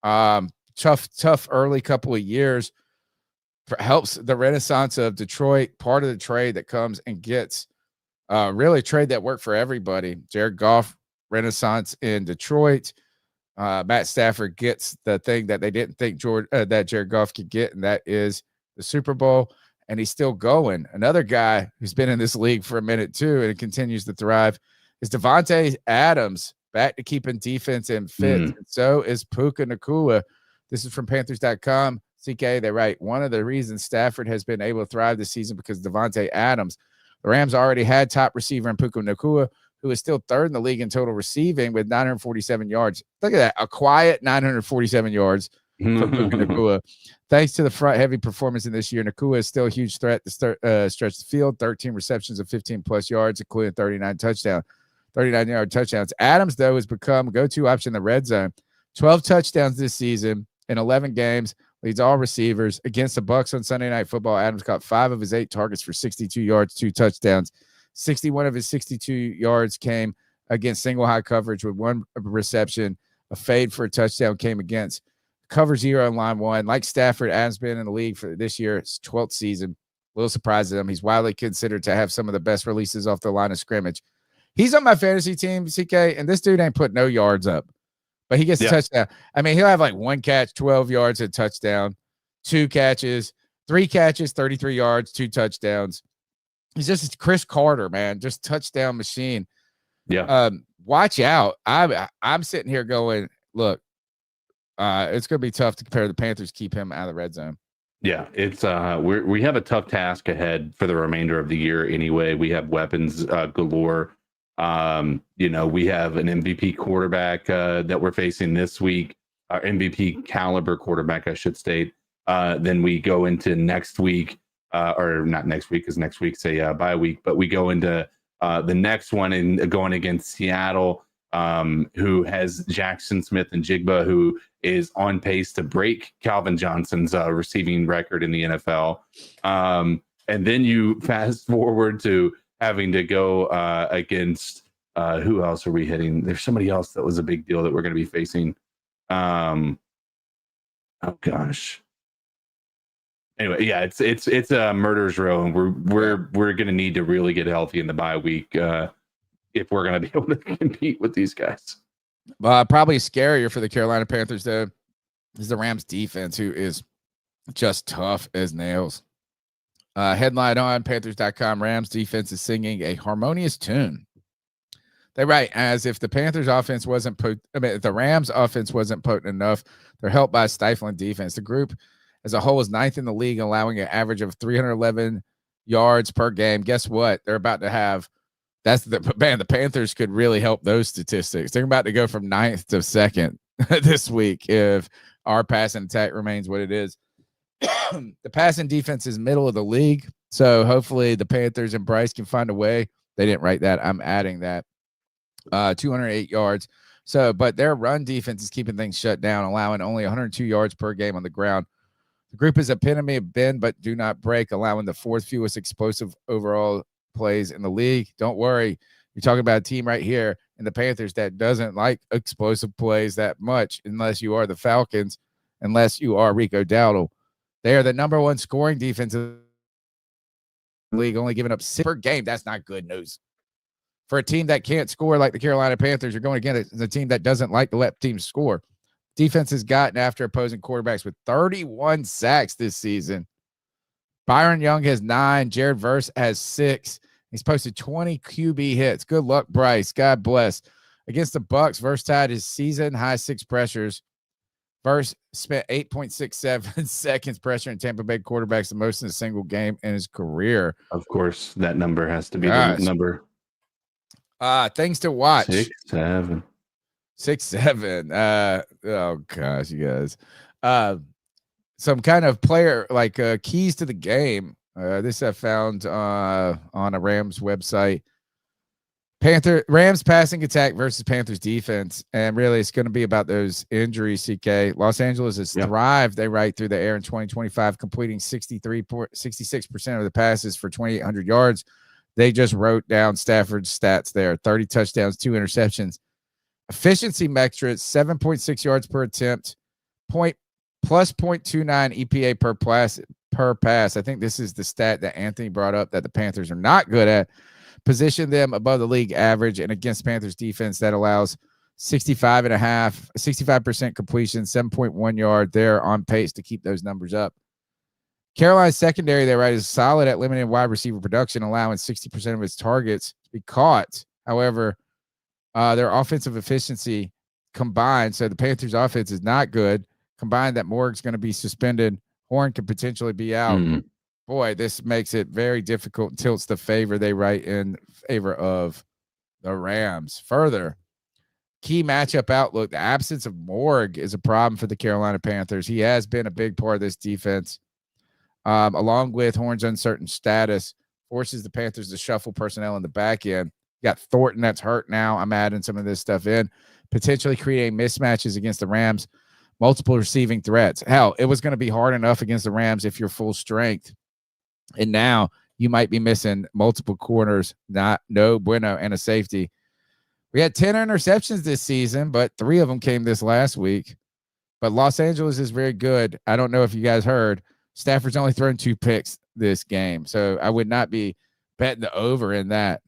[SPEAKER 3] Tough early couple of years. Helps the renaissance of Detroit, part of the trade that comes and gets really trade that worked for everybody. Jared Goff renaissance in Detroit. Matt Stafford gets the thing that they didn't think that Jared Goff could get, and that is the Super Bowl, and he's still going. Another guy who's been in this league for a minute too and continues to thrive is Devontae Adams. back to keeping defense in fits. And so is Puka Nacua. This is from Panthers.com. CK, they write, one of the reasons Stafford has been able to thrive this season because Devontae Adams. The Rams already had top receiver in Puka Nacua, who is still third in the league in total receiving with 947 yards. Look at that, a quiet 947 yards from Puka Nacua. Thanks to the front-heavy performance in this year, Nacua is still a huge threat to stretch the field, 13 receptions of 15-plus yards, including 39-yard touchdowns. Adams, though, has become a go-to option in the red zone. 12 touchdowns this season in 11 games, leads all receivers. Against the Bucs on Sunday Night Football, Adams caught 5 of his 8 targets for 62 yards, 2 touchdowns. 61 of his 62 yards came against single high coverage with 1 reception. A fade for a touchdown came against cover 0 in line 1. Like Stafford, Adams been in the league for this year, it's 12th season. A little surprised at him. He's widely considered to have some of the best releases off the line of scrimmage. He's on my fantasy team, CK, and this dude ain't put no yards up. But he gets a touchdown. I mean, he'll have like 1 catch, 12 yards, a touchdown, 2 catches, 3 catches, 33 yards, 2 touchdowns. He's just Chris Carter, man, just touchdown machine.
[SPEAKER 4] Yeah.
[SPEAKER 3] Watch out. I'm sitting here going, look, it's going to be tough to compare the Panthers, keep him out of the red zone.
[SPEAKER 4] Yeah, it's we have a tough task ahead for the remainder of the year anyway. We have weapons galore. We have an MVP quarterback that we're facing this week, our MVP caliber quarterback, I should state. Then we go into next week, or not next week, because next week's a bye week, but we go into the next one and going against Seattle, who has Jackson Smith and Jigba, who is on pace to break Calvin Johnson's receiving record in the NFL. And then you fast forward to having to go against who else are we hitting? There's somebody else that was a big deal that we're going to be facing. Oh gosh. Anyway, yeah, it's a murderer's row, and we're going to need to really get healthy in the bye week if we're going to be able to compete with these guys.
[SPEAKER 3] Probably scarier for the Carolina Panthers, though, is the Rams defense, who is just tough as nails. Headline on Panthers.com, Rams defense is singing a harmonious tune. They write, as if the Panthers offense the Rams offense wasn't potent enough, they're helped by a stifling defense. The group as a whole is 9th in the league, allowing an average of 311 yards per game. Guess what? They're about to have the Panthers could really help those statistics. They're about to go from 9th to 2nd this week if our passing attack remains what it is. The passing defense is middle of the league, so hopefully the Panthers and Bryce can find a way. They didn't write that. I'm adding that. 208 yards. But their run defense is keeping things shut down, allowing only 102 yards per game on the ground. The group is epitome of bend but do not break, allowing the 4th fewest explosive overall plays in the league. Don't worry. You're talking about a team right here in the Panthers that doesn't like explosive plays that much unless you are the Falcons, unless you are Rico Dowdle. They are the number 1 scoring defense in the league, only giving up 6 per game. That's not good news. For a team that can't score like the Carolina Panthers, you're going against the team that doesn't like to let teams score. Defense has gotten after opposing quarterbacks with 31 sacks this season. Byron Young has 9. Jared Verse has 6. He's posted 20 QB hits. Good luck, Bryce. God bless. Against the Bucs, Verse tied his season high 6 pressures. Verse spent 8.67 seconds pressuring Tampa Bay quarterbacks, the most in a single game in his career.
[SPEAKER 4] Of course, that number has to be the number.
[SPEAKER 3] Things to watch.
[SPEAKER 4] 6-7.
[SPEAKER 3] 6-7. Oh gosh, you guys. Some kind of player like keys to the game. This I found on a Rams website. Rams passing attack versus Panthers defense, and really it's going to be about those injuries. CK, Los Angeles has thrived. They write through the air in 2025, completing 66% of the passes for 2,800 yards. They just wrote down Stafford's stats there: 30 touchdowns, 2 interceptions. Efficiency metrics: 7.6 yards per attempt, plus 0.29 EPA per pass. I think this is the stat that Anthony brought up that the Panthers are not good at. Position them above the league average, and against Panthers defense that allows 65% completion, 7.1 yard. They're on pace to keep those numbers up. Carolina's secondary, they write, is solid at limited wide receiver production, allowing 60% of its targets to be caught. However, Their offensive efficiency combined, so the Panthers' offense is not good. Combined, that Morg's going to be suspended. Horn could potentially be out. Boy, this makes it very difficult and tilts the favor they write in favor of the Rams. Further, key matchup outlook, the absence of Morg is a problem for the Carolina Panthers. He has been a big part of this defense. Along with Horn's uncertain status, forces the Panthers to shuffle personnel in the back end. You got Thornton that's hurt now. I'm adding some of this stuff in, potentially creating mismatches against the Rams, multiple receiving threats. Hell, it was going to be hard enough against the Rams if you're full strength. And now you might be missing multiple corners, no bueno, and a safety. We had 10 interceptions this season, but 3 of them came this last week. But Los Angeles is very good. I don't know if you guys heard, Stafford's only thrown 2 picks this game. So I would not be betting the over in that.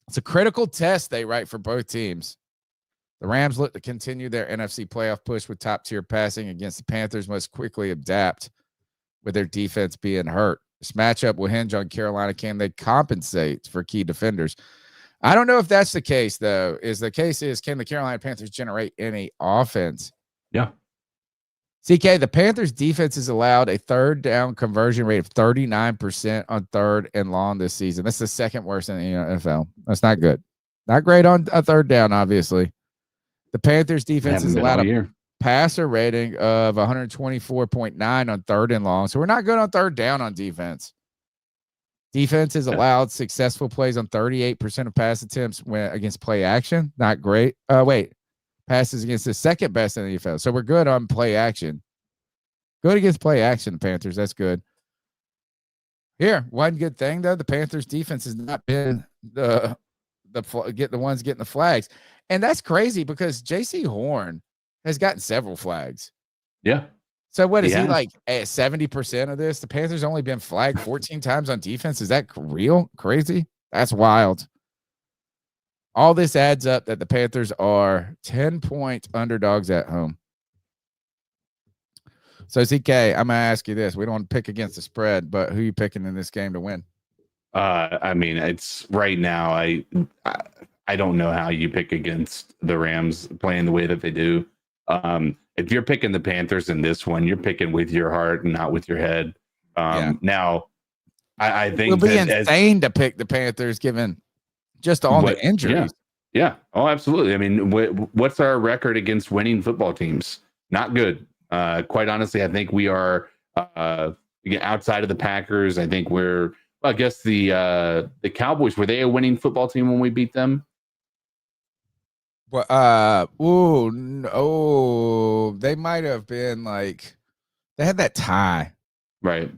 [SPEAKER 3] It's a critical test, they write, for both teams. The Rams look to continue their NFC playoff push with top-tier passing against the Panthers must quickly adapt with their defense being hurt. This matchup will hinge on Carolina. Can they compensate for key defenders? I don't know if that's the case, though. Can the Carolina Panthers generate any offense?
[SPEAKER 4] Yeah.
[SPEAKER 3] CK, the Panthers defense has allowed a third down conversion rate of 39% on third and long this season. That's the second worst in the NFL. That's not good. Not great on a third down, obviously. The Panthers defense has allowed a passer rating of 124.9 on third and long. So we're not good on third down on defense. Defense has allowed successful plays on 38% of pass attempts against play action. Not great. Passes against the second best in the NFL. So we're good on play action. Good against play action, the Panthers. That's good. Here, one good thing, though, the Panthers defense has not been the ones getting the flags. And that's crazy because Jaycee Horn has gotten several flags.
[SPEAKER 4] Yeah.
[SPEAKER 3] So what is he like at 70% of this? The Panthers only been flagged 14 times on defense. Is that real crazy? That's wild. All this adds up that the Panthers are 10-point underdogs at home. So CK, I'm gonna ask you this. We don't want to pick against the spread, but who are you picking in this game to win?
[SPEAKER 4] I mean, it's right now. I don't know how you pick against the Rams playing the way that they do. If you're picking the Panthers in this one, you're picking with your heart and not with your head. Now, I think
[SPEAKER 3] it would be insane to pick the Panthers given just all the injuries.
[SPEAKER 4] Yeah. Oh, absolutely. I mean, what's our record against winning football teams? Not good. Quite honestly, I think we are outside of the Packers. I think I guess the Cowboys, were they a winning football team when we beat them?
[SPEAKER 3] Well, they might have been they had that tie.
[SPEAKER 4] Right.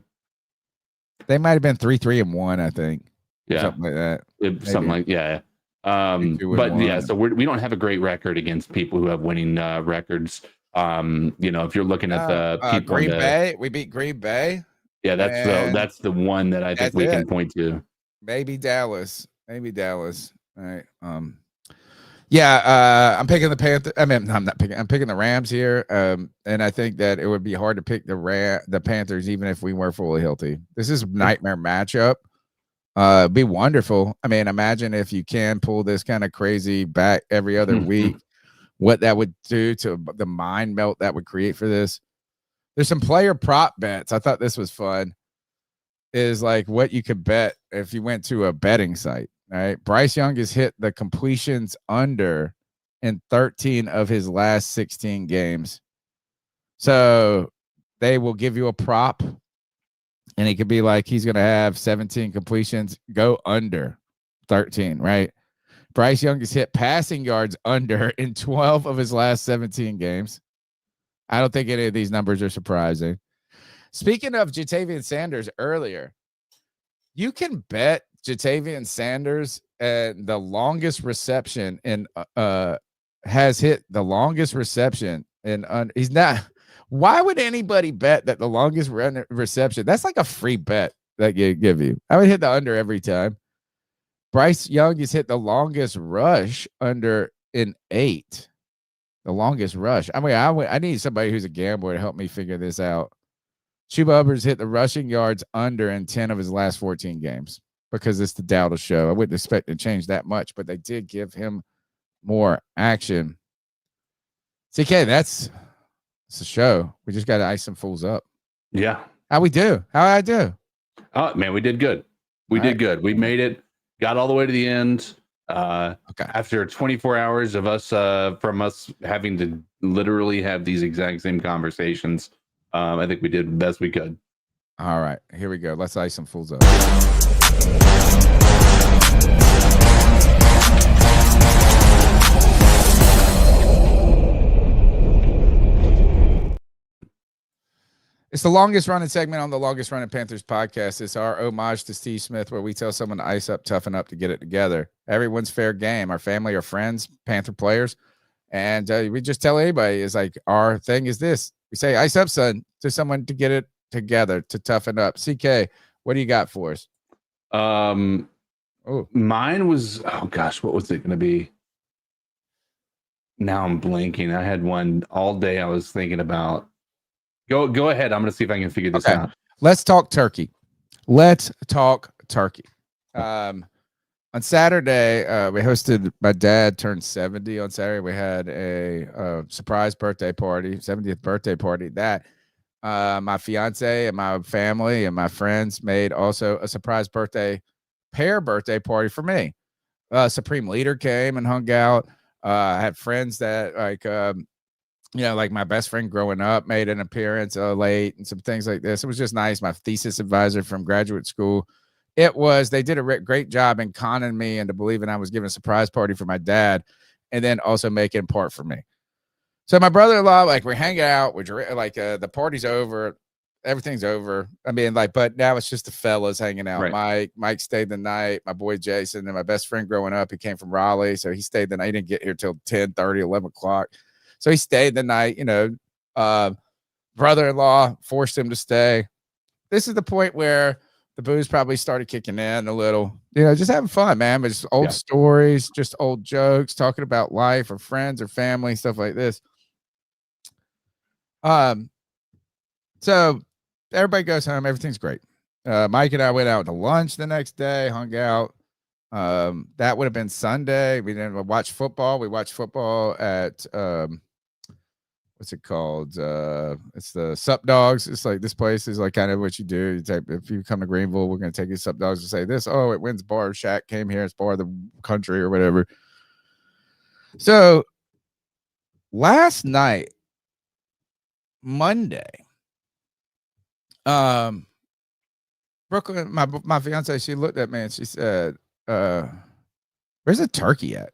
[SPEAKER 3] They might have been 3-3-1, I think.
[SPEAKER 4] Yeah.
[SPEAKER 3] Something like that.
[SPEAKER 4] But yeah, so we don't have a great record against people who have winning records. If you're looking at the people
[SPEAKER 3] Green Bay, we beat Green Bay.
[SPEAKER 4] Yeah, that's the one that I think we can point to.
[SPEAKER 3] Maybe Dallas. All right. I'm picking the Panthers. I mean, I'm picking the Rams here. And I think that it would be hard to pick the Panthers even if we were fully healthy. This is a nightmare matchup. It'd be wonderful. I mean, imagine if you can pull this kind of crazy back every other week, what that would do to the mind melt that would create for this. There's some player prop bets. I thought this was fun. Is like what you could bet if you went to a betting site. All right. Bryce Young has hit the completions under in 13 of his last 16 games. So they will give you a prop. And it could be like he's going to have 17 completions, go under 13, right? Bryce Young has hit passing yards under in 12 of his last 17 games. I don't think any of these numbers are surprising. Speaking of Ja'Tavion Sanders earlier, you can bet Ja'Tavion Sanders at the longest reception has hit the longest reception he's not. Why would anybody bet that the longest reception? That's like a free bet that you give you. I would hit the under every time. Bryce Young has hit the longest rush under in 8. The longest rush. I mean, I need somebody who's a gambler to help me figure this out. Chuba Hubbard's hit the rushing yards under in 10 of his last 14 games because it's the Dowdle show. I wouldn't expect to change that much, but they did give him more action. CK, that's the show. We just got to ice some fools up.
[SPEAKER 4] Yeah.
[SPEAKER 3] How we do? How I do?
[SPEAKER 4] Oh man, we did good. We did good. We made it. Got all the way to the end. After 24 hours of us from us having to literally have these exact same conversations, I think we did the best we could.
[SPEAKER 3] All right, here we go. Let's ice some fools up. It's the longest running segment on the longest running Panthers podcast. It's our homage to Steve Smith, where we tell someone to ice up, toughen up to get it together. Everyone's fair game. Our family, our friends, Panther players. And we just tell anybody, is like, our thing is this. We say, ice up, son, to someone to get it together, to toughen up. CK, what do you got for us?
[SPEAKER 4] Mine was, oh gosh, what was it going to be? Now I'm blanking. I had one all day I was thinking about. Go ahead. I'm going to see if I can figure this out.
[SPEAKER 3] Let's talk turkey. Let's talk turkey. On Saturday, we hosted, my dad turned 70 on Saturday. We had a surprise birthday party, 70th birthday party. That my fiance and my family and my friends made also a surprise birthday party for me. Supreme Leader came and hung out. I had friends that like my best friend growing up made an appearance late and some things like this. It was just nice. My thesis advisor from graduate school. They did a great job in conning me into believing I was giving a surprise party for my dad and then also making part for me. So my brother-in-law, we're hanging out. We're the party's over. Everything's over. I mean, but now it's just the fellas hanging out. Right. Mike stayed the night. My boy Jason and my best friend growing up, he came from Raleigh. So he stayed the night. He didn't get here till 10:30, 11 o'clock. So he stayed the night, brother-in-law forced him to stay. This is the point where the booze probably started kicking in a little, just having fun, man. But just old stories, just old jokes, talking about life or friends or family, stuff like this. So everybody goes home. Everything's great. Mike and I went out to lunch the next day, hung out. That would have been Sunday. We didn't watch football. We watched football at what's it called? It's the Sup Dogs. It's like this place is like kind of what you do. If you come to Greenville, we're gonna take you to Sup Dogs and say this. Oh, it wins bar. Shaq came here. It's bar of the country or whatever. So last night, Monday, Brooklyn, my fiance, she looked at me and she said, where's the turkey at?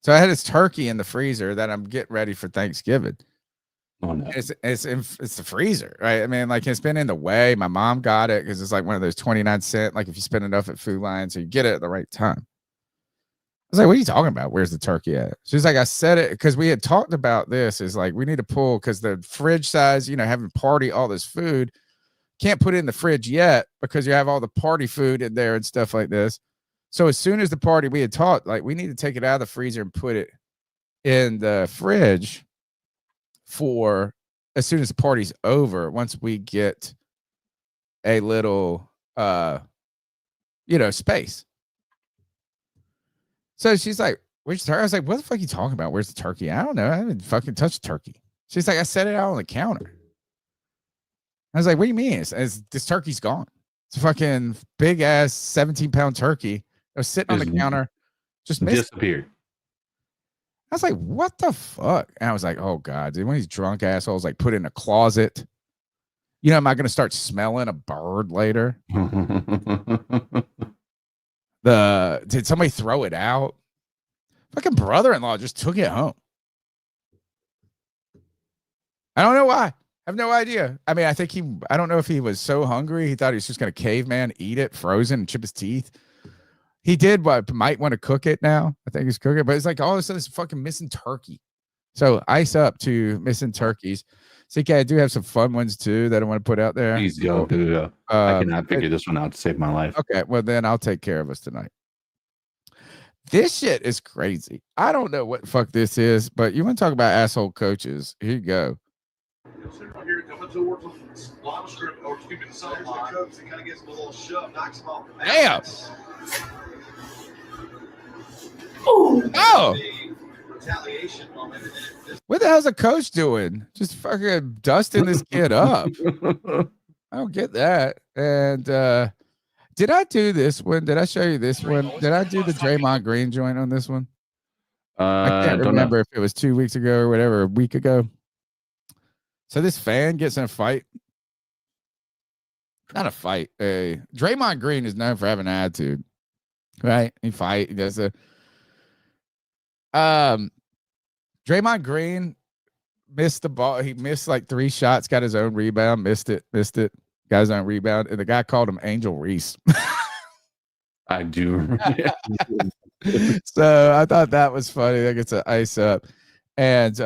[SPEAKER 3] So I had this turkey in the freezer that I'm getting ready for Thanksgiving.
[SPEAKER 4] Oh no.
[SPEAKER 3] It's the freezer, right? I mean, it's been in the way. My mom got it because it's like one of those 29-cent, if you spend enough at Food Lion, so you get it at the right time. I was like, what are you talking about? Where's the turkey at? She's like, I said it because we had talked about this. Is we need to pull because the fridge size, having party all this food, can't put it in the fridge yet because you have all the party food in there and stuff like this. So as soon as the party, we had talked, we need to take it out of the freezer and put it in the fridge for as soon as the party's over, once we get a little, space. So she's like, where's the turkey? I was like, what the fuck are you talking about? Where's the turkey? I don't know. I haven't fucking touched the turkey. She's like, I set it out on the counter. I was like, what do you mean? This turkey's gone. It's a fucking big ass 17-pound turkey. It was sitting on the counter, just
[SPEAKER 4] disappeared.
[SPEAKER 3] I was like, what the fuck? And I was like, oh God, did one of these drunk assholes put it in a closet? Am I gonna start smelling a bird later? Did somebody throw it out? Fucking brother-in-law just took it home. I don't know why. I have no idea. I mean, I don't know if he was so hungry, he thought he was just going to caveman eat it frozen and chip his teeth. He did might want to cook it now. I think he's cooking, but it's all of a sudden it's fucking missing turkey. So ice up to missing turkeys. CK, I do have some fun ones too that I want to put out there.
[SPEAKER 4] Please go. I cannot figure this one out to save my life.
[SPEAKER 3] Okay, well then I'll take care of us tonight. This shit is crazy. I don't know what the fuck this is, but you want to talk about asshole coaches? Here you go.
[SPEAKER 11] Here coming towards the line of scrimmage, or excuse me, the sideline. Coach that kind of gets a little shove, knocks him off the
[SPEAKER 3] damn. Oh. What the hell's a coach doing? Just fucking dusting this kid up. I don't get that. And did I do this one? Did I show you this one? Did I do the Draymond Green joint on this one? I can't remember if it was 2 weeks ago or whatever, a week ago. So this fan gets in a fight. Not a fight. Draymond Green is known for having an attitude, right? He fight. He does a. Draymond Green missed the ball. He missed like 3 shots. Got his own rebound. Missed it. Got his own rebound, and the guy called him Angel Reese.
[SPEAKER 4] I do.
[SPEAKER 3] So I thought that was funny. That gets an ice up. And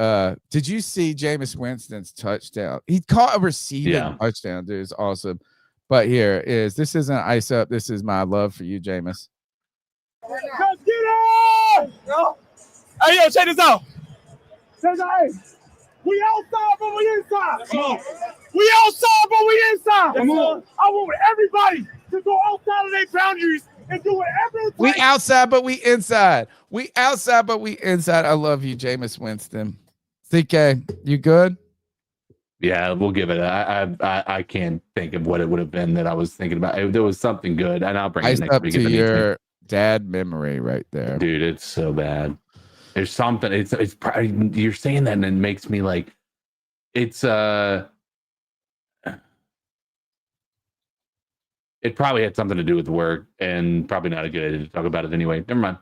[SPEAKER 3] did you see Jameis Winston's touchdown? He caught a receiving touchdown, dude. It's awesome. But this isn't ice up. This is my love for you, Jameis.
[SPEAKER 11] Let's get it! Hey, yo, check this out. Check this out. We outside, but we inside. Come on. We outside, but we inside. Come on. I want everybody to go outside of their boundaries and do whatever it takes.
[SPEAKER 3] We outside, but we inside. We outside, but we inside. I love you, Jameis Winston. CK, you good?
[SPEAKER 4] Yeah, we'll give it. I can't think of what it would have been that I was thinking about. There was something good, and I'll bring it next week.
[SPEAKER 3] To your dad memory right there,
[SPEAKER 4] dude. It's so bad. There's something. It's you're saying that, and it makes me like. It's It probably had something to do with work, and probably not a good idea to talk about it anyway. Never mind.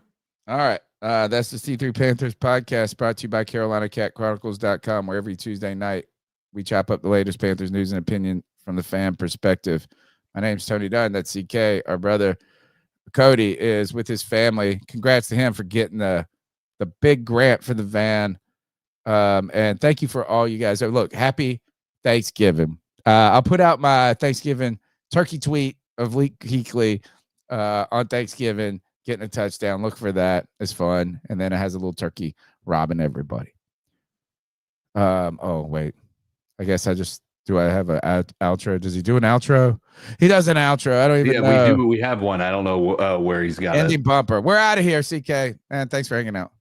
[SPEAKER 3] All right. That's the C3 Panthers podcast brought to you by CarolinaCatChronicles.com, where every Tuesday night we chop up the latest Panthers news and opinion from the fan perspective. My name's Tony Dunn. That's CK. Our brother Cody is with his family. Congrats to him for getting the big grant for the van. And thank you for all you guys. Look, happy Thanksgiving. I'll put out my Thanksgiving turkey tweet of Leek Keekley on Thanksgiving getting a touchdown. Look for that. It's fun. And then it has a little turkey robbing everybody. Oh, wait. I guess I have an outro? Does he do an outro? He does an outro. I don't even know.
[SPEAKER 4] We do. We have one. I don't know where he's got it.
[SPEAKER 3] Ending bumper. We're out of here, CK. And thanks for hanging out.